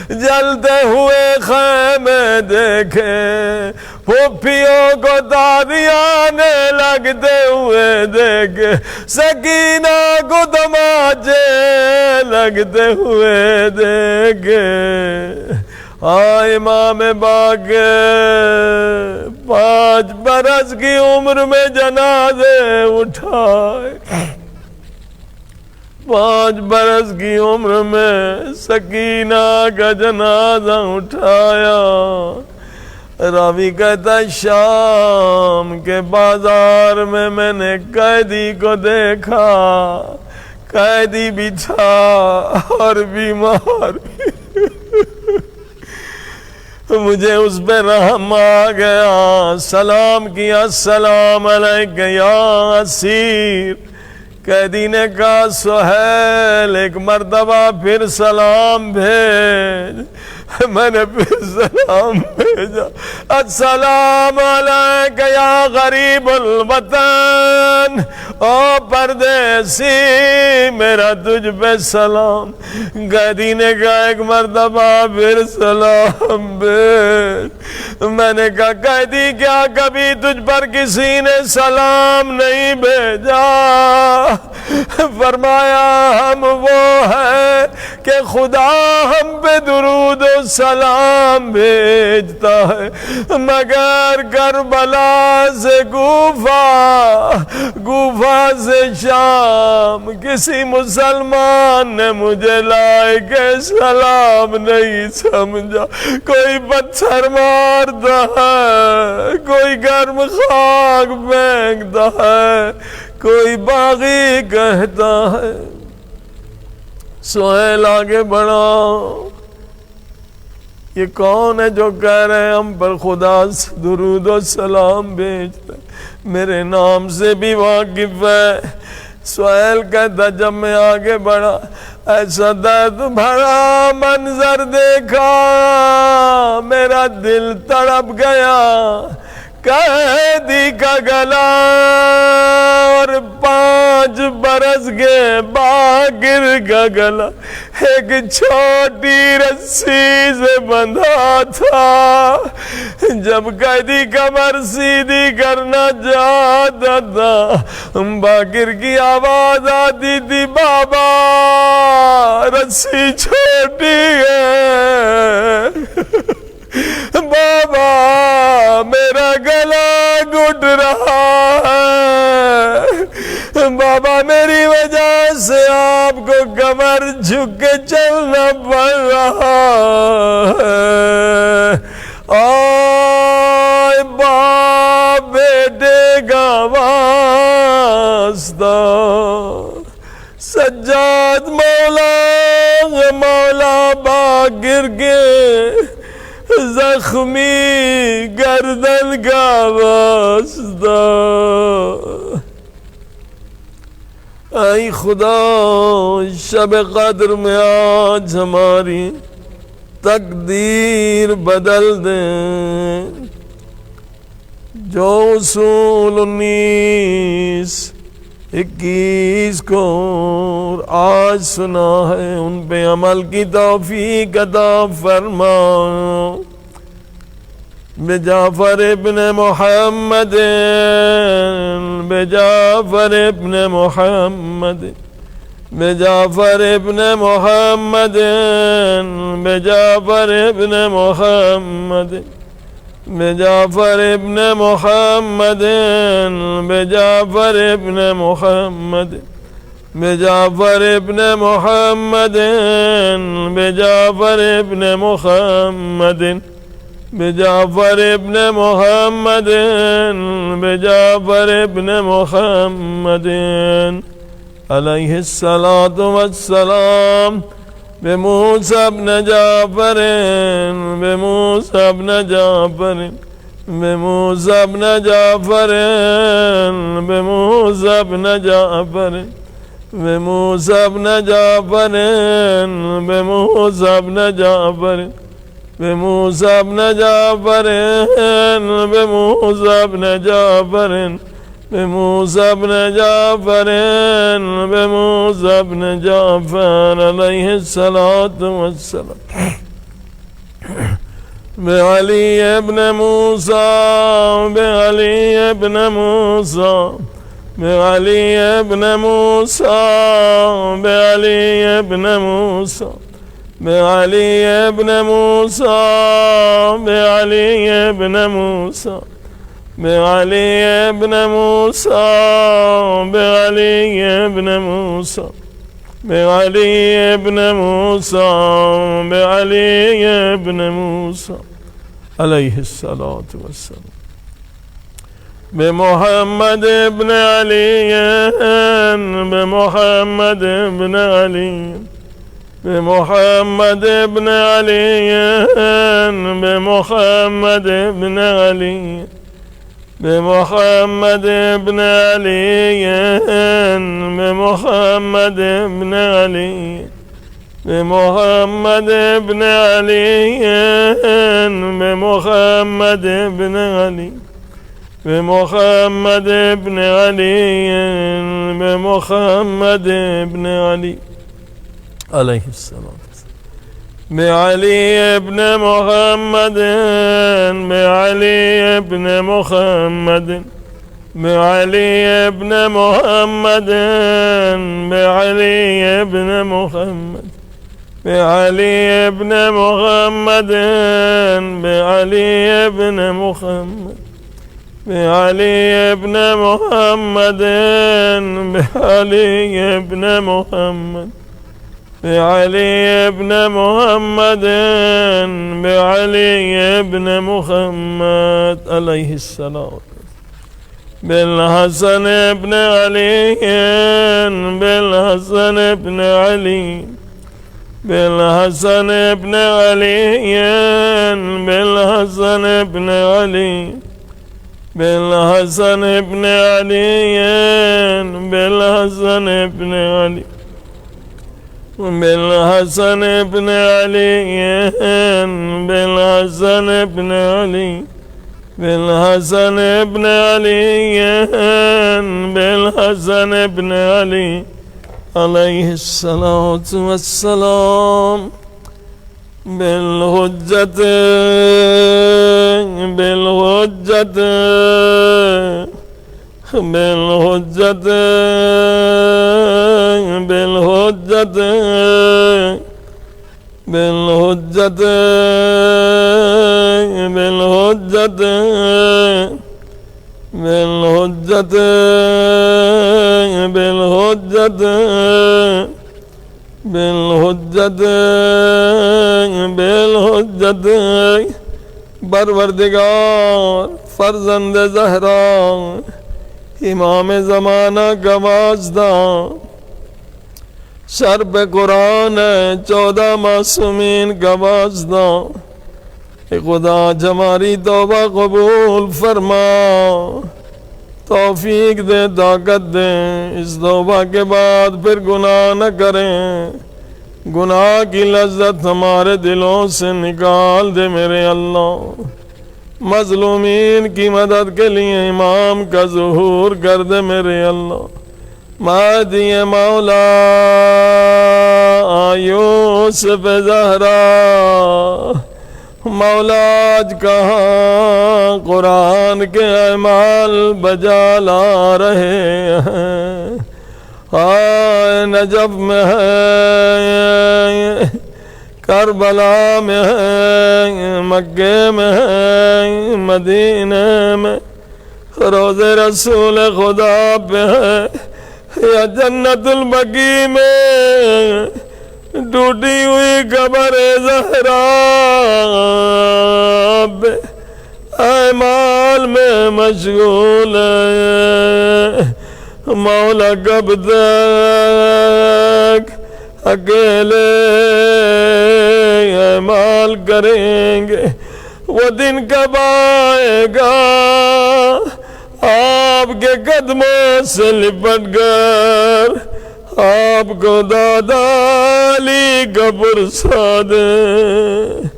جلتے ہوئے خیمے دیکھے، پھوپھیوں کو دادیانے لگتے ہوئے دیکھے، سکینہ کو تماچے لگتے ہوئے دیکھے۔ امام باقر 5 برس کی عمر میں جنازے اٹھائے، 5 برس کی عمر میں سکینہ کا جنازہ اٹھایا۔ راوی کہتا ہے شام کے بازار میں نے قیدی کو دیکھا، قیدی بھی تھا اور بیمار بھی۔ مجھے اس پہ رحم آ گیا، سلام کیا، السلام علیکہ یا اسیر۔ قیدی نے کہا سہیل ایک مرتبہ پھر سلام بھیج۔ میں نے پھر سلام بھیجا، السلام علیکہ یا غریب الوطن، او پردیسی میرا تجھ پہ سلام۔ قیدی نے کہا ایک مرتبہ پھر سلام بھیج۔ میں نے کہا قیدی کیا کبھی تجھ پر کسی نے سلام نہیں بھیجا؟ فرمایا ہم وہ ہے کہ خدا ہم پہ درود و سلام بھیجتا ہے، مگر کربلا سے کوفہ سے شام کسی مسلمان نے مجھے لائق سلام نہیں سمجھا۔ کوئی پتھر مارتا ہے، کوئی گرم خاک پھینکتا ہے، کوئی باغی کہتا ہے۔ سہیل آگے بڑھا، یہ کون ہے جو کہہ رہے ہیں ہم پر خدا سے درود و سلام بھیجتا ہے، میرے نام سے بھی واقف ہے۔ سہیل کہتا جب میں آگے بڑھا ایسا درد بھرا منظر دیکھا، میرا دل تڑپ گیا۔ قیدی کا گلا اور 5 برس کے باقر کا گلا ایک چھوٹی رسی سے بندھا تھا۔ جب قیدی کمر سیدھی کرنا چاہتا تھا، باقر کی آواز آتی تھی بابا رسی چھوٹی ہے، بابا میرا گلا گھٹ رہا ہے، بابا میری وجہ سے آپ کو کمر جھک کے چلنا پڑ رہا ہے۔ دار سجاد مولا با گر کے زخمی گردن کا واسطہ اے خدا شب قدر میں آج ہماری تقدیر بدل دیں جو اصول 19-21 کو آج سنا ہے ان پہ عمل کی توفیق عطا فرما بجعفر ابن محمد بجعفر ابن محمد بجعفر ابن محمد بجعفر ابن محمد بجعفر ابن محمد بجعفر ابن محمد بجعفر ابن محمد بجعفر ابن محمد بجعفر ابن محمد بجعفر ابن محمد علیہ الصلاۃ والسلام بموسى ابن جعفر بموسى ابن جعفر بموسى ابن جعفر بموسى ابن جعفر بموسى ابن جعفر بموسى ابن جعفر بموسى ابن جعفر بموسى ابن جعفر بموسى ابن جعفر بموسى ابن جعفر علیہ الصلاۃ والسلام بعلی ابن موسى بعلی ابن موسى بعلی ابن موسى بعلی ابن موسى بعلی ابن موسى بعلی ابن موسى بعلی ابن موسى بعلی ابن موسى بعلی ابن موسى بعلی ابن موسى علیہ الصلاۃ والسلام بمحمد ابن علی بمحمد ابن علی بمحمد ابن علی بمحمد ابن علی بمحمد ابن علی بمحمد ابن علی بمحمد ابن علی بمحمد ابن علی بمحمد ابن علی بمحمد ابن علی علیہ السلام بعلی ابن محمد بعلی ابن محمد بعلی ابن محمد بعلی ابن محمد بعلی ابن محمد بعلی ابن محمد بعلی ابن محمد بعلی ابن محمد بعلی ابن محمد بعلی ابن محمد علیہ السلام بالحسن ابن علی بالحسن ابن علی بالحسن ابن علی بالحسن ابن علی بالحسن ابن علی بالحسن ابن علی بالحسن ابن علی بالحسن ابن علی بالحسن ابن علی بالحسن ابن علی علیہ الصلاۃ والسلام بالحجت بالحجت بالحجت بالحجت بالحجت بالحجت بالحجت بالحجت بالحجت بالحجت پروردگار فرزند زہرا امام زمانہ کا واسطہ سر پہ قرآن ہے 14 معصومین کا واسطہ اے خدا ہماری توبہ قبول فرما توفیق دے طاقت دے اس توبہ کے بعد پھر گناہ نہ کریں گناہ کی لذت ہمارے دلوں سے نکال دے میرے اللہ مظلومین کی مدد کے لیے امام کا ظہور کر دے میرے اللہ مہدی مولا یوسف زہرا مولا آج کہاں قرآن کے اعمال بجا لا رہے ہیں نجف میں ہے کربلا میں ہے مکے میں ہے مدینہ میں روض رسول خدا پہ ہے یا جنت البقیع میں ٹوٹی ہوئی قبر زہرا پہ اعمال میں مشغول ہے مولا کب تک اکیلے اعمال کریں گے وہ دن کب آئے گا آپ کے قدموں سے لپٹ کر آپ کو دادا علی کا پرسا دیں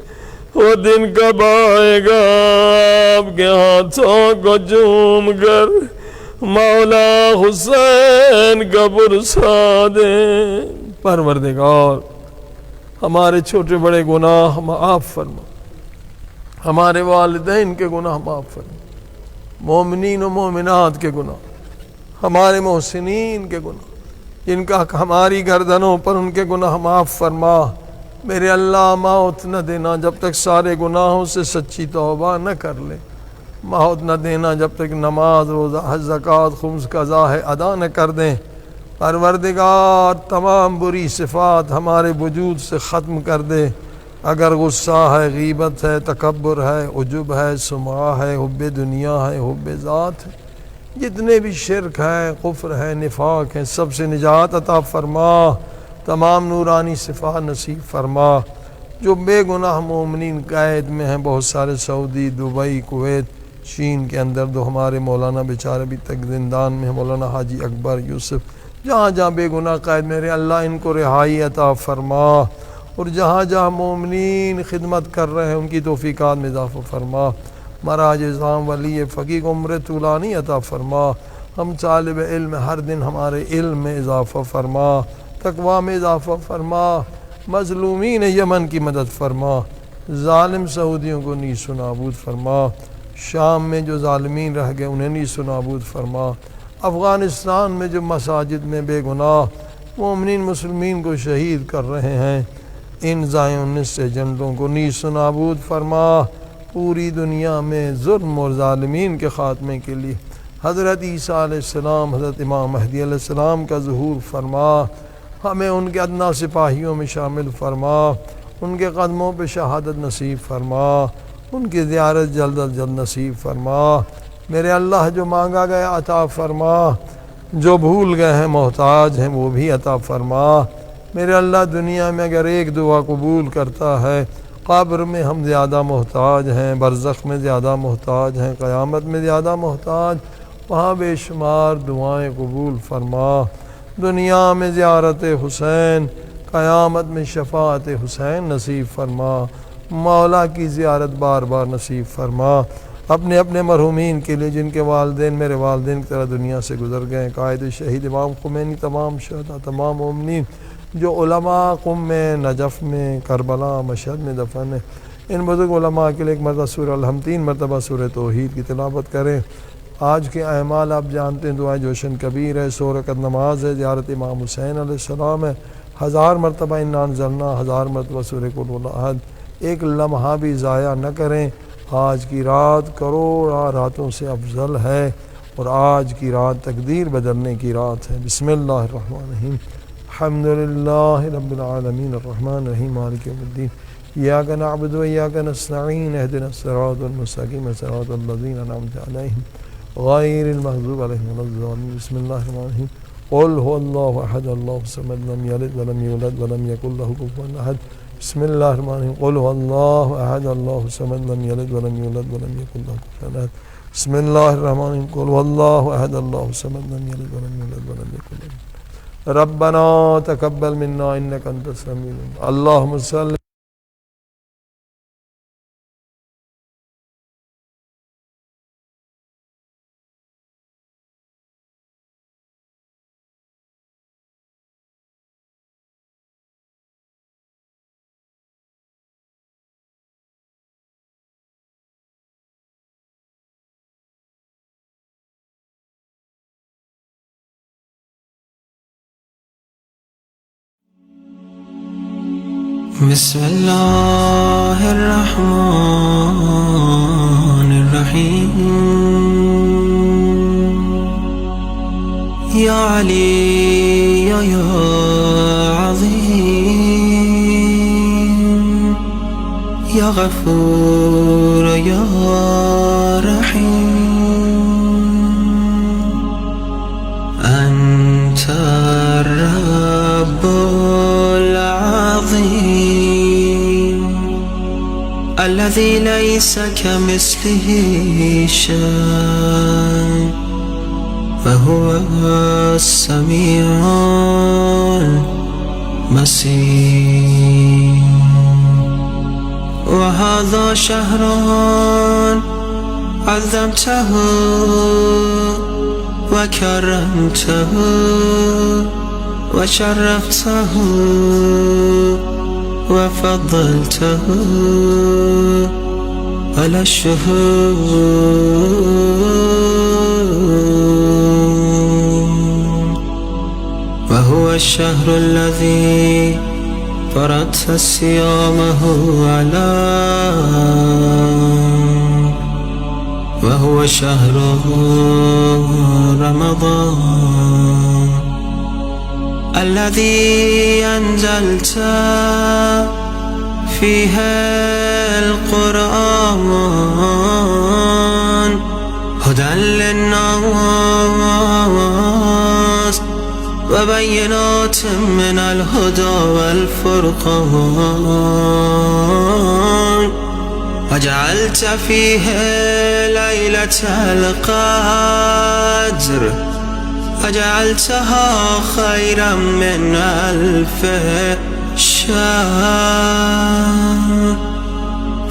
وہ دن کب آئے گا آپ کے ہاتھوں کو چوم کر مولا حسین کا پرسا دیں پروردگار ہمارے چھوٹے بڑے گناہ معاف فرما ہمارے والدین کے گناہ معاف فرما مومنین و مومنات کے گناہ ہمارے محسنین کے گناہ جن کا حق ہماری گردنوں پر ان کے گناہ معاف فرما میرے اللہ موت نہ دینا جب تک سارے گناہوں سے سچی توبہ نہ کر لے موت نہ دینا جب تک نماز روزہ حج زکوٰۃ خمس قضا ہے ادا نہ کر دیں پروردگار تمام بری صفات ہمارے وجود سے ختم کر دے اگر غصہ ہے غیبت ہے تکبر ہے عجب ہے سمعہ ہے حب دنیا ہے حب ذات ہے جتنے بھی شرک ہے کفر ہے نفاق ہے سب سے نجات عطا فرما تمام نورانی صفات نصیب فرما جو بے گناہ مومنین قید میں ہیں بہت سارے سعودی دبئی کویت چین کے اندر دو ہمارے مولانا بیچارے ابھی تک زندان میں ہیں مولانا حاجی اکبر یوسف جہاں جہاں بے گناہ قید میرے اللہ ان کو رہائی عطا فرما اور جہاں جہاں مومنین خدمت کر رہے ہیں ان کی توفیقات میں اضافہ فرما مراج اعظام ولی فقیہ عمر طولانی عطا فرما ہم طالب علم ہر دن ہمارے علم میں اضافہ فرما تقویٰ میں اضافہ فرما مظلومین یمن کی مدد فرما ظالم سعودیوں کو نیز و نابود فرما شام میں جو ظالمین رہ گئے انہیں نیز و نابود فرما افغانستان میں جو مساجد میں بے گناہ مومنین مسلمین کو شہید کر رہے ہیں ان زائونسٹ ایجنٹوں کو نیز و نابود فرما پوری دنیا میں ظلم اور ظالمین کے خاتمے کے لیے حضرت عیسیٰ علیہ السلام حضرت امام مہدی علیہ السلام کا ظہور فرما ہمیں ان کے ادنا سپاہیوں میں شامل فرما ان کے قدموں پہ شہادت نصیب فرما ان کی زیارت جلد از جلد نصیب فرما میرے اللہ جو مانگا گیا عطا فرما جو بھول گئے ہیں محتاج ہیں وہ بھی عطا فرما میرے اللہ دنیا میں اگر ایک دعا قبول کرتا ہے قبر میں ہم زیادہ محتاج ہیں برزخ میں زیادہ محتاج ہیں قیامت میں زیادہ محتاج وہاں بے شمار دعائیں قبول فرما دنیا میں زیارت حسین قیامت میں شفاعت حسین نصیب فرما مولا کی زیارت بار بار نصیب فرما اپنے اپنے مرحومین کے لیے جن کے والدین میرے والدین کی طرح دنیا سے گزر گئے قائد شہید امام خمینی تمام شہداء تمام مومنین جو علماء قم میں نجف میں کربلا مشہد میں دفن ہیں ان بزرگ علماء کے لیے ایک مرتبہ سورہ الحمد 3 مرتبہ سورہ توحید کی تلاوت کریں آج کے اعمال آپ جانتے ہیں دعائے جوشن کبیر ہے 100 رکعت نماز ہے زیارت امام حسین علیہ السلام ہے 1000 مرتبہ انا انزلنا 1000 مرتبہ سورہ قل هو احد ایک لمحہ بھی ضائع نہ کریں آج کی رات کروڑا راتوں سے افضل ہے اور آج کی رات تقدیر بدلنے کی رات ہے بسم اللہ الرحمن الرحیم الحمد للہ رب العالمین الرحمن الرحیم مالک یوم الدین ایاک نعبد و ایاک نستعین اہدنا الصراط المستقیم صراط الذین انعمت علیہم غير المغضوب عليهم ولا الضالين. بسم الله الرحمن الرحيم. قل هو الله أحد الله الصمد لم يلد ولم يولد ولم يكن له كفوا أحد. بسم الله الرحمن الرحيم. قل هو الله أحد الله الصمد لم يلد ولم يولد ولم يكن له كفوا أحد. بسم الله الرحمن الرحيم. قل هو الله أحد الله الصمد لم يلد ولم يولد ولم يكن له. ربنا تقبل منا إنك أنت السميع العليم. اللهم صل. بسم الله الرحمن الرحيم. يا علي يا عظيم يا غفور يا رحيم. أنت الرب العظيم الذي ليس كمثله شيء وهو السميع البصير. وهذا شهر عظمته وكرمته وشرفته وفضلته على الشهور. وهو الشهر الذي فرضت صيامه عليه. وهو شهر رمضان الذي أنزلت فيه القرآن هدى للناس وبينات من الهدى والفرقان. وجعلت فيه ليلة القدر وجعلتها خيرا من 1000 شهر.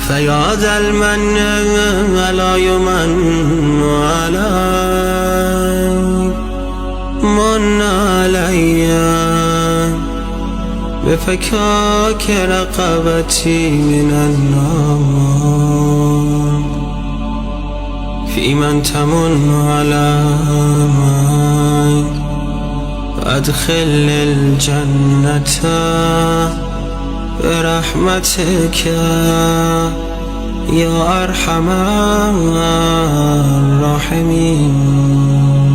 فيا ذا المن لا يمن عليك من علي بفكاك رقبتي من النار. في من تمن علي وأدخل الجنة برحمتك يا أرحم الراحمين.